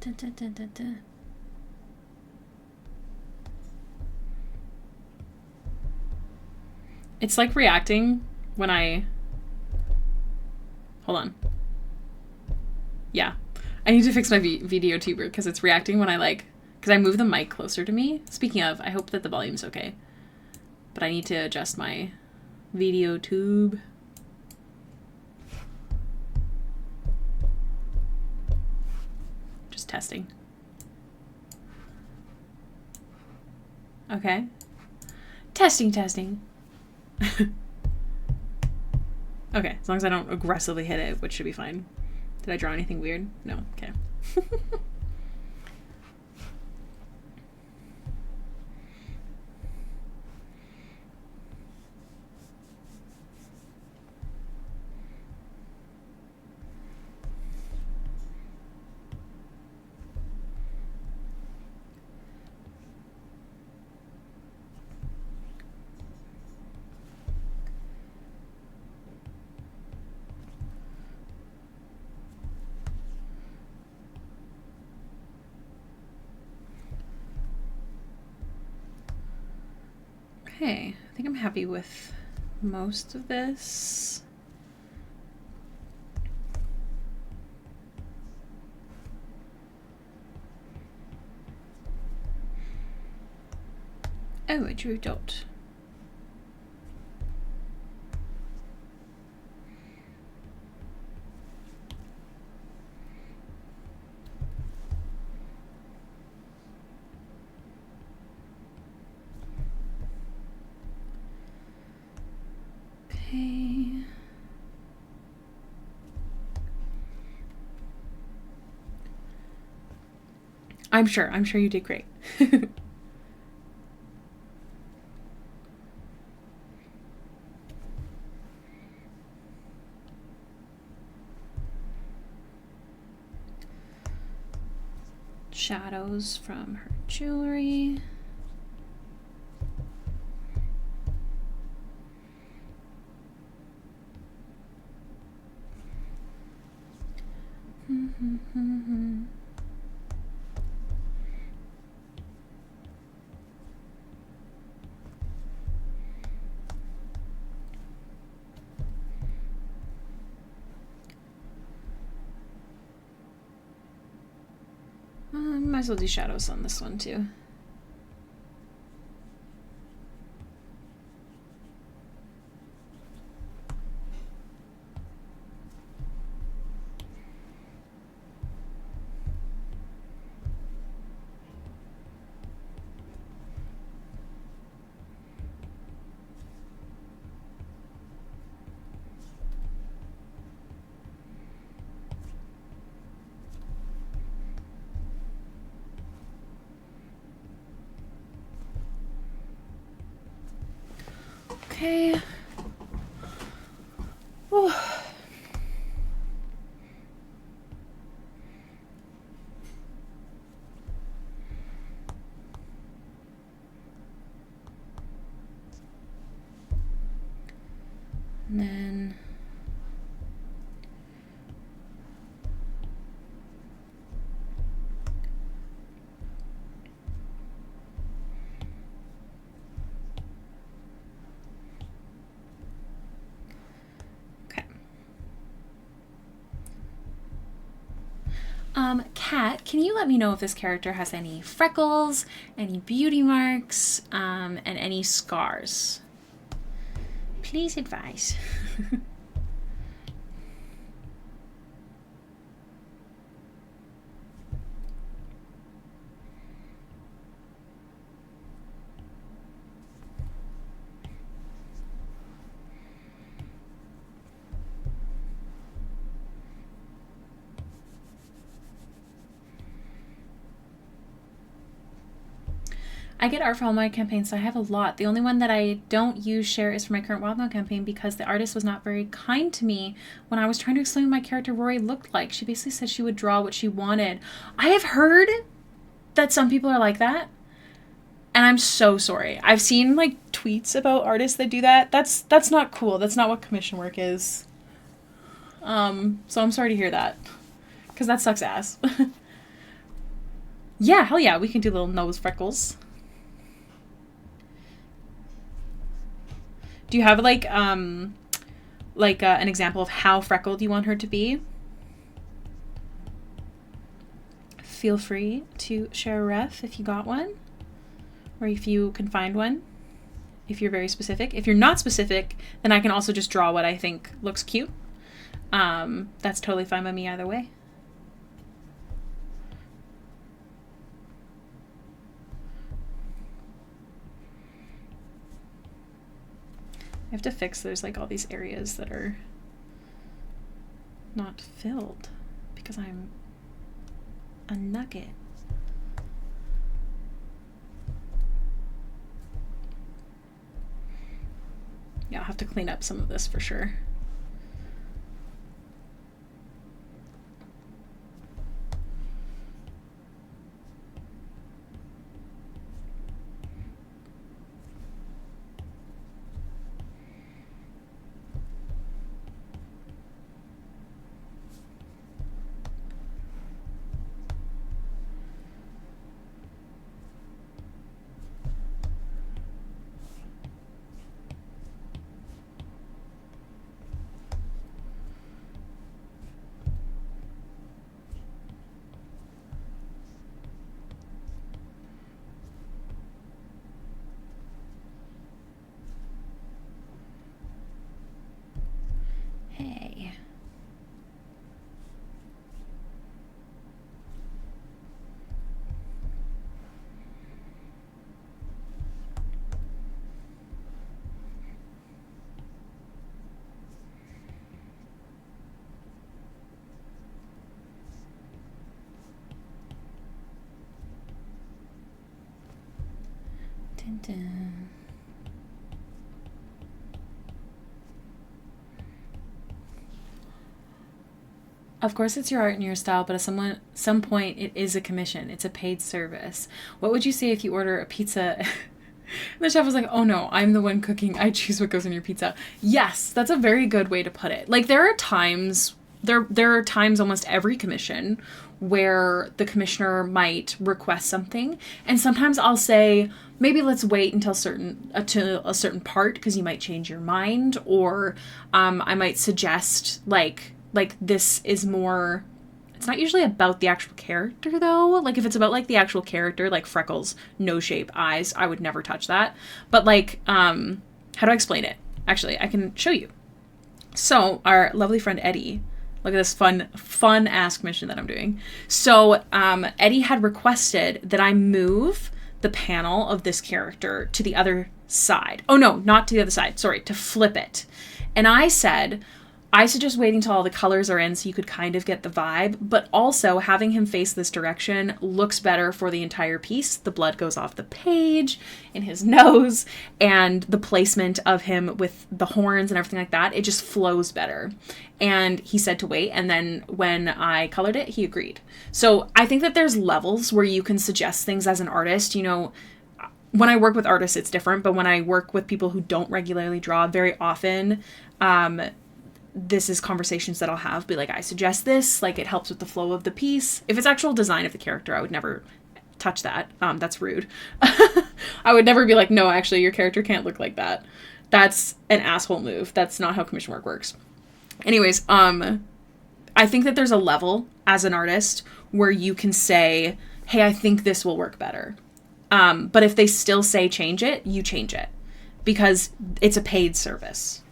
Dun, dun, dun, dun, dun. It's like reacting when I... Hold on. Yeah. I need to fix my video tuber because it's reacting when I like... Because I move the mic closer to me. Speaking of, I hope that the volume's okay. But I need to adjust my video tube. Just testing. Okay. Testing, testing. Okay, as long as I don't aggressively hit it, which should be fine. Did I draw anything weird? No, okay. Okay, I think I'm happy with most of this. Oh, I drew a dot. Okay. I'm sure you did great. Shadows from her jewelry. Might as well do shadows on this one too. Okay. Whew. And then Kat, can you let me know if this character has any freckles, any beauty marks, and any scars? Please advise. I get art for all my campaigns, so I have a lot. The only one that I don't use share is for my current Wildmail campaign because the artist was not very kind to me when I was trying to explain what my character Rory looked like. She basically said she would draw what she wanted. I have heard that some people are like that, and I'm so sorry. I've seen like tweets about artists that do that. That's not cool. That's not what commission work is. So I'm sorry to hear that, because that sucks ass. Yeah, hell yeah, we can do little nose freckles. Do you have like an example of how freckled you want her to be? Feel free to share a ref if you got one, or if you can find one, if you're very specific. If you're not specific, then I can also just draw what I think looks cute. That's totally fine by me either way. I have to fix, there's like all these areas that are not filled because I'm a nugget. Yeah, I'll have to clean up some of this for sure. Hey. Dun dun. Of course, it's your art and your style, but at some point, it is a commission. It's a paid service. What would you say if you order a pizza? And the chef was like, oh no, I'm the one cooking. I choose what goes in your pizza. Yes, that's a very good way to put it. Like, there are times there are times almost every commission where the commissioner might request something, and sometimes I'll say, maybe let's wait until to a certain part because you might change your mind, or I might suggest like this is more. It's not usually about the actual character, though. Like, if it's about, like, the actual character, like freckles, nose shape, eyes, I would never touch that. But, like, how do I explain it? Actually, I can show you. So, our lovely friend Eddie, look at this fun ass commission that I'm doing. So, Eddie had requested that I move the panel of this character to the other side. Oh, no, not to the other side. Sorry, to flip it. And I said, I suggest waiting till all the colors are in so you could kind of get the vibe, but also having him face this direction looks better for the entire piece. The blood goes off the page, in his nose, and the placement of him with the horns and everything like that, it just flows better. And he said to wait, and then when I colored it, he agreed. So I think that there's levels where you can suggest things as an artist. You know, when I work with artists, it's different, but when I work with people who don't regularly draw, very often, this is conversations that I'll have, be like, I suggest this, like, it helps with the flow of the piece. If it's actual design of the character, I would never touch that. That's rude. I would never be like, no, actually, your character can't look like that. That's an asshole move. That's not how commission work works. Anyways, I think that there's a level as an artist where you can say, hey, I think this will work better. But if they still say change it, you change it because it's a paid service.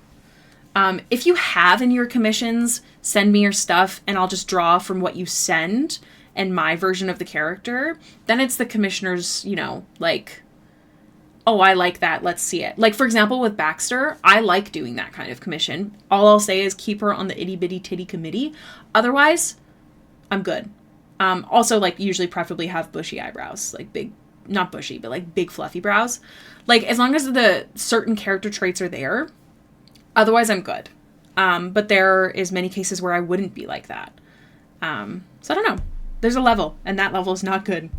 If you have in your commissions, send me your stuff and I'll just draw from what you send and my version of the character, then it's the commissioner's, you know, like, oh, I like that, let's see it. Like, for example, with Baxter, I like doing that kind of commission. All I'll say is keep her on the itty bitty titty committee. Otherwise, I'm good. Also, like, usually preferably have bushy eyebrows, like big, not bushy, but like big fluffy brows. Like, as long as the certain character traits are there, otherwise, I'm good. But there is many cases where I wouldn't be like that. So I don't know. There's a level, and that level is not good.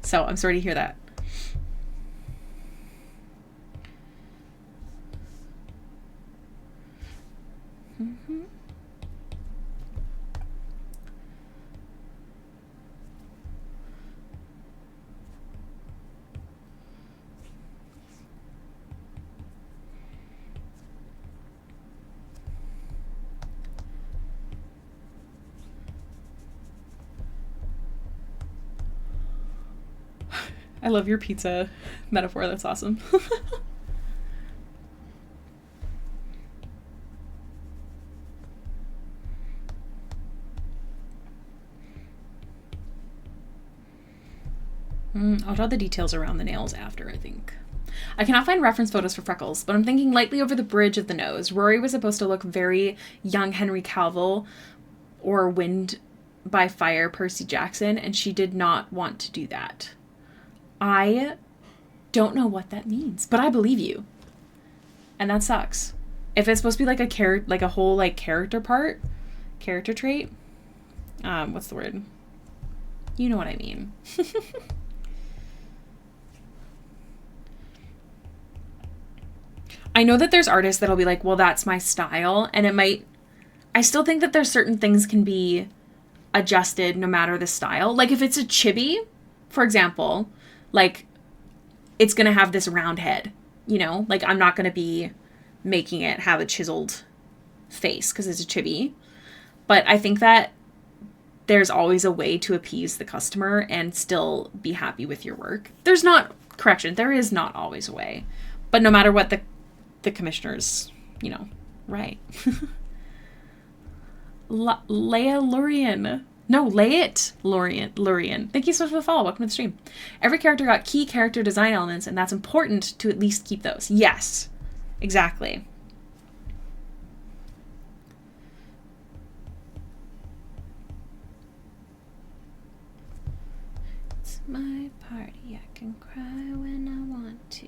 So I'm sorry to hear that. Mm-hmm. I love your pizza metaphor. That's awesome. I'll draw the details around the nails after, I think. I cannot find reference photos for Freckles, but I'm thinking lightly over the bridge of the nose. Rory was supposed to look very young Henry Cavill or Wind by Fire Percy Jackson, and she did not want to do that. I don't know what that means, but I believe you. And that sucks. If it's supposed to be like a whole like character trait, what's the word? You know what I mean. I know that there's artists that'll be like, well, that's my style. And I still think that there's certain things can be adjusted no matter the style. Like if it's a chibi, for example, like it's going to have this round head, you know, like I'm not going to be making it have a chiseled face because it's a chibi. But I think that there's always a way to appease the customer and still be happy with your work. There is not always a way. But no matter what the commissioner's, you know, right. Leia Lurian. No, Layit Lurian. Thank you so much for the follow. Welcome to the stream. Every character got key character design elements, and that's important to at least keep those. Yes, exactly. It's my party. I can cry when I want to.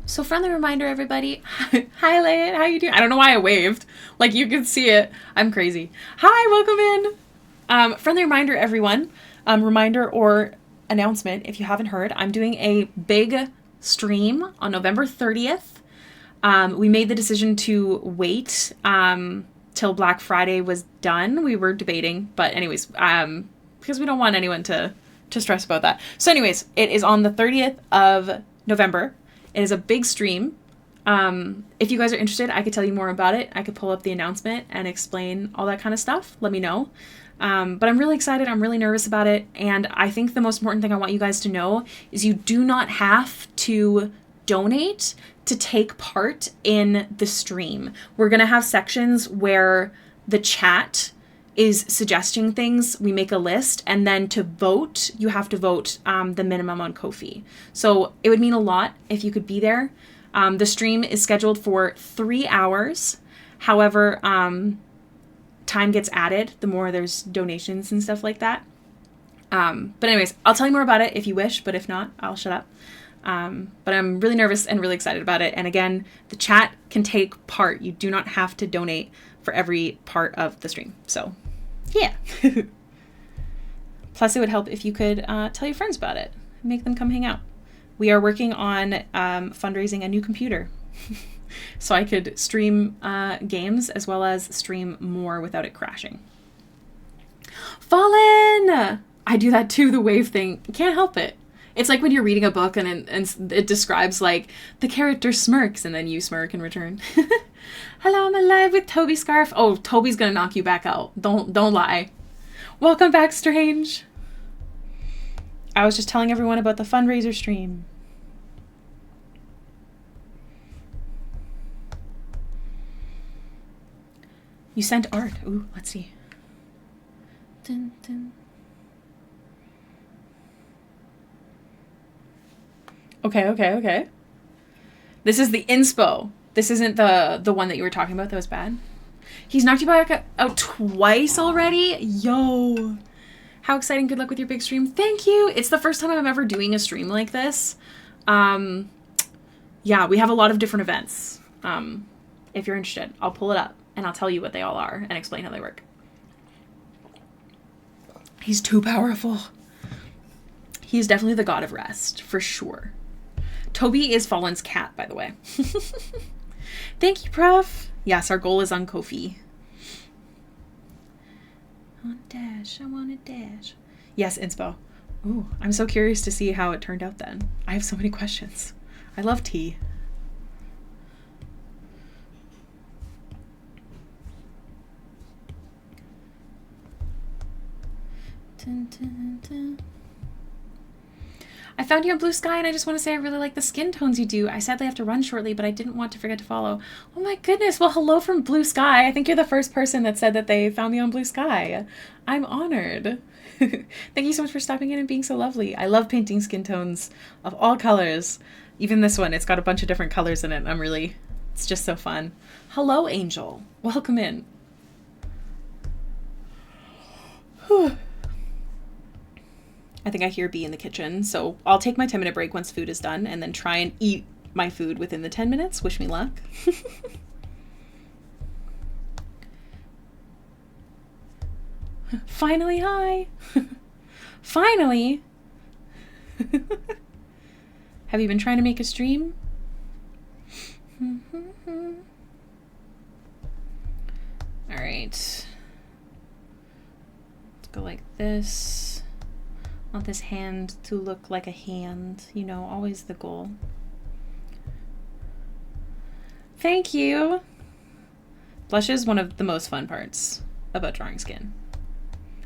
So friendly reminder, everybody. Hi, Layit. How you doing? I don't know why I waved. Like, you can see it. I'm crazy. Hi, welcome in. Friendly reminder, everyone. Reminder or announcement, if you haven't heard, I'm doing a big stream on November 30th. We made the decision to wait till Black Friday was done. We were debating, but anyways, because we don't want anyone to stress about that. So anyways, it is on the 30th of November. It is a big stream. If you guys are interested, I could tell you more about it. I could pull up the announcement and explain all that kind of stuff. Let me know. But I'm really excited. I'm really nervous about it. And I think the most important thing I want you guys to know is you do not have to donate to take part in the stream. We're going to have sections where the chat is suggesting things. We make a list, and then to vote, you have to vote the minimum on Ko-fi. So it would mean a lot if you could be there. The stream is scheduled for 3 hours. However, time gets added the more there's donations and stuff like that. But anyways, I'll tell you more about it if you wish, but if not, I'll shut up. But I'm really nervous and really excited about it. And again, the chat can take part. You do not have to donate for every part of the stream. So, yeah. Plus, it would help if you could tell your friends about it. Make them come hang out. We are working on fundraising a new computer. So I could stream games as well as stream more without it crashing. Fallen! I do that too, the wave thing. Can't help it. It's like when you're reading a book and it describes like the character smirks and then you smirk in return. Hello, I'm alive with Toby Scarf. Oh, Toby's gonna knock you back out. Don't lie. Welcome back, Strange. I was just telling everyone about the fundraiser stream. You sent art. Ooh, let's see. Dun, dun. Okay. This is the inspo. This isn't the one that you were talking about that was bad. He's knocked you back out twice already? Yo. How exciting. Good luck with your big stream. Thank you. It's the first time I'm ever doing a stream like this. Yeah, we have a lot of different events. If you're interested, I'll pull it up and I'll tell you what they all are and explain how they work. He's too powerful. He's definitely the god of rest, for sure. Toby is Fallen's cat, by the way. Thank you, Prof. Yes, our goal is on Ko-fi. I want a dash. I want a dash. Yes, inspo. Ooh, I'm so curious to see how it turned out then. I have so many questions. I love tea. Dun, dun, dun. I found you on Blue Sky, and I just want to say I really like the skin tones you do. I sadly have to run shortly, but I didn't want to forget to follow. Oh my goodness. Well, hello from Blue Sky. I think you're the first person that said that they found me on Blue Sky. I'm honored. Thank you so much for stopping in and being so lovely. I love painting skin tones of all colors. Even this one, it's got a bunch of different colors in it. It's just so fun. Hello, Angel. Welcome in. Whew. I think I hear B in the kitchen, so I'll take my 10-minute break once food is done and then try and eat my food within the 10 minutes. Wish me luck. Finally, hi. Finally. Have you been trying to make a stream? All right. Let's go like this. Want this hand to look like a hand, you know, always the goal. Thank you. Blush is one of the most fun parts about drawing skin.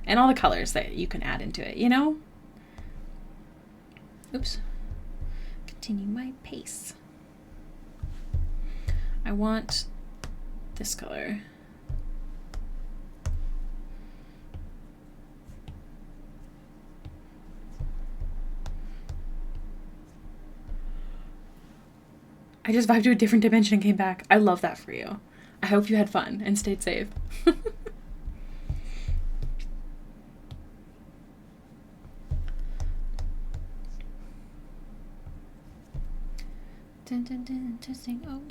And all the colors that you can add into it, you know? Oops. Continue my pace. I want this color. I just vibed to a different dimension and came back. I love that for you. I hope you had fun and stayed safe. Dun, dun, dun, testing. Oh.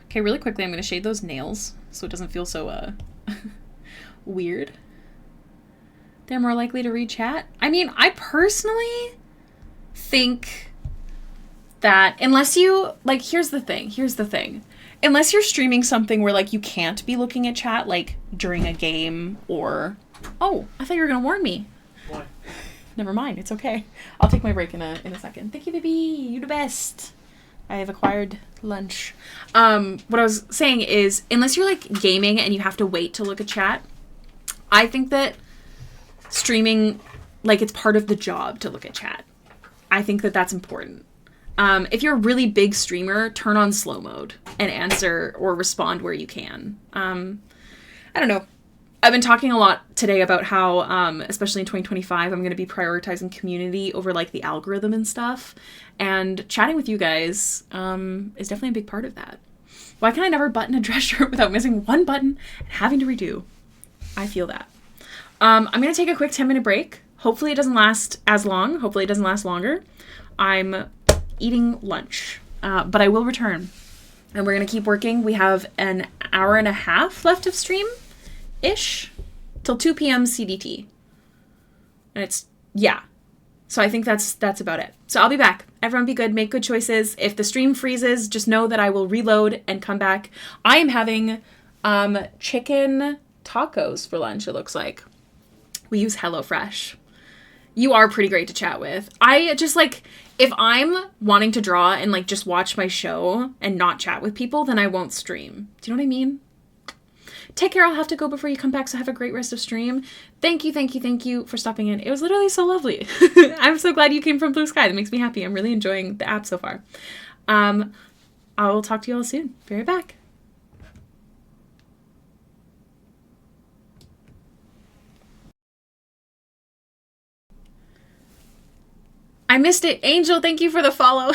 Okay, really quickly, I'm going to shade those nails so it doesn't feel so Weird. They're more likely to read chat. I mean, I personally think that unless you, like, here's the thing. Unless you're streaming something where, like, you can't be looking at chat, like, during a game or... Oh, I thought you were going to warn me. Why? Never mind. It's okay. I'll take my break in a second. Thank you, baby. You're the best. I have acquired lunch. What I was saying is, unless you're, like, gaming and you have to wait to look at chat, I think that streaming, like, it's part of the job to look at chat. I think that that's important. If you're a really big streamer, turn on slow mode and answer or respond where you can. I don't know. I've been talking a lot today about how, especially in 2025, I'm going to be prioritizing community over, like, the algorithm and stuff. And chatting with you guys is definitely a big part of that. Why can I never button a dress shirt without missing one button and having to redo? I feel that. I'm going to take a quick 10-minute break. Hopefully it doesn't last as long. Hopefully it doesn't last longer. I'm eating lunch, but I will return. And we're going to keep working. We have an hour and a half left of stream-ish till 2 p.m. CDT. And it's, yeah. So I think that's about it. So I'll be back. Everyone be good. Make good choices. If the stream freezes, just know that I will reload and come back. I am having chicken tacos for lunch, it looks like. We use HelloFresh. You are pretty great to chat with. I just, like, if I'm wanting to draw and, like, just watch my show and not chat with people, then I won't stream. Do you know what I mean? Take care. I'll have to go before you come back, so have a great rest of stream. Thank you for stopping in. It was literally so lovely. I'm so glad you came from Blue Sky. That makes me happy. I'm really enjoying the app so far. I will talk to you all soon. Be right back. I missed it. Angel, thank you for the follow.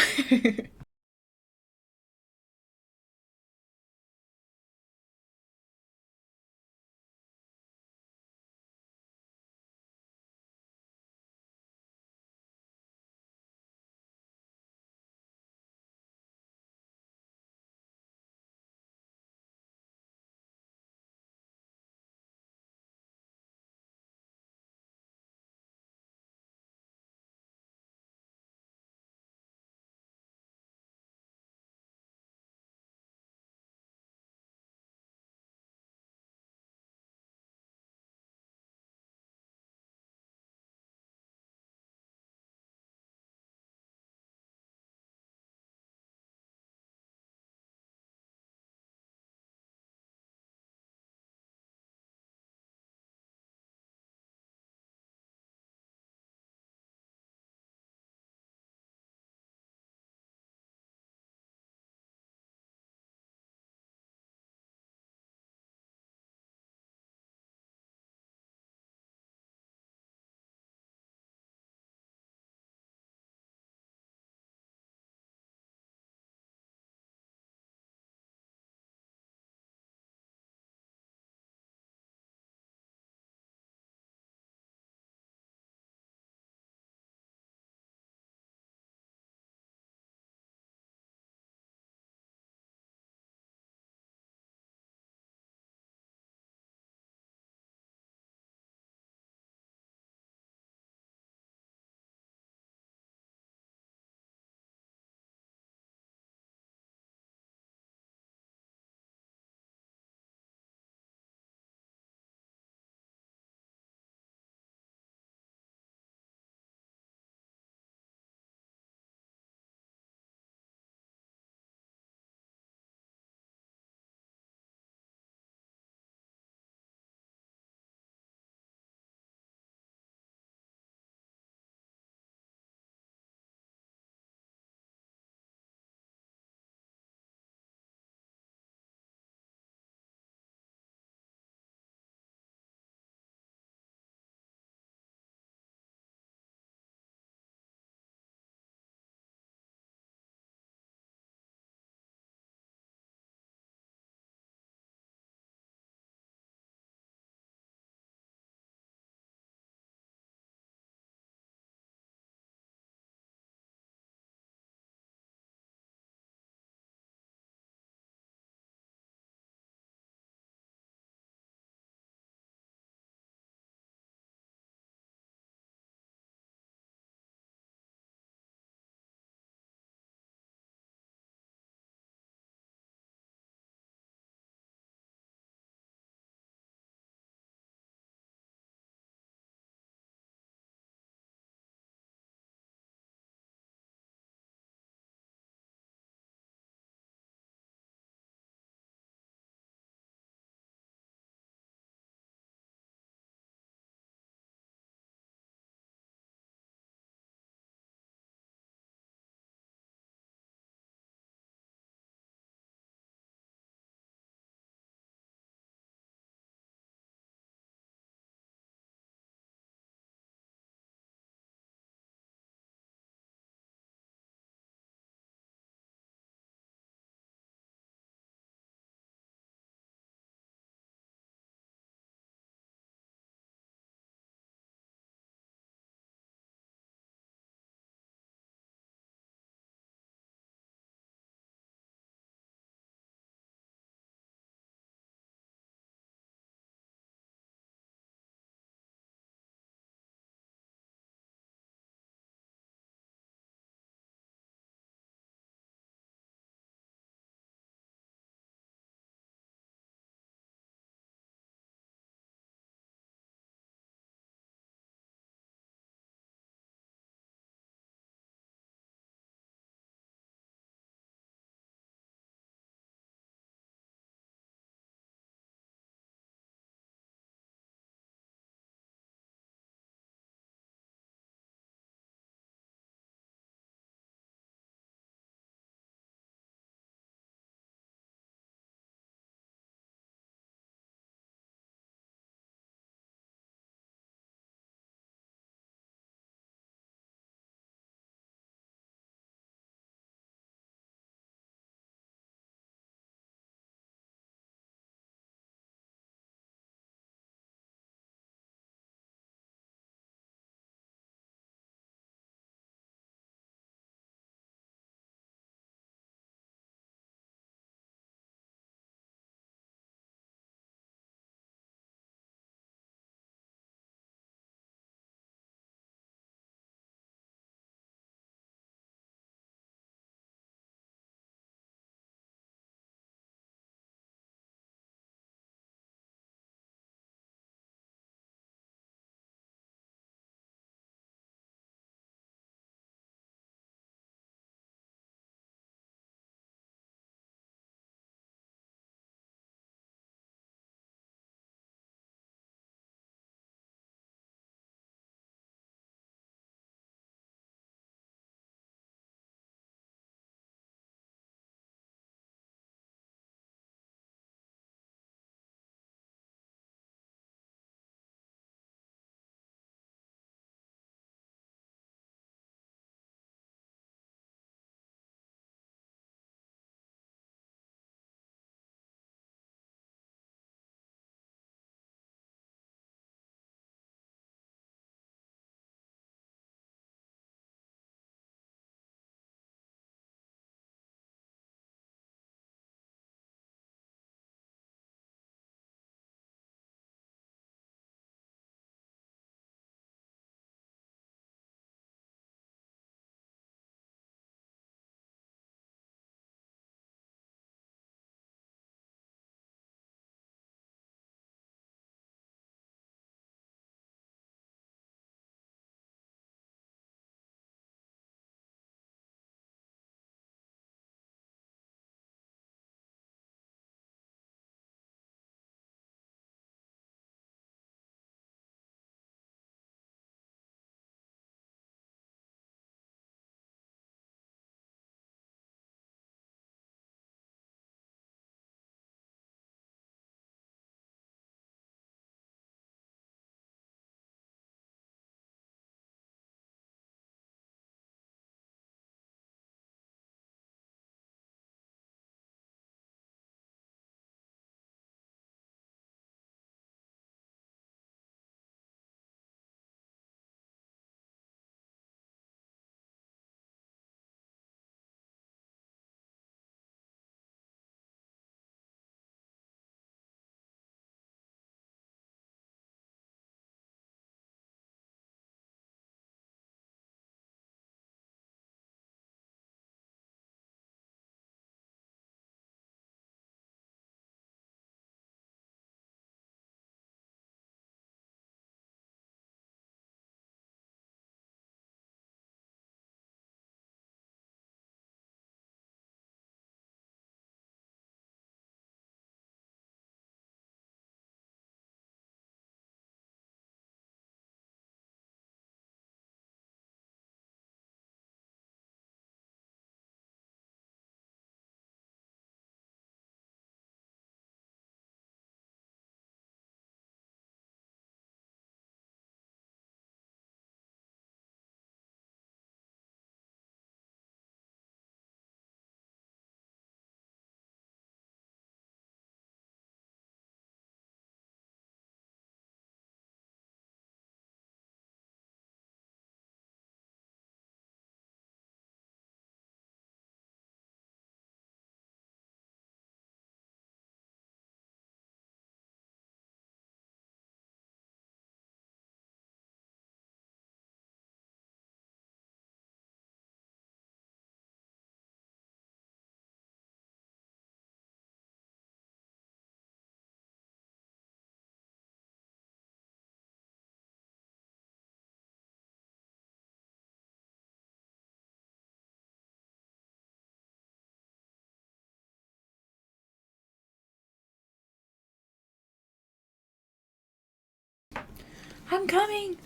I'm coming.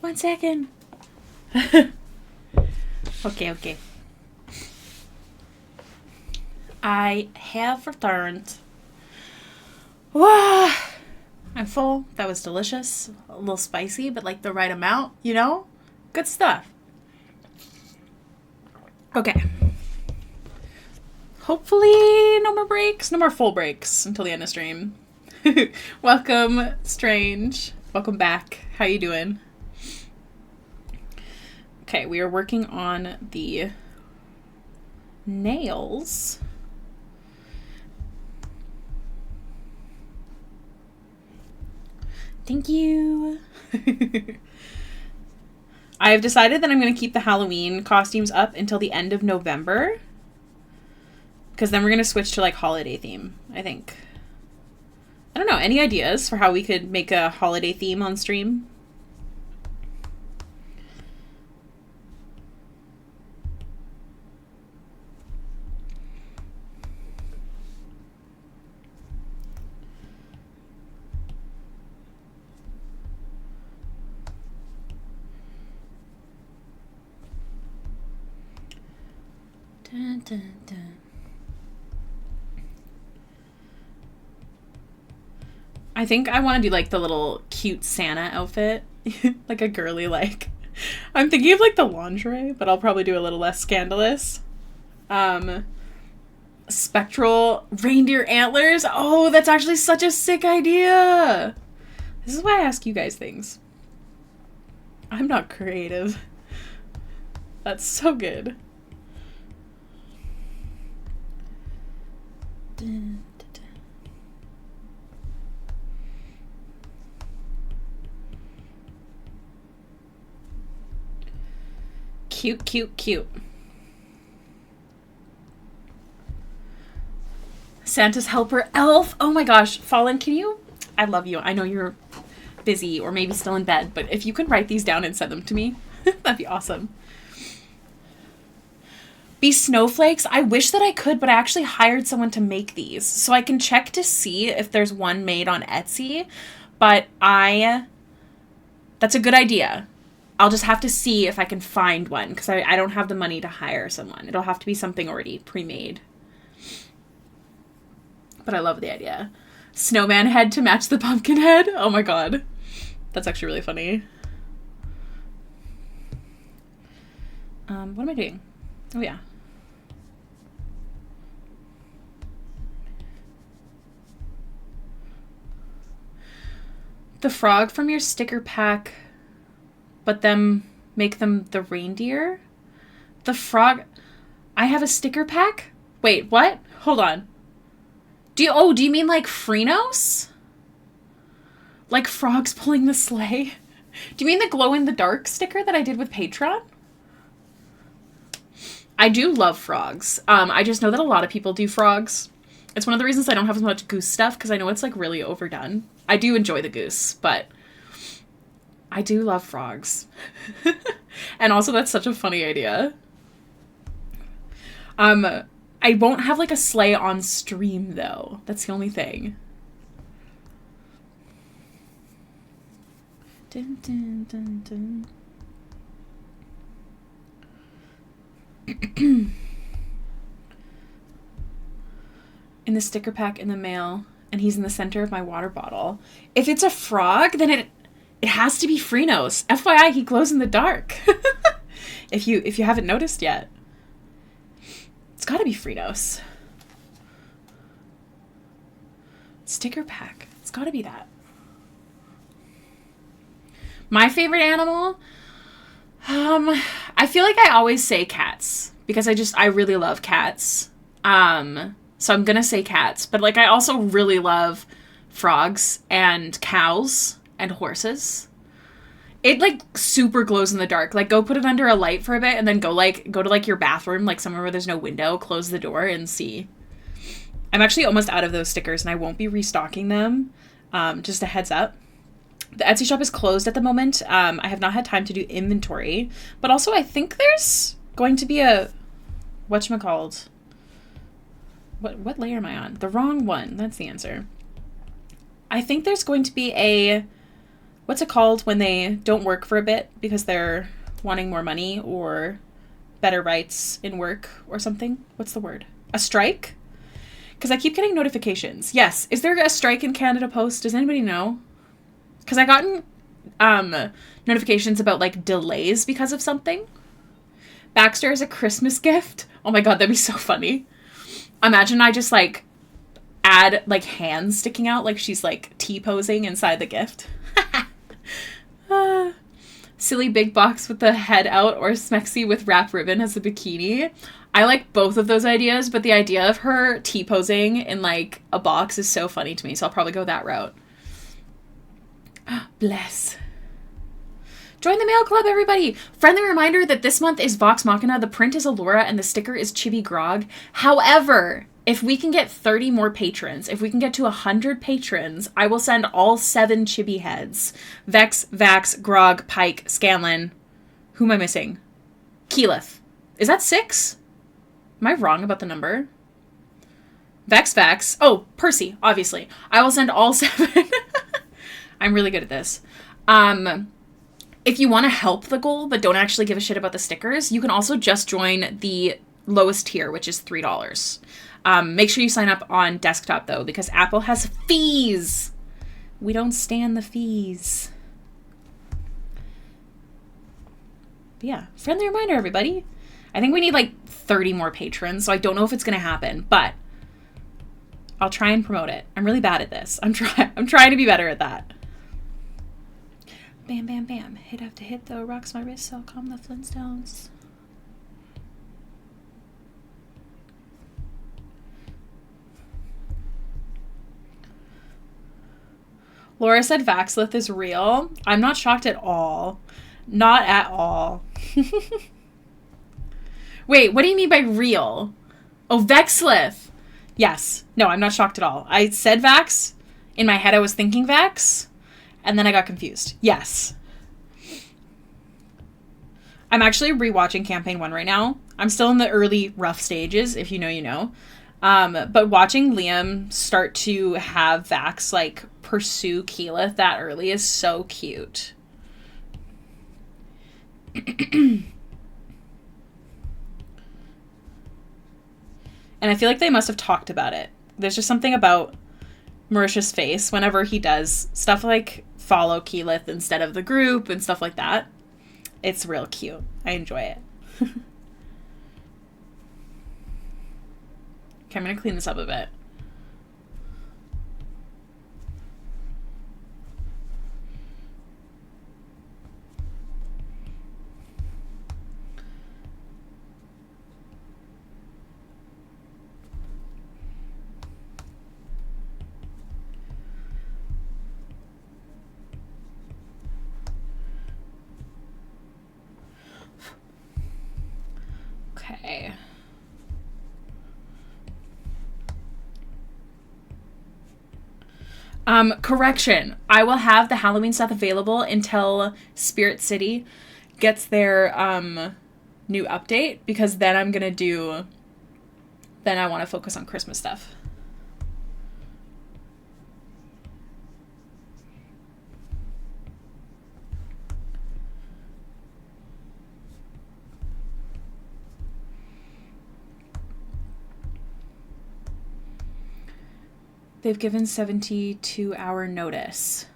1 second. Okay. I have returned. Wow. I'm full. That was delicious. A little spicy, but like the right amount, you know? Good stuff. Okay. Hopefully no more breaks. No more full breaks until the end of stream. Welcome, Strange. Welcome back. How you doing? Okay, we are working on the nails. Thank you. I have decided that I'm going to keep the Halloween costumes up until the end of November. Because then we're going to switch to like holiday theme, I think. I don't know, any ideas for how we could make a holiday theme on stream? Dun, dun, dun. I think I want to do like the little cute Santa outfit. Like a girly like. I'm thinking of like the lingerie, but I'll probably do a little less scandalous. Spectral reindeer antlers. Oh, that's actually such a sick idea. This is why I ask you guys things. I'm not creative. That's so good. Dun, dun, dun. Cute. Santa's helper elf. Oh my gosh. Fallen, can you? I love you. I know you're busy or maybe still in bed, but if you could write these down and send them to me, that'd be awesome. Be snowflakes. I wish that I could, but I actually hired someone to make these. So I can check to see if there's one made on Etsy, but that's a good idea. I'll just have to see if I can find one because I don't have the money to hire someone. It'll have to be something already pre-made. But I love the idea. Snowman head to match the pumpkin head. Oh my god. That's actually really funny. What am I doing? Oh yeah. The frog from your sticker pack, but then make them the reindeer? The frog... I have a sticker pack? Wait, what? Hold on. Do you mean like Freenos? Like frogs pulling the sleigh? Do you mean the glow-in-the-dark sticker that I did with Patreon? I do love frogs. I just know that a lot of people do frogs. It's one of the reasons I don't have as much goose stuff, because I know it's like really overdone. I do enjoy the goose, but I do love frogs. And also that's such a funny idea. I won't have like a sleigh on stream though. That's the only thing. Dun, dun, dun, dun. In the sticker pack in the mail, and he's in the center of my water bottle. If it's a frog, then it has to be Freenos. FYI, he glows in the dark. If you haven't noticed yet. It's gotta be Freenos. Sticker pack. It's gotta be that. My favorite animal? I feel like I always say cats. Because I really love cats. So I'm gonna say cats. But like I also really love frogs and cows and horses. It like super glows in the dark. Like go put it under a light for a bit and then go to like your bathroom, like somewhere where there's no window, close the door and see. I'm actually almost out of those stickers and I won't be restocking them. Just a heads up. The Etsy shop is closed at the moment. I have not had time to do inventory, but also I think there's going to be a whatchamacallit. What layer am I on? The wrong one. That's the answer. I think there's going to be a what's it called when they don't work for a bit because they're wanting more money or better rights in work or something? What's the word? A strike? Because I keep getting notifications. Yes. Is there a strike in Canada Post? Does anybody know? Because I gotten notifications about, like, delays because of something. Baxter is a Christmas gift. Oh my god, that'd be so funny. Imagine I just, like, add, like, hands sticking out like she's, like, T-posing inside the gift. Silly big box with the head out or Smexy with wrap ribbon as a bikini. I like both of those ideas, but the idea of her T-posing in, like, a box is so funny to me, so I'll probably go that route. Bless. Join the mail club, everybody! Friendly reminder that this month is Vox Machina, the print is Allura, and the sticker is Chibi Grog. However, if we can get 30 more patrons, if we can get to 100 patrons, I will send all 7 Chibi heads. Vex, Vax, Grog, Pike, Scanlan. Who am I missing? Keyleth. Is that 6? Am I wrong about the number? Vex, Vax. Oh, Percy, obviously. I will send all 7. I'm really good at this. If you want to help the goal, but don't actually give a shit about the stickers, you can also just join the lowest tier, which is $3. Make sure you sign up on desktop, though, because Apple has fees. We don't stand the fees. But yeah, friendly reminder, everybody. I think we need, like, 30 more patrons, so I don't know if it's going to happen, but I'll try and promote it. I'm really bad at this. I'm trying to be better at that. Bam, bam, bam. Hit after hit, though. Rocks my wrist, so I'll calm the Flintstones. Laura said Vaxlith is real. I'm not shocked at all. Not at all. Wait, what do you mean by real? Oh, Vexlith. Yes. No, I'm not shocked at all. I said Vax. In my head, I was thinking Vax. And then I got confused. Yes. I'm actually rewatching Campaign 1 right now. I'm still in the early rough stages, if you know, you know. But watching Liam start to have Vax, like, pursue Keyleth that early is so cute. And I feel like they must have talked about it. There's just something about Marisha's face whenever he does stuff like follow Keyleth instead of the group and stuff like that. It's real cute. I enjoy it. Okay, I'm going to clean this up a bit. Okay. Correction. I will have the Halloween stuff available until Spirit City gets their new update, because then I'm gonna do, then I want to focus on Christmas stuff. They've given 72-hour notice.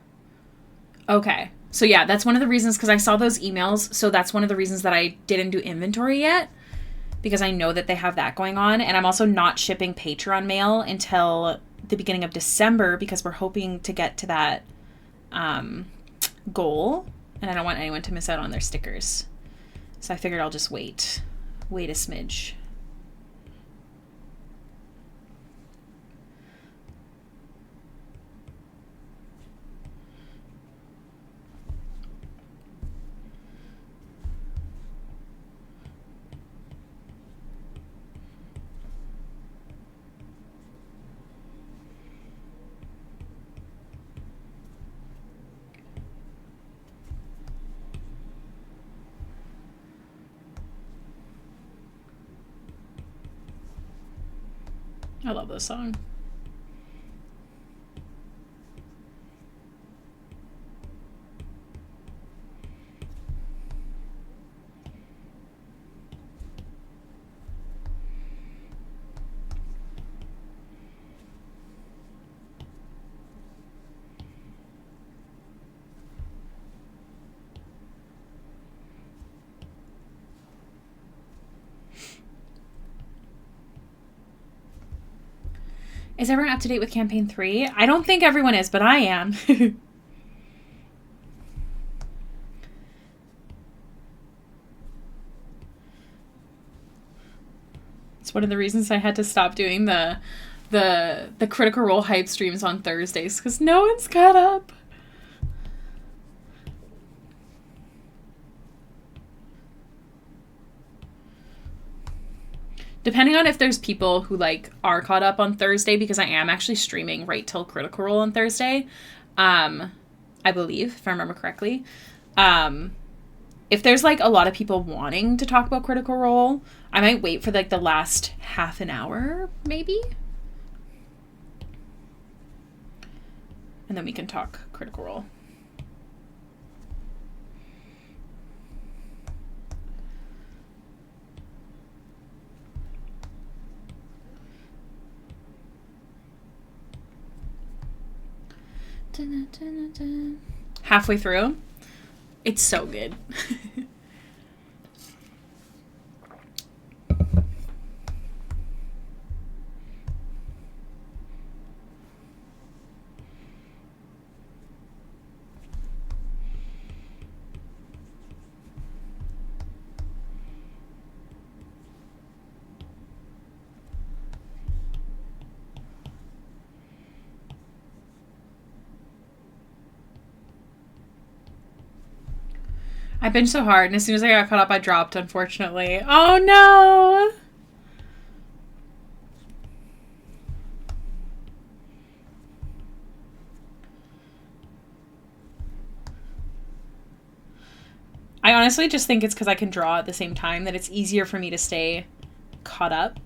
Okay. So yeah, that's one of the reasons, because I saw those emails, so that's one of the reasons that I didn't do inventory yet, because I know that they have that going on, and I'm also not shipping Patreon mail until the beginning of December, because we're hoping to get to that goal, and I don't want anyone to miss out on their stickers. So I figured I'll just wait a smidge. I love this song. Is everyone up to date with campaign 3? I don't think everyone is, but I am. It's one of the reasons I had to stop doing the Critical Role hype streams on Thursdays, because no one's caught up. Depending on if there's people who, like, are caught up on Thursday, because I am actually streaming right till Critical Role on Thursday, I believe, if I remember correctly. If there's, like, a lot of people wanting to talk about Critical Role, I might wait for, like, the last half an hour, maybe? And then we can talk Critical Role. Halfway through. It's so good. I binged so hard, and as soon as I got caught up, I dropped, unfortunately. Oh, no! I honestly just think it's because I can draw at the same time that it's easier for me to stay caught up.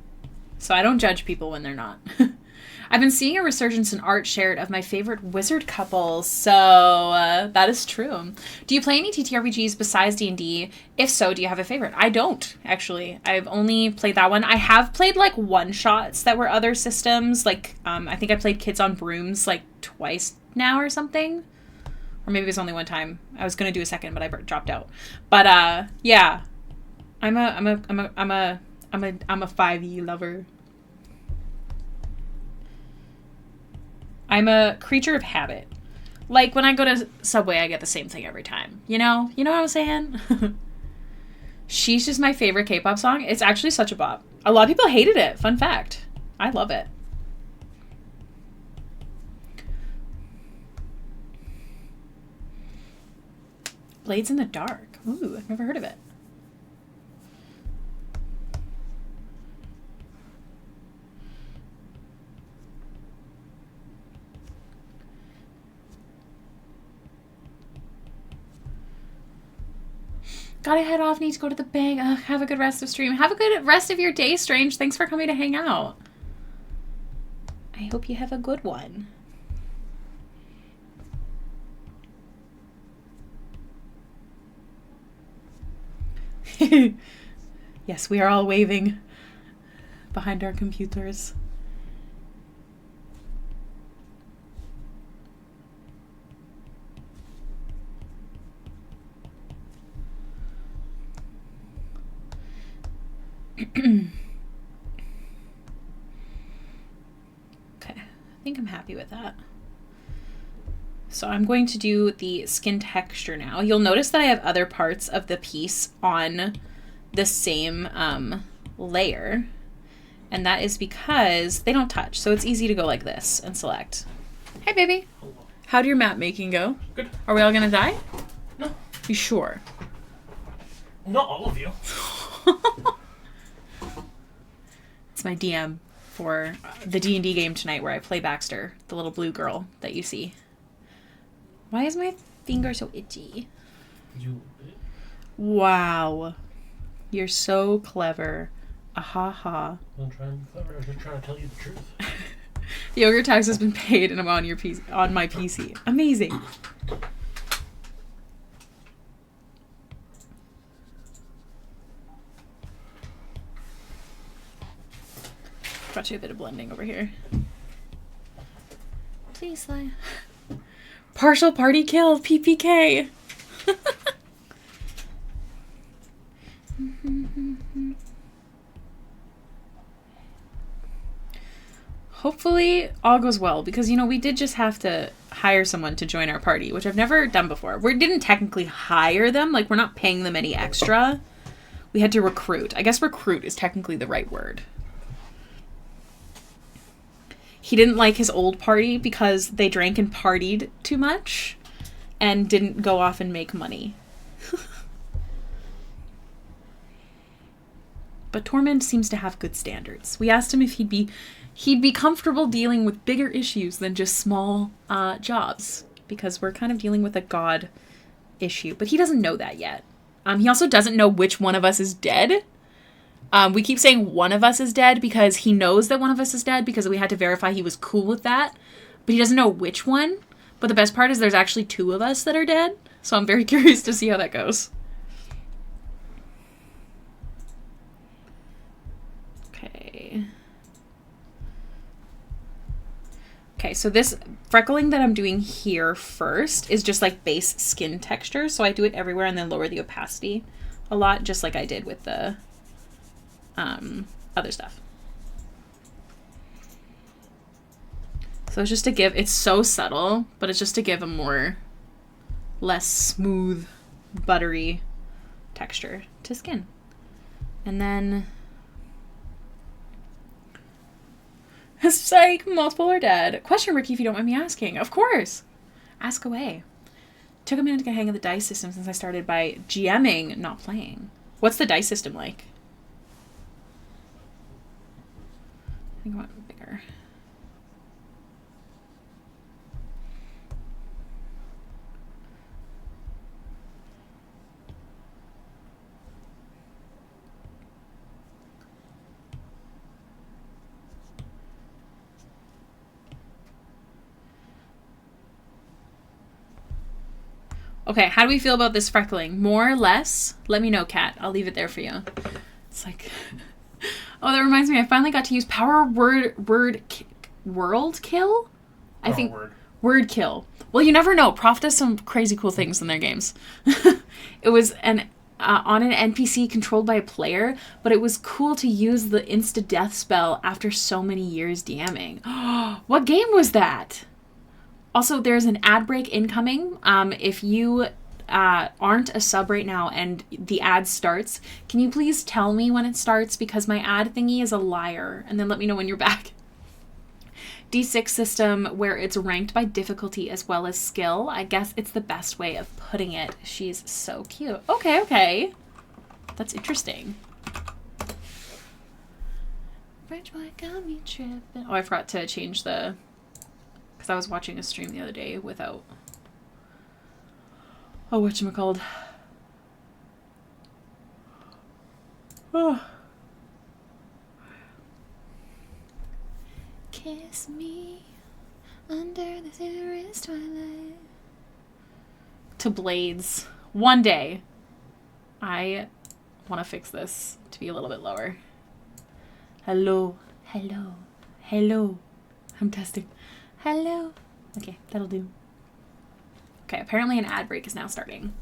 So I don't judge people when they're not. I've been seeing a resurgence in art shared of my favorite wizard couples, so that is true. Do you play any TTRPGs besides D&D? If so, do you have a favorite? I don't, actually. I've only played that one. I have played, like, one-shots that were other systems. Like, I think I played Kids on Brooms, like, twice now or something. Or maybe it was only one time. I was going to do a second, but I dropped out. But, yeah. I'm a 5e lover. I'm a creature of habit. Like, when I go to Subway, I get the same thing every time. You know? You know what I'm saying? She's just my favorite K-pop song. It's actually such a bop. A lot of people hated it. Fun fact. I love it. Blades in the Dark. Ooh, I've never heard of it. Gotta head off, need to go to the bank. Have a good rest of stream. Have a good rest of your day, Strange. Thanks for coming to hang out. I hope you have a good one. Yes, we are all waving behind our computers. Okay, I think I'm happy with that. So I'm going to do the skin texture now. You'll notice that I have other parts of the piece on the same layer. And that is because they don't touch. So it's easy to go like this and select. Hey, baby. Hello. How'd your map making go? Good. Are we all going to die? No. You sure? Not all of you. It's my DM for the D&D game tonight where I play Baxter, the little blue girl that you see. Why is my finger so itchy? You. Wow. You're so clever. Ha. I'm trying to be clever. I'm just trying to tell you the truth. The yogurt tax has been paid and I'm on your PC, on my PC. Amazing. Brought you a bit of blending over here. Please, Sly. Partial party kill, PPK. hopefully all goes well, because, you know, we did just have to hire someone to join our party, which I've never done before. We didn't technically hire them. Like, we're not paying them any extra. We had to recruit. I guess recruit is technically the right word. He didn't like his old party because they drank and partied too much and didn't go off and make money. But Tormund seems to have good standards. We asked him if he'd be comfortable dealing with bigger issues than just small jobs, because we're kind of dealing with a god issue. But he doesn't know that yet. He also doesn't know which one of us is dead. We keep saying one of us is dead because he knows that one of us is dead, because we had to verify he was cool with that. But he doesn't know which one. But the best part is there's actually 2 of us that are dead. So I'm very curious to see how that goes. Okay, so this freckling that I'm doing here first is just like base skin texture. So I do it everywhere and then lower the opacity a lot, just like I did with the other stuff. So it's just to give, it's so subtle, but it's just to give a more, less smooth, buttery texture to skin. And then... Psych, multiple are dead. Question, Ricky, if you don't mind me asking. Of course. Ask away. Took a minute to get a hang of the dice system since I started by GMing, not playing. What's the dice system like? I think I want bigger. Okay, how do we feel about this freckling? More or less? Let me know, Kat. I'll leave it there for you. It's like... Oh, that reminds me. I finally got to use power world kill? I think... Word kill. Well, you never know. Prof does some crazy cool things in their games. It was on an NPC controlled by a player, but it was cool to use the insta-death spell after so many years DMing. What game was that? Also, there's an ad break incoming. If you aren't a sub right now and the ad starts, can you please tell me when it starts? Because my ad thingy is a liar. And then let me know when you're back. D6 system where it's ranked by difficulty as well as skill. I guess it's the best way of putting it. She's so cute. Okay, okay. That's interesting. French boy got me tripping. Oh, I forgot to change the... Because I was watching a stream the other day without... Oh, whatchamacalled. Oh. Kiss me under the silverest twilight. To Blades. One day. I want to fix this to be a little bit lower. Hello. Hello. Hello. I'm testing. Hello. Okay, that'll do. Okay, apparently an ad break is now starting.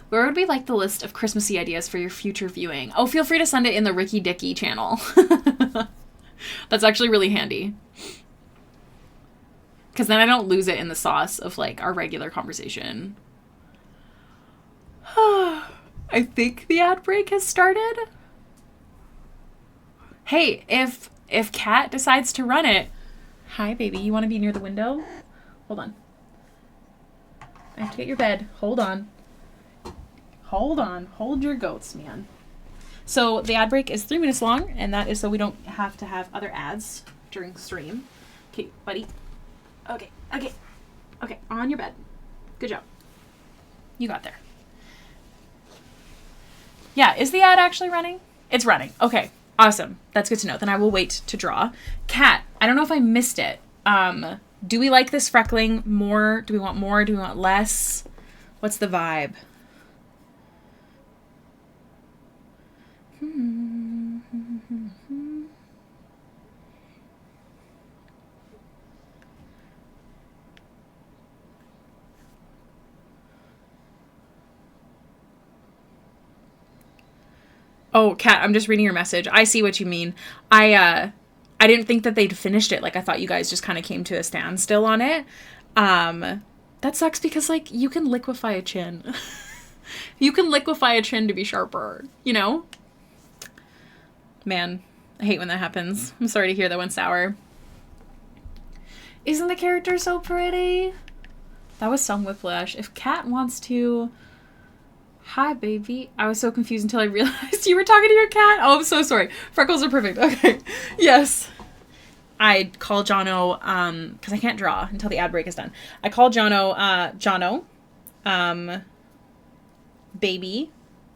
Where would we like the list of Christmassy ideas for your future viewing? Oh, feel free to send it in the Ricky Dicky channel. That's actually really handy. Because then I don't lose it in the sauce of, like, our regular conversation. I think the ad break has started. Hey, if Kat decides to run it... Hi, baby. You want to be near the window? Hold on. I have to get your bed. Hold on. Hold on. Hold your goats, man. So the ad break is 3 minutes long, and that is so we don't have to have other ads during stream. Okay, buddy. Okay, okay. Okay, on your bed. Good job. You got there. Yeah, is the ad actually running? It's running. Okay. Awesome. That's good to know. Then I will wait to draw. Kat, I don't know if I missed it. Do we like this freckling more? Do we want more? Do we want less? What's the vibe? Oh, Kat, I'm just reading your message. I see what you mean. I I didn't think that they'd finished it. Like, I thought you guys just kind of came to a standstill on it. That sucks because, like, you can liquefy a chin. You can liquefy a chin to be sharper, you know? Man, I hate when that happens. I'm sorry to hear that went sour. Isn't the character so pretty? That was some whiplash. If Kat wants to... Hi, baby. I was so confused until I realized you were talking to your cat. Oh, I'm so sorry. Freckles are perfect. Okay. Yes. I call Jono, because I can't draw until the ad break is done. I call Jono, baby.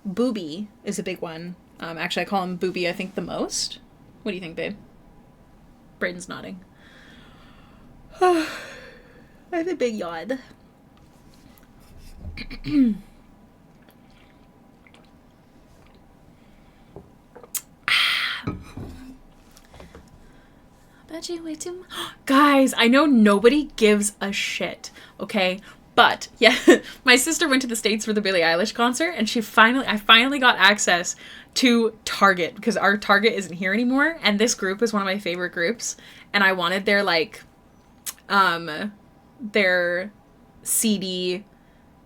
Booby is a big one. Actually, I call him Booby, I think, the most. What do you think, babe? Brayden's nodding. I have a big yawn. Bet you way too Guys, I know nobody gives a shit, okay? But, yeah, my sister went to the States for the Billie Eilish concert, and I finally got access to Target, because our Target isn't here anymore, and this group is one of my favorite groups, and I wanted their, like, their CD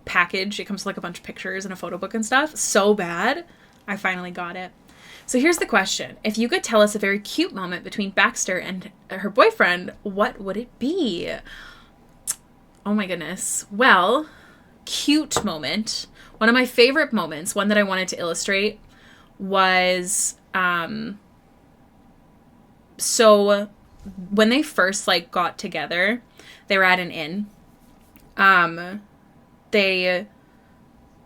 package. It comes with, like, a bunch of pictures and a photo book and stuff, so bad. I finally got it. So here's the question. If you could tell us a very cute moment between Baxter and her boyfriend, what would it be? Oh my goodness. Well, cute moment. One of my favorite moments, one that I wanted to illustrate, was, so when they first, like, got together, they were at an inn.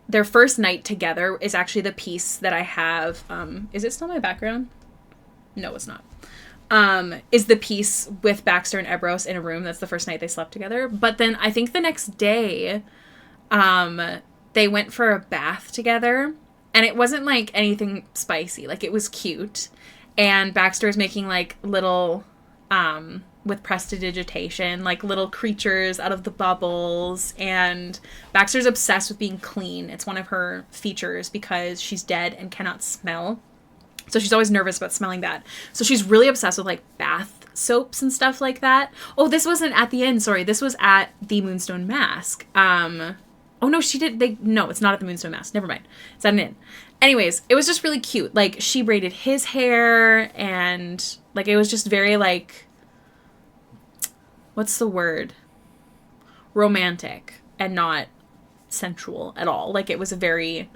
Their first night together is actually the piece that I have. Is it still my background? No, it's not. Is the piece with Baxter and Ebros in a room. That's the first night they slept together. But then I think the next day, they went for a bath together. And it wasn't, like, anything spicy. Like, it was cute. And Baxter is making, like, little, with prestidigitation, like, little creatures out of the bubbles. And Baxter's obsessed with being clean. It's one of her features because she's dead and cannot smell. So she's always nervous about smelling that. So she's really obsessed with, like, bath soaps and stuff like that. Oh, this wasn't at the end. Sorry. This was at the Moonstone Mask. Oh, no, no, it's not at the Moonstone Mask. Never mind. It's at an inn. Anyways, it was just really cute. Like, she braided his hair and, like, it was just very, like, what's the word? Romantic and not sensual at all. Like, it was a very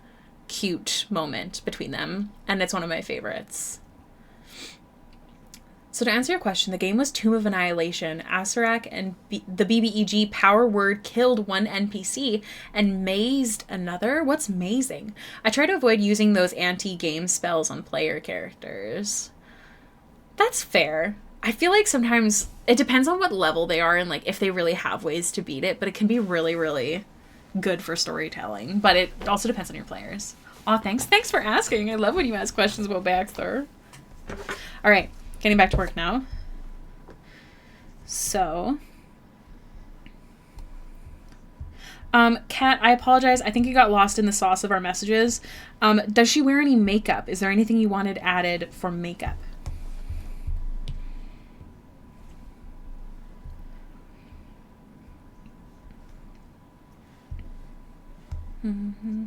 cute moment between them, and it's one of my favorites. So to answer your question, the game was Tomb of Annihilation. Acererak and the BBEG power word killed one NPC and mazed another? What's mazing? I try to avoid using those anti-game spells on player characters. That's fair. I feel like sometimes it depends on what level they are and, like, if they really have ways to beat it, but it can be really, really good for storytelling. But it also depends on your players. Aw, thanks. Thanks for asking. I love when you ask questions about Baxter. All right. Getting back to work now. So, Kat, I apologize. I think you got lost in the sauce of our messages. Does she wear any makeup? Is there anything you wanted added for makeup? Mm-hmm.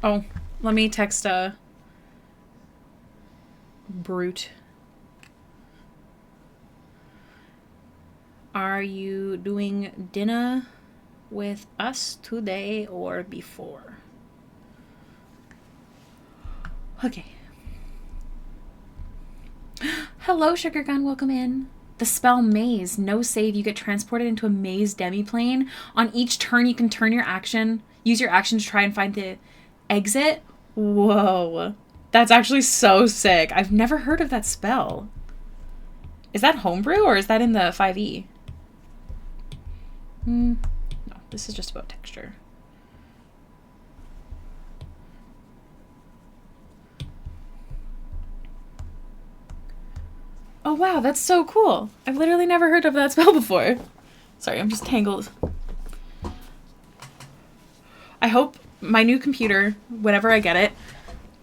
Oh, let me text Brute. Are you doing dinner with us today or before? Okay. Hello, Sugar Gun. Welcome in. The spell Maze. No save. You get transported into a maze demiplane. On each turn, you can use your action to try and find the exit. Whoa. That's actually so sick. I've never heard of that spell. Is that homebrew or is that in the 5e? No, this is just about texture. Oh wow, that's so cool. I've literally never heard of that spell before. Sorry, I'm just tangled. I hope my new computer, whenever I get it,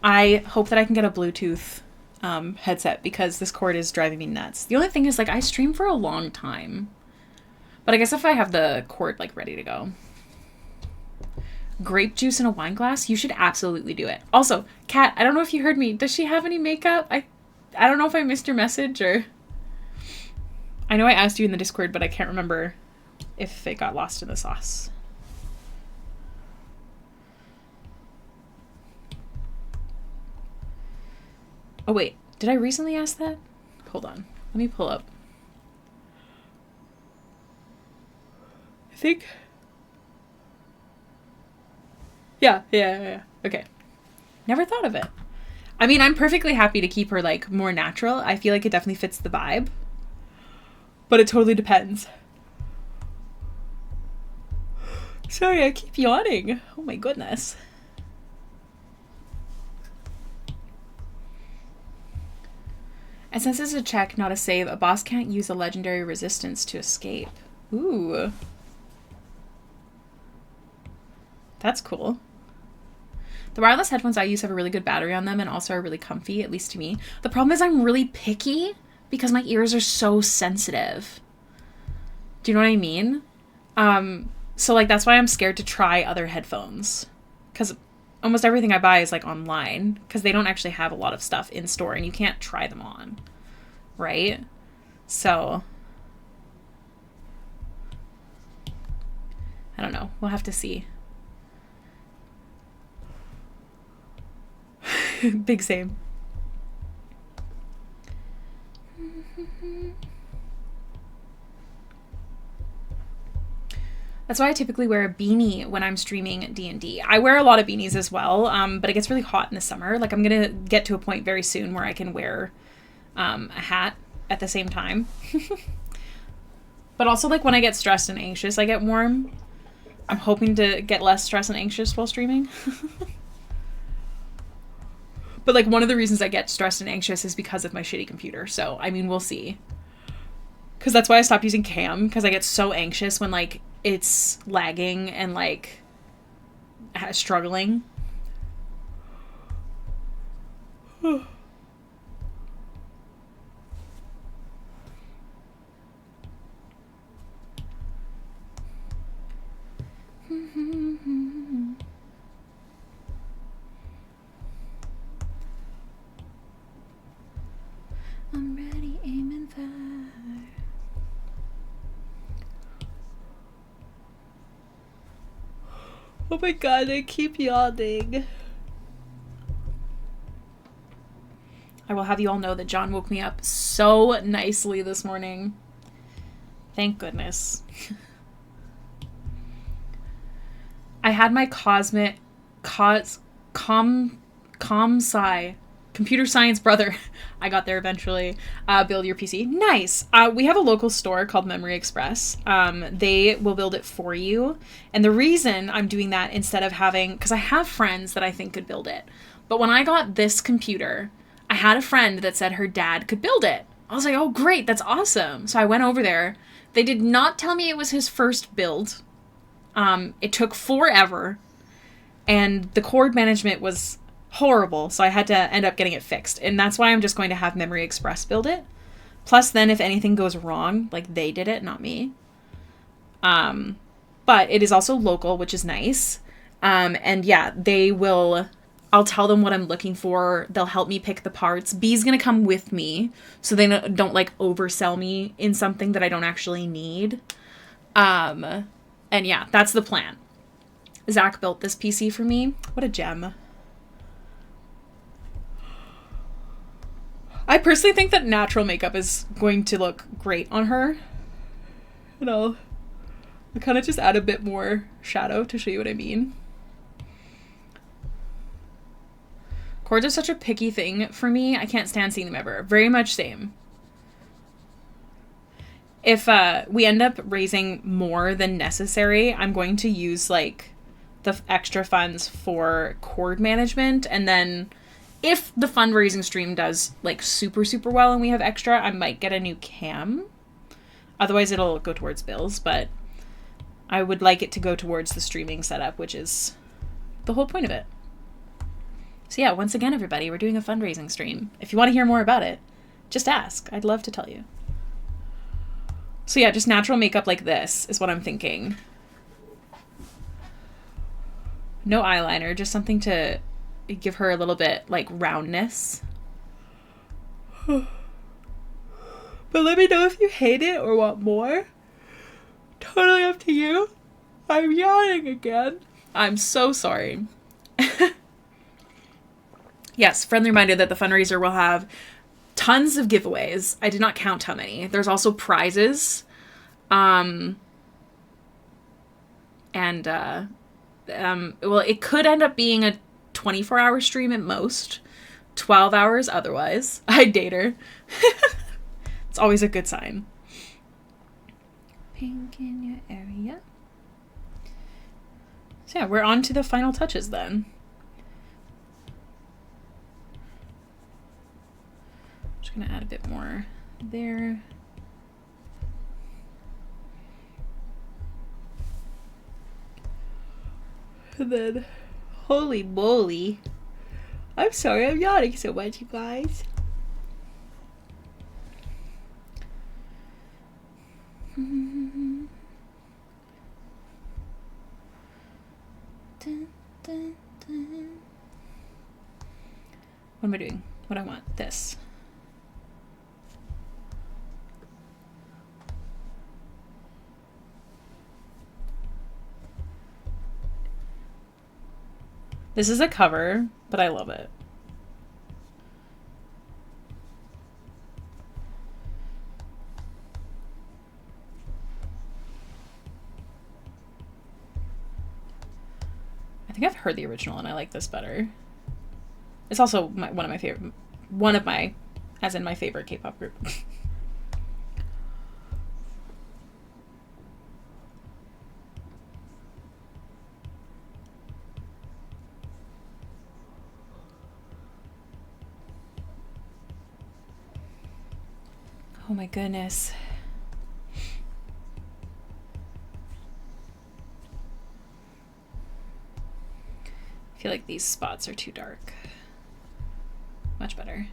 I hope that I can get a Bluetooth headset because this cord is driving me nuts. The only thing is, like, I stream for a long time. But I guess if I have the cord, like, ready to go. Grape juice in a wine glass? You should absolutely do it. Also, Kat, I don't know if you heard me. Does she have any makeup? I don't know if I missed your message or... I know I asked you in the Discord, but I can't remember if it got lost in the sauce. Oh, wait. Did I recently ask that? Hold on. Let me pull up. I think... Yeah. Okay. Never thought of it. I mean, I'm perfectly happy to keep her, like, more natural. I feel like it definitely fits the vibe. But it totally depends. Sorry, I keep yawning. Oh my goodness. And since it's a check, not a save, a boss can't use a legendary resistance to escape. Ooh. That's cool. The wireless headphones I use have a really good battery on them and also are really comfy, at least to me. The problem is I'm really picky because my ears are so sensitive. Do you know what I mean? So, like, that's why I'm scared to try other headphones. Because almost everything I buy is, like, online. Because they don't actually have a lot of stuff in store and you can't try them on. Right? So... I don't know. We'll have to see. Big same. That's why I typically wear a beanie when I'm streaming D&D. I wear a lot of beanies as well, but it gets really hot in the summer. Like, I'm going to get to a point very soon where I can wear a hat at the same time. But also, like, when I get stressed and anxious, I get warm. I'm hoping to get less stressed and anxious while streaming. But, like, one of the reasons I get stressed and anxious is because of my shitty computer. So, I mean, we'll see. Because that's why I stopped using cam. Because I get so anxious when, like, it's lagging and, like, struggling. I'm ready, aiming fire. Oh my god, I keep yawning. I will have you all know that John woke me up so nicely this morning. Thank goodness. I had my computer science brother, I got there eventually, build your PC. Nice. We have a local store called Memory Express. They will build it for you. And the reason I'm doing that instead of having, because I have friends that I think could build it. But when I got this computer, I had a friend that said her dad could build it. I was like, oh great, that's awesome. So I went over there. They did not tell me it was his first build. It took forever. And the cord management was horrible, so I had to end up getting it fixed. And that's why I'm just going to have Memory Express build it. Plus, then if anything goes wrong, like, they did it, not me. But it is also local, which is nice. And yeah, they will... I'll tell them what I'm looking for. They'll help me pick the parts. B's gonna come with me, so they don't, like, oversell me in something that I don't actually need. And yeah, that's the plan. Zach built this PC for me. What a gem. I personally think that natural makeup is going to look great on her. I'll kind of just add a bit more shadow to show you what I mean. Cords are such a picky thing for me. I can't stand seeing them ever. Very much same. If we end up raising more than necessary, I'm going to use, like, the extra funds for cord management, and then if the fundraising stream does, like, super, super well and we have extra, I might get a new cam. Otherwise, it'll go towards bills, but I would like it to go towards the streaming setup, which is the whole point of it. So yeah, once again, everybody, we're doing a fundraising stream. If you want to hear more about it, just ask. I'd love to tell you. So yeah, just natural makeup like this is what I'm thinking. No eyeliner, just something to give her a little bit like roundness. But let me know if you hate it or want more. Totally up to you. I'm yawning again. I'm so sorry. Yes, friendly reminder that the fundraiser will have tons of giveaways. I did not count how many. There's also prizes. Well, it could end up being a 24-hour stream at most. 12 hours otherwise. I'd date her. It's always a good sign. Pink in your area. So yeah, we're on to the final touches then. Just gonna add a bit more there. And then, holy moly. I'm sorry, I'm yawning so much, you guys. Dun, dun, dun. What am I doing? What do I want? This. This is a cover, but I love it. I think I've heard the original and I like this better. It's also one of my, as in my favorite K-pop group. Oh my goodness. I feel like these spots are too dark. Much better.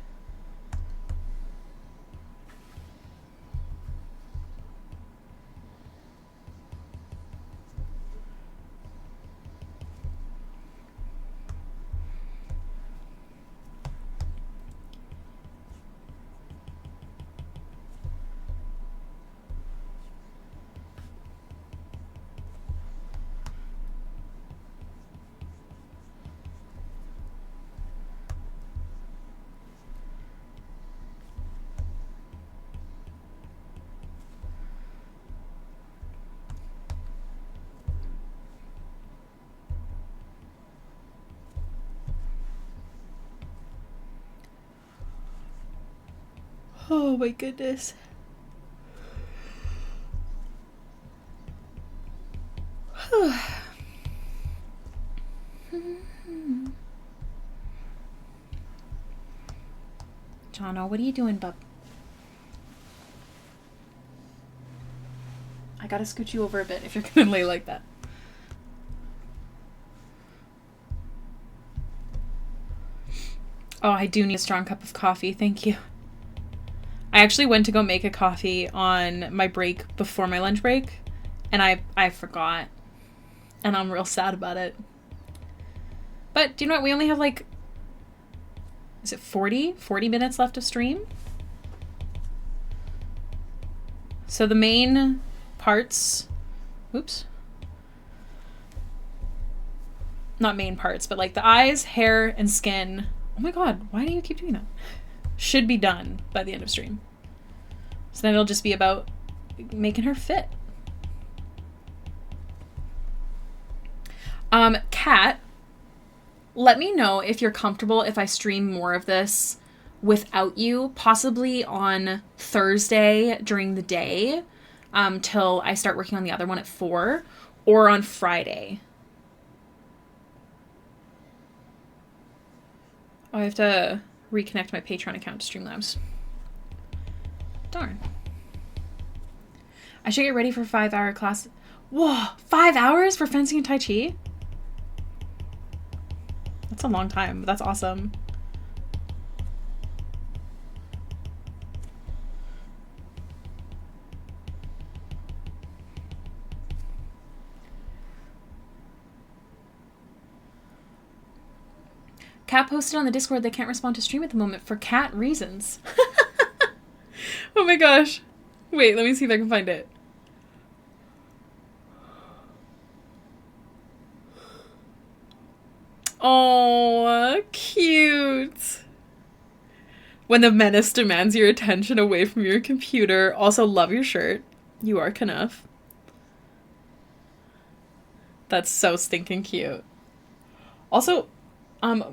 Oh my goodness. Jono, what are you doing, bub? I gotta scoot you over a bit if you're gonna lay like that. Oh, I do need a strong cup of coffee. Thank you. I actually went to go make a coffee on my break before my lunch break, and I forgot. And I'm real sad about it. But do you know what? We only have like, is it 40 minutes left of stream? So the main parts, oops. Not main parts, but like the eyes, hair, and skin. Oh my god, why do you keep doing that? Should be done by the end of stream. So then it'll just be about making her fit. Kat, let me know if you're comfortable if I stream more of this without you, possibly on Thursday during the day, till I start working on the other one at 4, or on Friday. Oh, I have to reconnect my Patreon account to Streamlabs. Darn. I should get ready for 5-hour class. Whoa, 5 hours for fencing and Tai Chi? That's a long time, but that's awesome. Kat posted on the Discord they can't respond to stream at the moment for cat reasons. Oh my gosh. Wait, let me see if I can find it. Oh, cute. When the menace demands your attention away from your computer. Also, love your shirt. You are Knuff. That's so stinking cute. Also,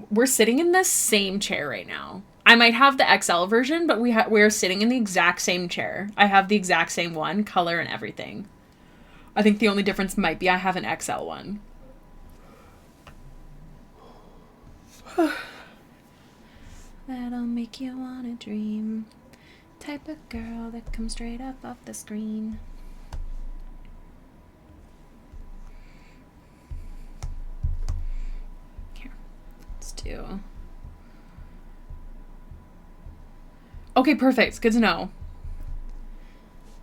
we're sitting in the same chair right now. I might have the XL version, but we're sitting in the exact same chair. I have the exact same one, color and everything. I think the only difference might be I have an XL one. That'll make you wanna dream. Type of girl that comes straight up off the screen. Here, let's do. Okay, perfect. Good to know.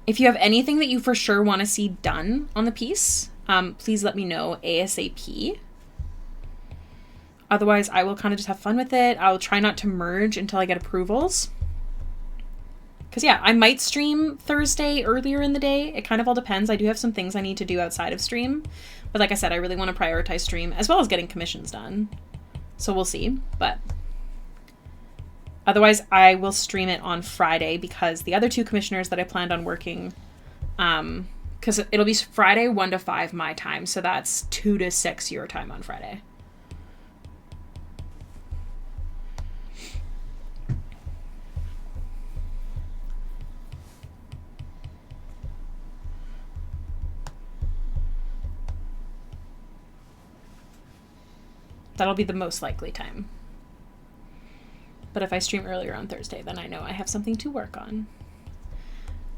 If you have anything that you for sure want to see done on the piece, please let me know ASAP. Otherwise, I will kind of just have fun with it. I'll try not to merge until I get approvals. Because, yeah, I might stream Thursday earlier in the day. It kind of all depends. I do have some things I need to do outside of stream. But like I said, I really want to prioritize stream as well as getting commissions done. So we'll see. But otherwise, I will stream it on Friday because the other two commissioners that I planned on working, because it'll be Friday 1 to 5 my time. So that's 2 to 6 your time on Friday. That'll be the most likely time. But if I stream earlier on Thursday, then I know I have something to work on.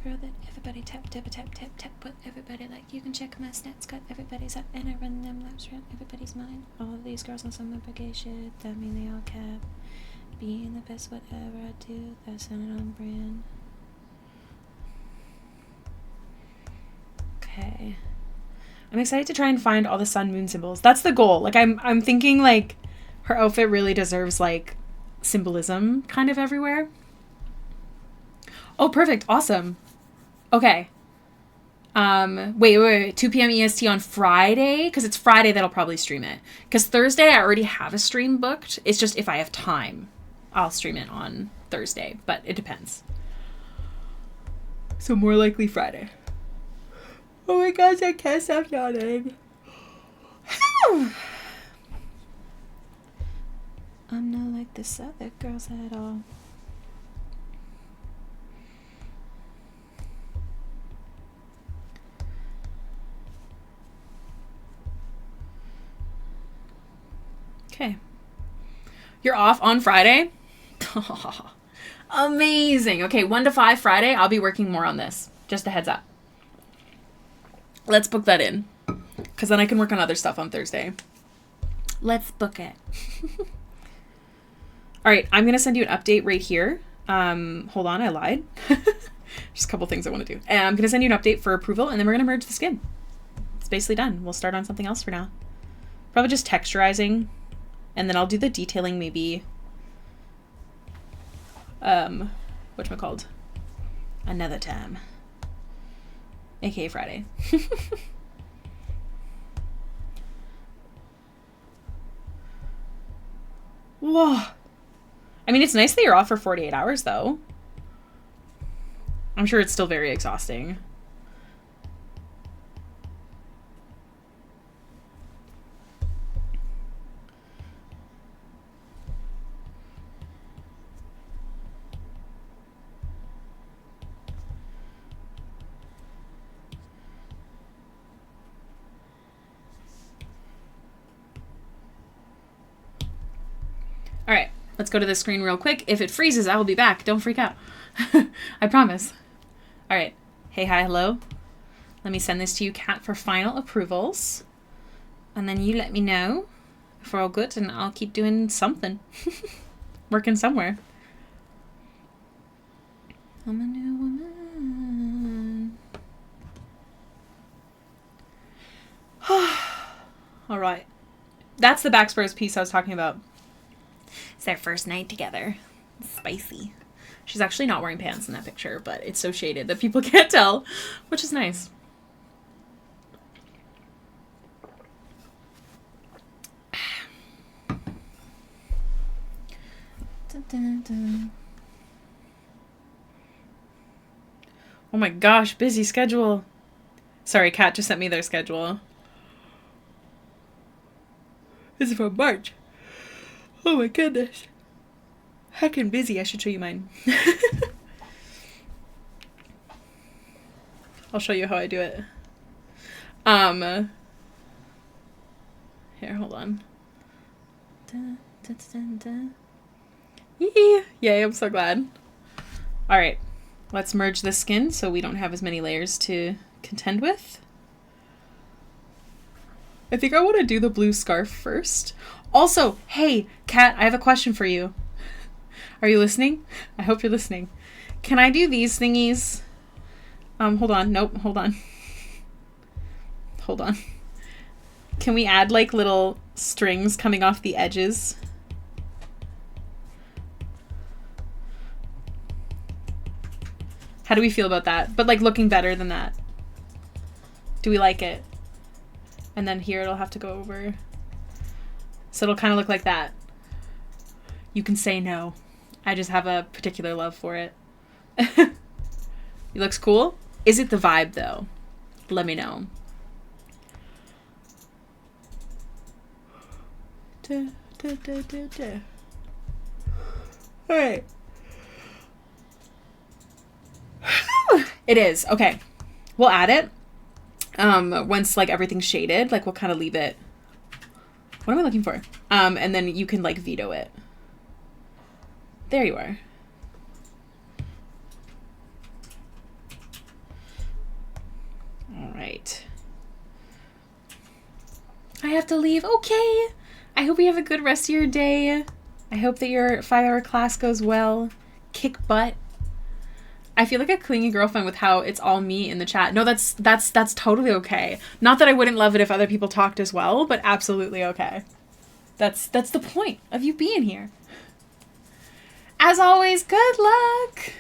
Girl that everybody tap, tap, tap, tap, tap, what everybody like. You can check my stats, got everybody's up, and I run them laps around everybody's mind. All of these girls on some gay shit, that mean they all cap. Being the best whatever I do, that sounded on brand. Okay. I'm excited to try and find all the sun moon symbols. That's the goal. Like I'm thinking like her outfit really deserves like symbolism kind of everywhere. Oh, perfect. Awesome. Okay. Wait. 2 p.m. EST on Friday? Because it's Friday that I'll probably stream it. Because Thursday I already have a stream booked. It's just if I have time, I'll stream it on Thursday. But it depends. So more likely Friday. Oh my gosh, I can't stop yawning. I'm not like this other girls at all. Okay. You're off on Friday? Amazing. Okay, 1 to 5 Friday. I'll be working more on this. Just a heads up. Let's book that in. Because then I can work on other stuff on Thursday. Let's book it. Alright, I'm going to send you an update right here. Hold on, I lied. Just a couple things I want to do. And I'm going to send you an update for approval, and then we're going to merge the skin. It's basically done. We'll start on something else for now. Probably just texturizing. And then I'll do the detailing maybe... whatchamacalled? Another time. AKA Friday. Whoa. I mean, it's nice that you're off for 48 hours, though. I'm sure it's still very exhausting. All right, let's go to the screen real quick. If it freezes, I will be back. Don't freak out. I promise. All right. Hey, hi, hello. Let me send this to you, Kat, for final approvals. And then you let me know if we're all good, and I'll keep doing something. Working somewhere. I'm a new woman. All right. That's the Backspurs piece I was talking about. It's their first night together. It's spicy. She's actually not wearing pants in that picture, but it's so shaded that people can't tell, which is nice. Dun, dun, dun. Oh my gosh, busy schedule. Sorry, Kat just sent me their schedule. This is from March. Oh my goodness. Heckin' busy. I should show you mine. I'll show you how I do it. Here, hold on. Dun, dun, dun, dun. Yay, I'm so glad. Alright. Let's merge the skin so we don't have as many layers to contend with. I think I want to do the blue scarf first. Also, hey, Kat, I have a question for you. Are you listening? I hope you're listening. Can I do these thingies? Hold on. Nope, hold on. Hold on. Can we add like little strings coming off the edges? How do we feel about that? But like looking better than that. Do we like it? And then here it'll have to go over. So it'll kind of look like that. You can say no. I just have a particular love for it. It looks cool. Is it the vibe though? Let me know. All right. It is. Okay. We'll add it. Once like everything's shaded, like we'll kind of leave it. What am I looking for? And then you can like veto it. There you are. All right. I have to leave. Okay. I hope you have a good rest of your day. I hope that your 5-hour class goes well. Kick butt. I feel like a clingy girlfriend with how it's all me in the chat. No, that's totally okay. Not that I wouldn't love it if other people talked as well, but absolutely okay. That's the point of you being here. As always, good luck.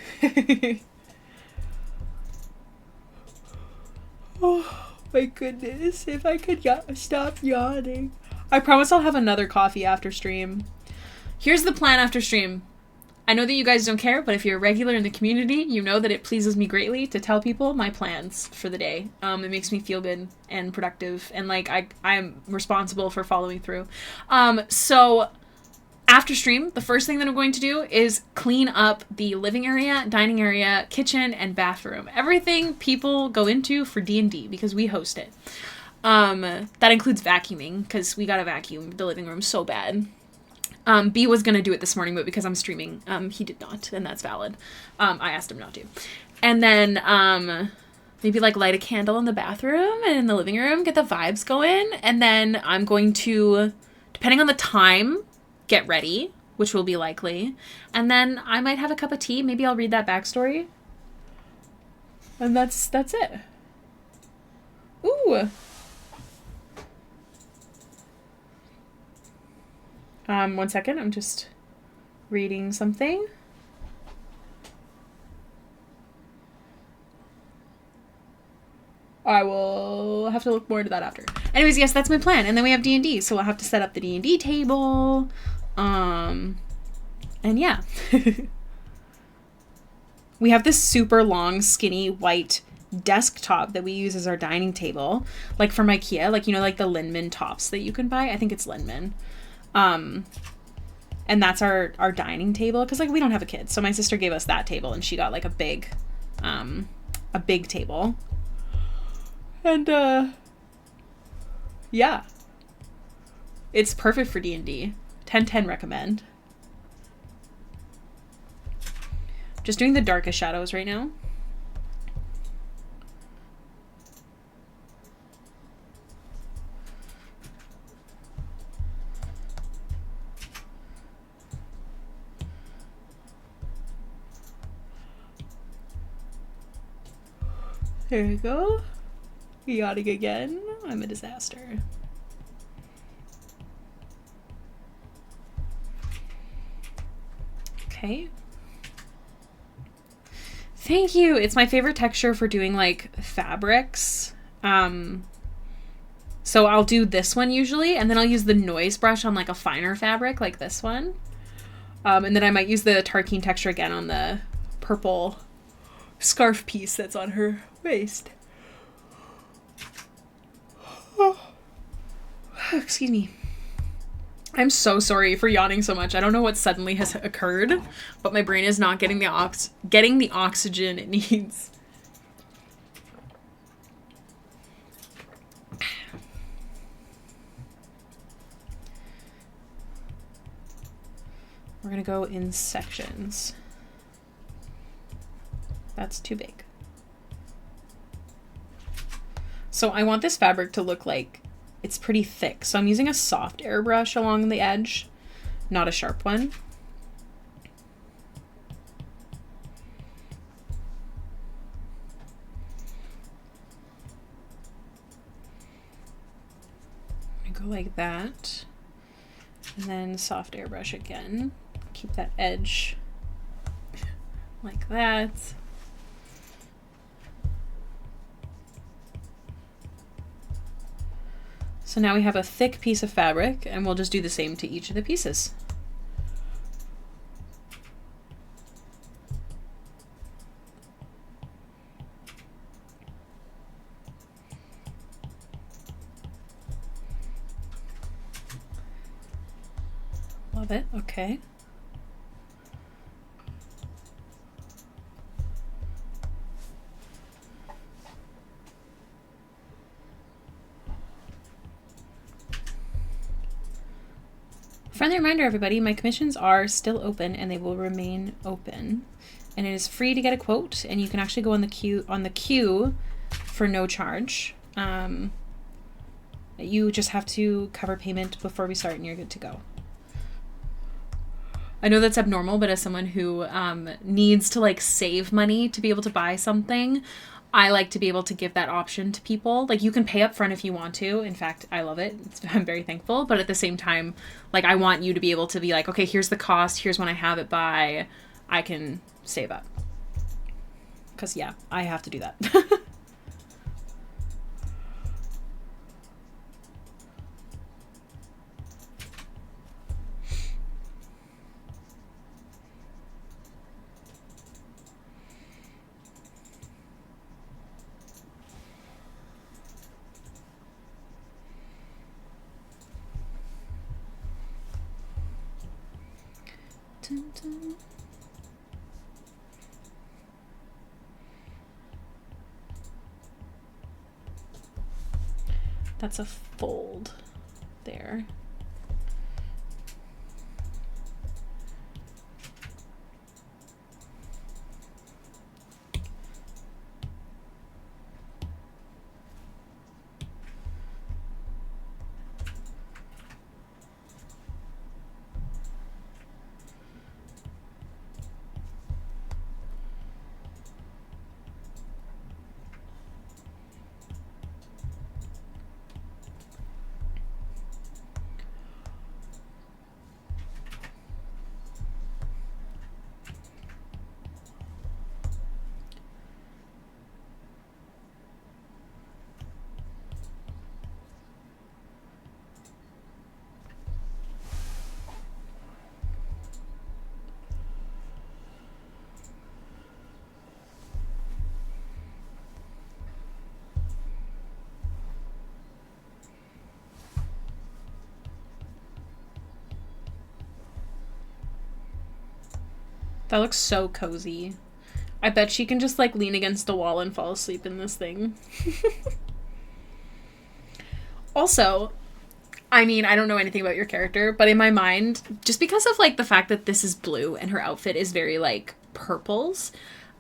Oh my goodness, if I could stop yawning. I promise I'll have another coffee after stream. Here's the plan after stream. I know that you guys don't care, but if you're a regular in the community, you know that it pleases me greatly to tell people my plans for the day. It makes me feel good and productive, and like I'm responsible for following through. So after stream, the first thing that I'm going to do is clean up the living area, dining area, kitchen, and bathroom. Everything people go into for D&D because we host it. That includes vacuuming because we gotta vacuum the living room so bad. B was gonna do it this morning, but because I'm streaming, he did not, and that's valid. I asked him not to. And then, maybe like light a candle in the bathroom and in the living room, get the vibes going. And then I'm going to, depending on the time, get ready, which will be likely. And then I might have a cup of tea. Maybe I'll read that backstory. And that's it. Ooh. One second, I'm just reading something. I will have to look more into that after. Anyways, yes, that's my plan. And then we have D&D, so we'll have to set up the D&D table. And yeah. We have this super long, skinny, white desktop that we use as our dining table. Like from IKEA, like, you know, like the Lindemann tops that you can buy. I think it's Lindemann. And that's our dining table, because like we don't have a kid, so my sister gave us that table and she got like a big table. And yeah, it's perfect for D&D. 10/10 recommend. Just doing the darkest shadows right now. There we go. Yawning again. I'm a disaster. Okay. Thank you. It's my favorite texture for doing like fabrics. So I'll do this one usually, and then I'll use the noise brush on like a finer fabric like this one. And then I might use the Tarkeen texture again on the purple scarf piece that's on her waist. Excuse me. I'm so sorry for yawning so much. I don't know what suddenly has occurred, but my brain is not getting the oxygen it needs. We're gonna go in sections. That's too big. So I want this fabric to look like it's pretty thick. So I'm using a soft airbrush along the edge, not a sharp one. I go like that. And then soft airbrush again. Keep that edge like that. So now we have a thick piece of fabric, and we'll just do the same to each of the pieces. Love it. Okay. Friendly reminder, everybody, my commissions are still open and they will remain open. And it is free to get a quote, and you can actually go on the queue for no charge. You just have to cover payment before we start and you're good to go. I know that's abnormal, but as someone who needs to like save money to be able to buy something, I like to be able to give that option to people. Like, you can pay up front if you want to. In fact, I love it. I'm very thankful. But at the same time, like, I want you to be able to be like, okay, here's the cost. Here's when I have it by. I can save up. Because, yeah, I have to do that. Dun, dun. That's a fold there. That looks so cozy. I bet she can just like lean against the wall and fall asleep in this thing. Also, I mean, I don't know anything about your character, but in my mind, just because of like the fact that this is blue and her outfit is very like purples,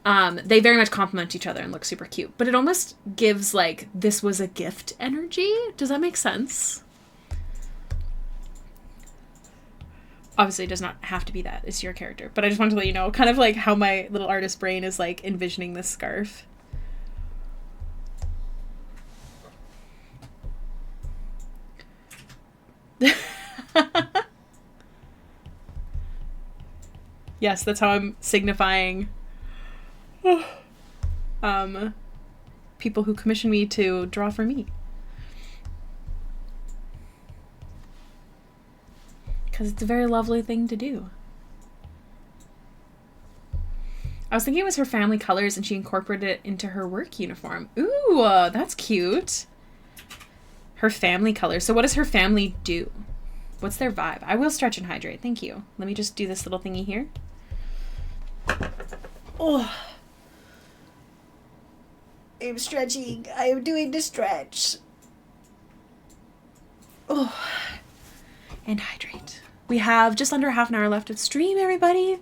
they very much complement each other and look super cute. But it almost gives like this was a gift energy. Does that make sense? Obviously, it does not have to be that. It's your character. But I just wanted to let you know kind of like how my little artist brain is like envisioning this scarf. Yes, that's how I'm signifying people who commission me to draw for me. Because it's a very lovely thing to do. I was thinking it was her family colors and she incorporated it into her work uniform. Ooh, that's cute. Her family colors. So what does her family do? What's their vibe? I will stretch and hydrate. Thank you. Let me just do this little thingy here. Oh. I'm stretching. I am doing the stretch. Oh. And hydrate. We have just under half an hour left of stream, everybody.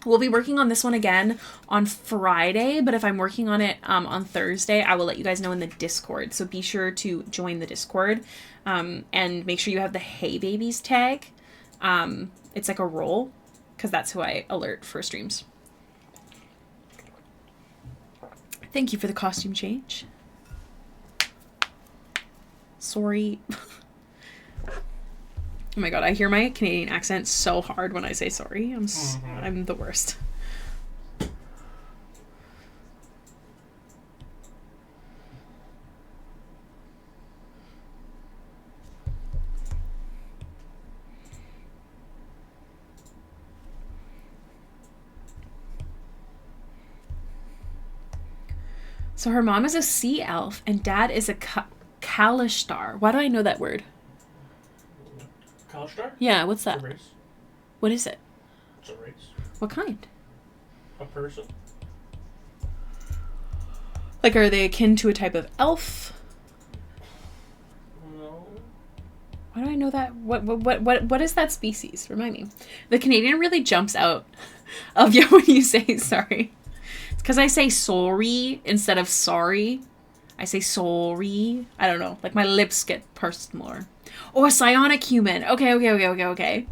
We'll be working on this one again on Friday, but if I'm working on it on Thursday, I will let you guys know in the Discord. So be sure to join the Discord and make sure you have the Hey Babies tag. It's like a role, because that's who I alert for streams. Thank you for the costume change. Sorry. Oh my god, I hear my Canadian accent so hard when I say sorry. I'm the worst. So her mom is a sea elf and dad is a Kalishtar. Why do I know that word? Kalishtar? Yeah, what's that? It's a race. What is it? It's a race. What kind? A person. Like, are they akin to a type of elf? No. Why do I know that? What is that species? Remind me. The Canadian really jumps out of you when you say sorry. It's because I say sorry instead of sorry. I say sorry. I don't know. Like, my lips get pursed more. Oh, a psionic human. Okay.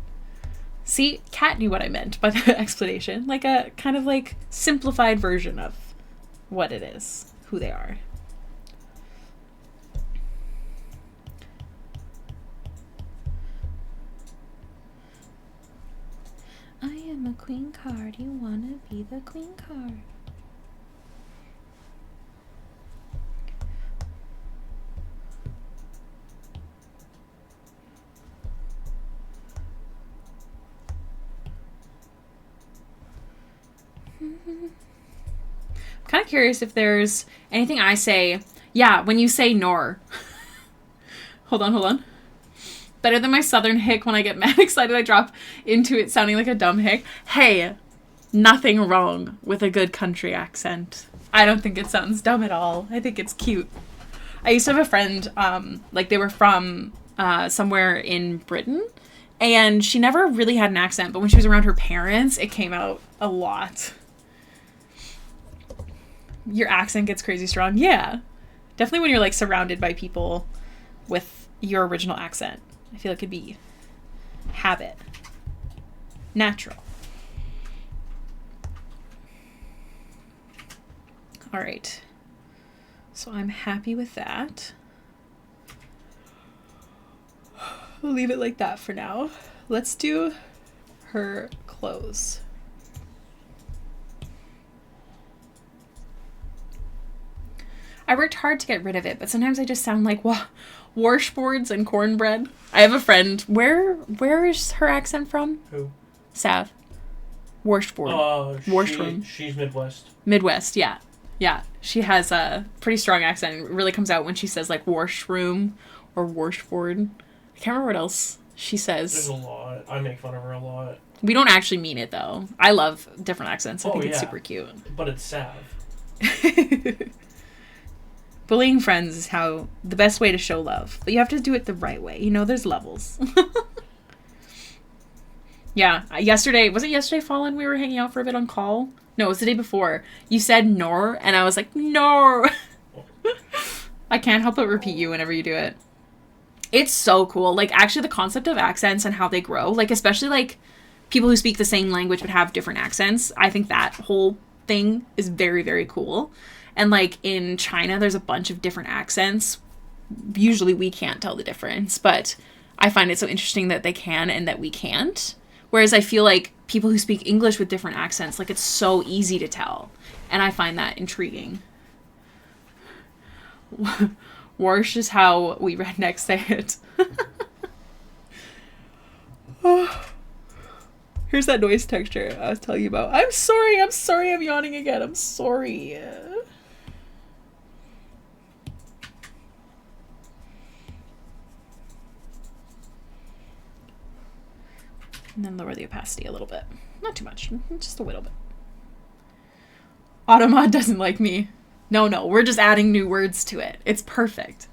See, Kat knew what I meant by the explanation. Like a kind of like simplified version of what it is, who they are. I am a queen card. You wanna be the queen card? I'm kind of curious if there's anything I say. Yeah, when you say nor. Hold on. Better than my southern hick when I get mad excited I drop into it sounding like a dumb hick. Hey, nothing wrong with a good country accent. I don't think it sounds dumb at all. I think it's cute. I used to have a friend, like they were from somewhere in Britain, and she never really had an accent, but when she was around her parents, it came out a lot. Your accent gets crazy strong. Yeah. Definitely when you're like surrounded by people with your original accent. I feel like it'd be habit. Natural. All right. So I'm happy with that. We'll leave it like that for now. Let's do her clothes. I worked hard to get rid of it, but sometimes I just sound like washboards and cornbread. I have a friend. Where is her accent from? Who? Sav. Washboard. Washroom. She's Midwest. Midwest, yeah. Yeah. She has a pretty strong accent. It really comes out when she says like washroom or washboard. I can't remember what else she says. There's a lot. I make fun of her a lot. We don't actually mean it though. I love different accents. I think it's super cute. But it's Sav. Bullying friends is the best way to show love. But you have to do it the right way. You know, there's levels. Yeah. Yesterday, was it yesterday, Fallen? We were hanging out for a bit on call? No, it was the day before. You said nor, and I was like, nor. I can't help but repeat you whenever you do it. It's so cool. Like, actually, the concept of accents and how they grow, like, especially, like, people who speak the same language but have different accents, I think that whole thing is very, very cool. And, like, in China, there's a bunch of different accents. Usually we can't tell the difference, but I find it so interesting that they can and that we can't. Whereas I feel like people who speak English with different accents, like, it's so easy to tell. And I find that intriguing. Warsh is how we rednecks say it. Here's that noise texture I was telling you about. I'm sorry, I'm yawning again. I'm sorry. And then lower the opacity a little bit. Not too much, just a little bit. Automod doesn't like me. No, we're just adding new words to it. It's perfect.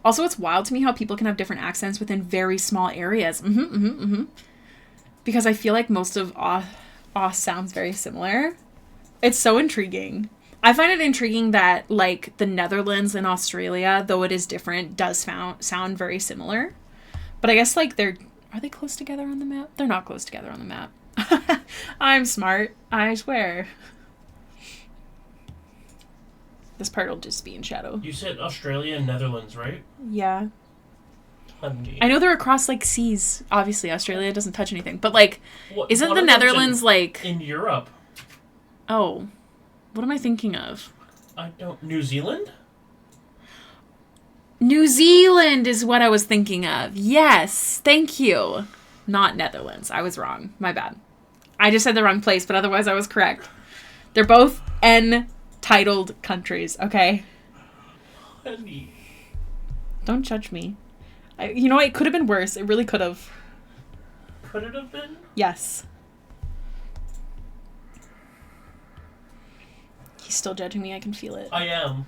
Also, it's wild to me how people can have different accents within very small areas. Because I feel like most of Aus sounds very similar. It's so intriguing. I find it intriguing that, like, the Netherlands and Australia, though it is different, does sound very similar. But I guess, like, are they close together on the map? They're not close together on the map. I'm smart, I swear. This part will just be in shadow. You said Australia and Netherlands, right? Yeah. Honey. I know they're across, like, seas. Obviously, Australia doesn't touch anything. But, like, isn't the Netherlands, like... In Europe. Oh. What am I thinking of? New Zealand? New Zealand is what I was thinking of. Yes. Thank you. Not Netherlands. I was wrong. My bad. I just said the wrong place, but otherwise I was correct. They're both N-titled countries, okay? Honey. Don't judge me. You know what? It could have been worse. It really could have. Could it have been? Yes. He's still judging me. I can feel it. I am.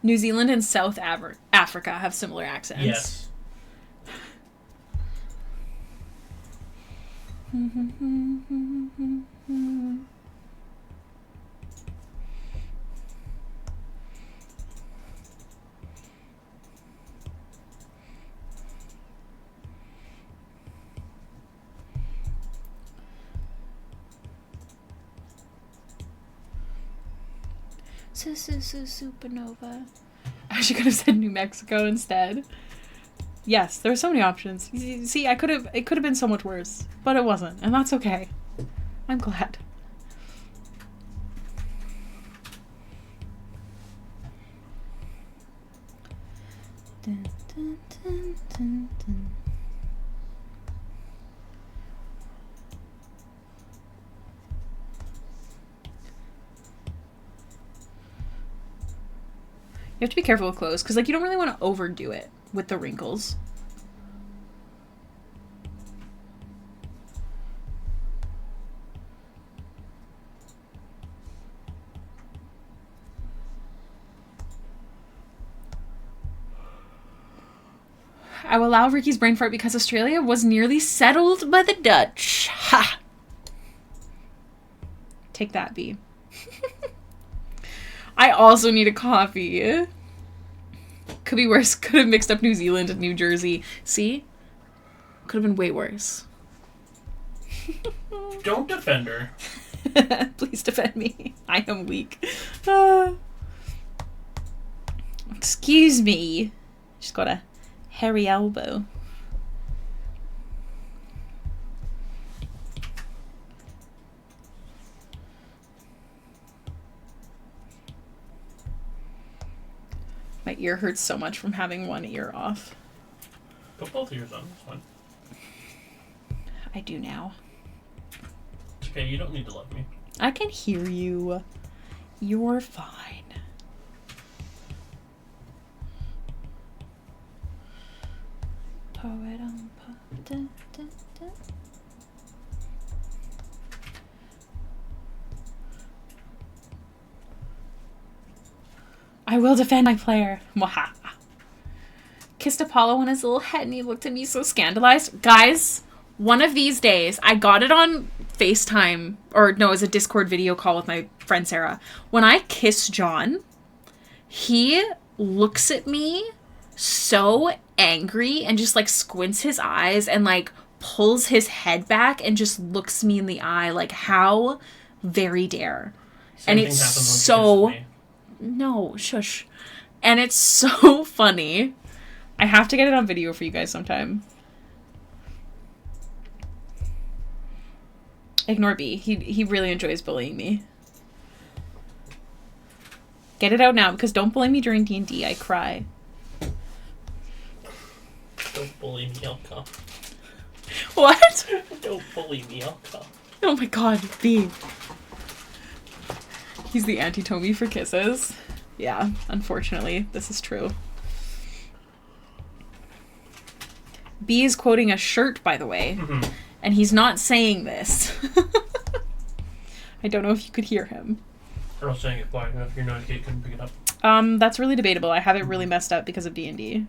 New Zealand and South Africa have similar accents. Yes. Supernova. I actually could have said New Mexico instead. Yes, there were so many options. See, it could have been so much worse, but it wasn't, and that's okay. I'm glad. Dun, dun, dun, dun, dun. You have to be careful with clothes, because, like, you don't really want to overdo it with the wrinkles. I will allow Ricky's brain fart because Australia was nearly settled by the Dutch. Ha! Take that, B. I also need a coffee. Could be worse. Could have mixed up New Zealand and New Jersey. See? Could have been way worse. Don't defend her. Please defend me. I am weak. Excuse me. She's got a hairy elbow. My ear hurts so much from having one ear off. Put both ears on. It's fine. I do now. It's okay. You don't need to love me. I can hear you. You're fine. Poet on dun, dun, dun. I will defend my player. Mwahaha. Kissed Apollo on his little head and he looked at me so scandalized. Guys, one of these days, I got it on FaceTime, or no, it was a Discord video call with my friend Sarah. When I kiss John, he looks at me so angry and just, like, squints his eyes and, like, pulls his head back and just looks me in the eye like, how very dare. Same and thing it's happens when so... you kiss me. No, shush. And it's so funny. I have to get it on video for you guys sometime. Ignore B. He really enjoys bullying me. Get it out now, because don't bully me during D&D. I cry. Don't bully me, I'll come. What? Don't bully me, I'll come. Oh my god, B. He's the anti-Tomy for kisses. Yeah, unfortunately, this is true. B is quoting a shirt, by the way, and he's not saying this. I don't know if you could hear him. I'm not saying it quiet enough. Your noise gate couldn't pick it up. That's really debatable. I have it really messed up because of D&D.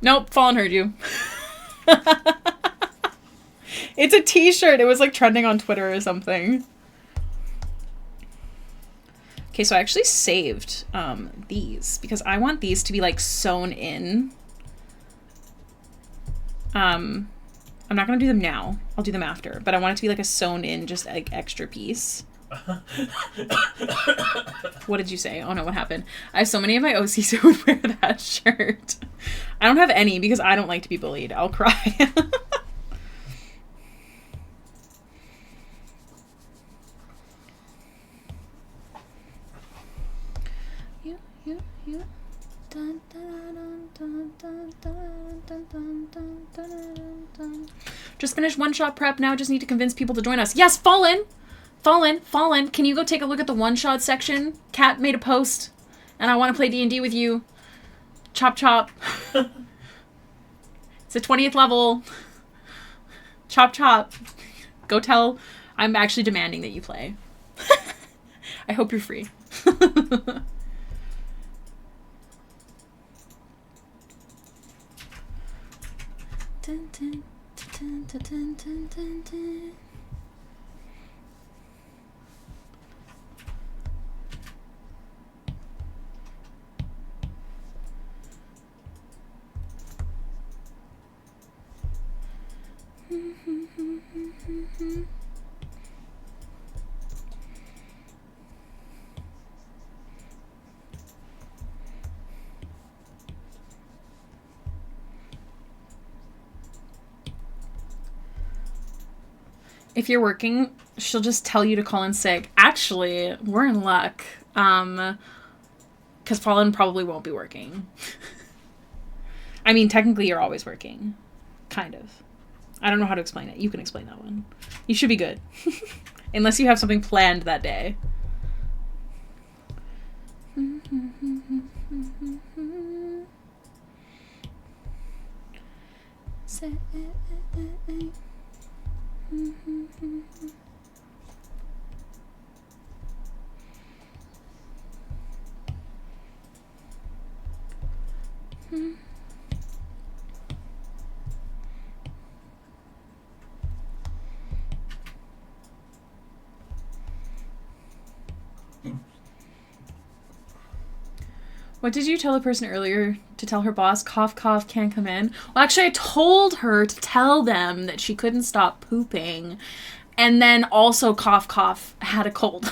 Nope, Fallen heard you. It's a t-shirt. It was like trending on Twitter or something. Okay, so I actually saved these because I want these to be like sewn in. I'm not gonna do them now. I'll do them after, but I want it to be like a sewn in, just like extra piece. What did you say? Oh no, what happened? I have so many of my OCs who would wear that shirt. I don't have any because I don't like to be bullied. I'll cry. Just finished one-shot prep now. Just need to convince people to join us. Yes, Fallen! Fallen. Can you go take a look at the one-shot section? Kat made a post, and I want to play D&D with you. Chop chop. It's a 20th level. Chop chop. Go tell. I'm actually demanding that you play. I hope you're free. If you're working, she'll just tell you to call in sick. Actually, we're in luck. Because Fallen probably won't be working. I mean, technically you're always working. Kind of. I don't know how to explain it. You can explain that one. You should be good. Unless you have something planned that day. What did you tell the person earlier to tell her boss, cough, cough, can't come in? Well, actually, I told her to tell them that she couldn't stop pooping. And then also, cough, cough, had a cold.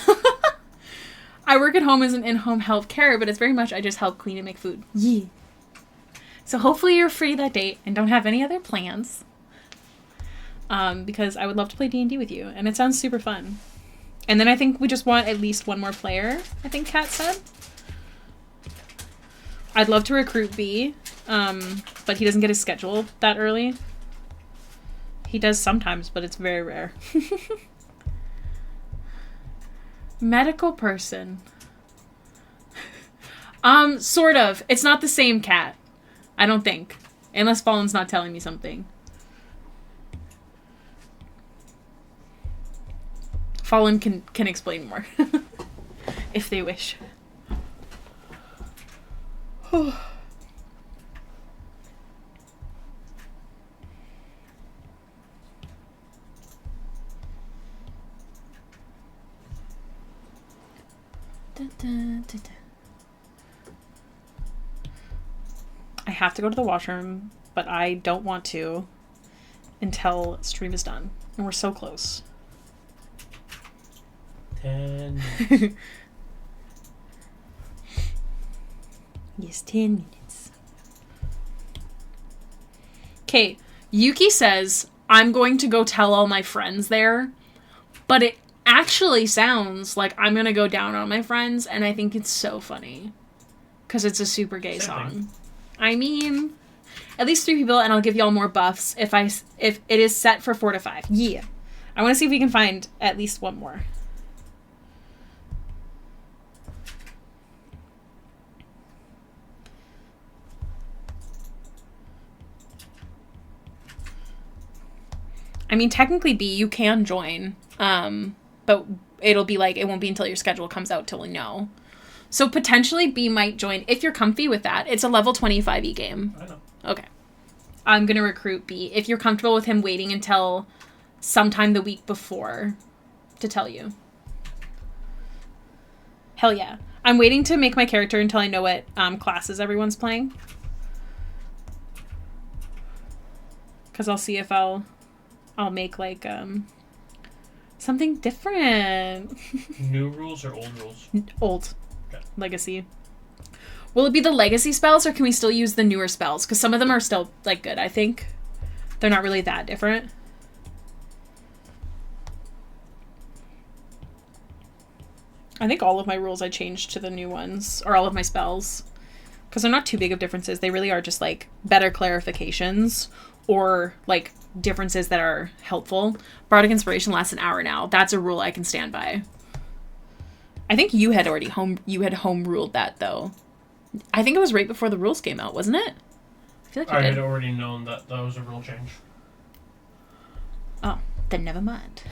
I work at home as an in-home health care, but it's very much I just help clean and make food. Yeah. So hopefully you're free that date and don't have any other plans. Because I would love to play D&D with you. And it sounds super fun. And then I think we just want at least one more player, I think Kat said. I'd love to recruit B, but he doesn't get his schedule that early. He does sometimes, but it's very rare. Medical person. Sort of. It's not the same cat. I don't think. Unless Fallen's not telling me something. Fallen can explain more. If they wish. I have to go to the washroom, but I don't want to until stream is done. And we're so close. 10. Yes, 10 minutes. Okay, Yuki says, I'm going to go tell all my friends there, but it actually sounds like I'm going to go down on my friends, and I think it's so funny. Because it's a super gay song. I mean, at least 3 people, and I'll give y'all more buffs if it is set for 4 to 5. Yeah. I want to see if we can find at least one more. I mean, technically, B, you can join, but it'll be like, it won't be until your schedule comes out till we know. So potentially B might join if you're comfy with that. It's a level 25E game. I know. Okay. I'm going to recruit B. If you're comfortable with him waiting until sometime the week before to tell you. Hell yeah. I'm waiting to make my character until I know what classes everyone's playing. Because I'll see if I'll make, like, something different. New rules or old rules? Old. Okay. Legacy. Will it be the legacy spells, or can we still use the newer spells? Because some of them are still, like, good, I think. They're not really that different. I think all of my rules I changed to the new ones, or all of my spells. Because they're not too big of differences. They really are just, like, better clarifications, or, like, differences that are helpful. Bardic Inspiration lasts an hour now. That's a rule I can stand by. I think you had already home ruled that, though. I think it was right before the rules came out, wasn't it? I feel like I had already known that was a rule change. Oh, then never mind.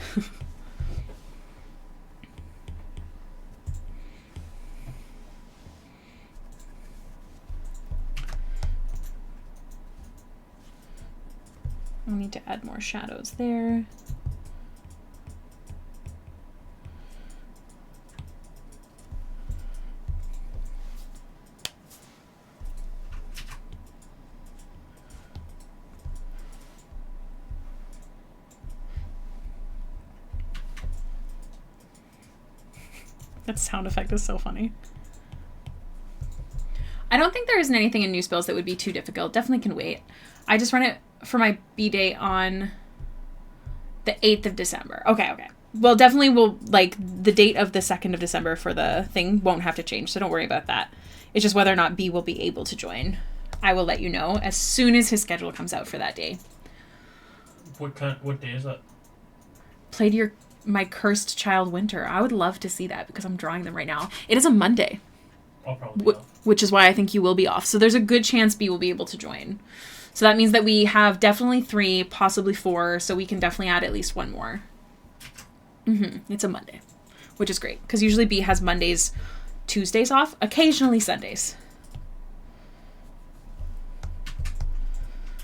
I'll need to add more shadows there. That sound effect is so funny. I don't think there isn't anything in new spells that would be too difficult. Definitely can wait. I just run it for my B day on the 8th of December. Okay. Well, definitely will, like, the date of the 2nd of December for the thing won't have to change, so don't worry about that. It's just whether or not B will be able to join. I will let you know as soon as his schedule comes out for that day. What day is that? Played my Cursed Child Winter. I would love to see that because I'm drawing them right now. It is a Monday. I'll probably be off. Which is why I think you will be off. So there's a good chance B will be able to join. So that means that we have definitely 3, possibly 4, so we can definitely add at least 1 more. It's a Monday, which is great, because usually B has Mondays, Tuesdays off, occasionally Sundays.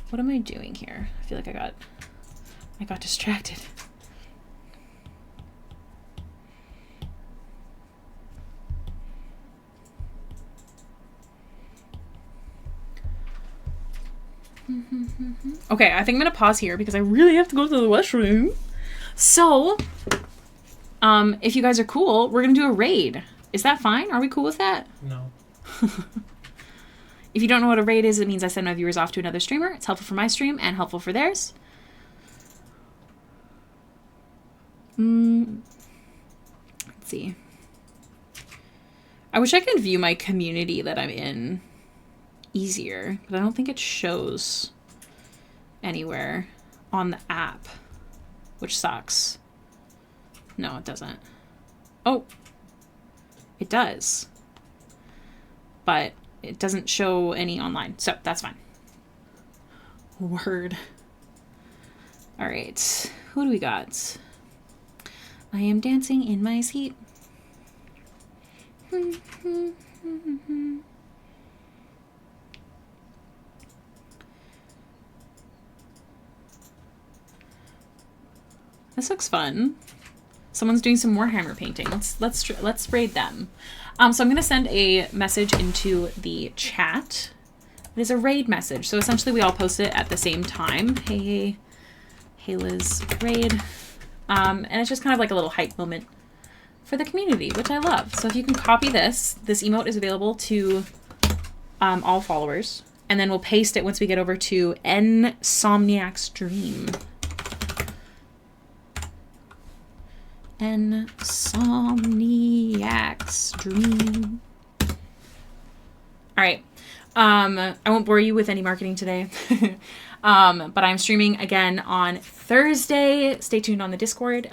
What am I doing here? I feel like I got distracted. Okay, I think I'm gonna pause here because I really have to go to the restroom. So, if you guys are cool, we're gonna do a raid. Is that fine? Are we cool with that? No. If you don't know what a raid is, it means I send my viewers off to another streamer. It's helpful for my stream and helpful for theirs. Let's see. I wish I could view my community that I'm in easier, but I don't think it shows anywhere on the app, which sucks. No, it doesn't. Oh, it does, but it doesn't show any online, so that's fine. Word. All right, who do we got? I am dancing in my seat. This looks fun. Someone's doing some Warhammer painting. Let's raid them. So I'm gonna send a message into the chat. It is a raid message, so essentially we all post it at the same time. Hey, Hailiiz raid, and it's just kind of like a little hype moment for the community, which I love. So if you can copy this emote is available to all followers. And then we'll paste it once we get over to Insomniac's Dream. Insomniac's Dream. All right. I won't bore you with any marketing today. But I'm streaming again on Thursday. Stay tuned on the Discord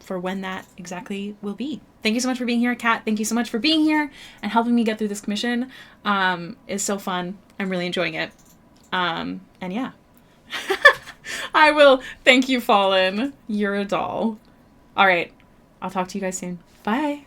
for when that exactly will be. Thank you so much for being here, Kat. Thank you so much for being here and helping me get through this commission. It's so fun. I'm really enjoying it. And yeah. I will. Thank you, Fallen. You're a doll. All right. I'll talk to you guys soon. Bye.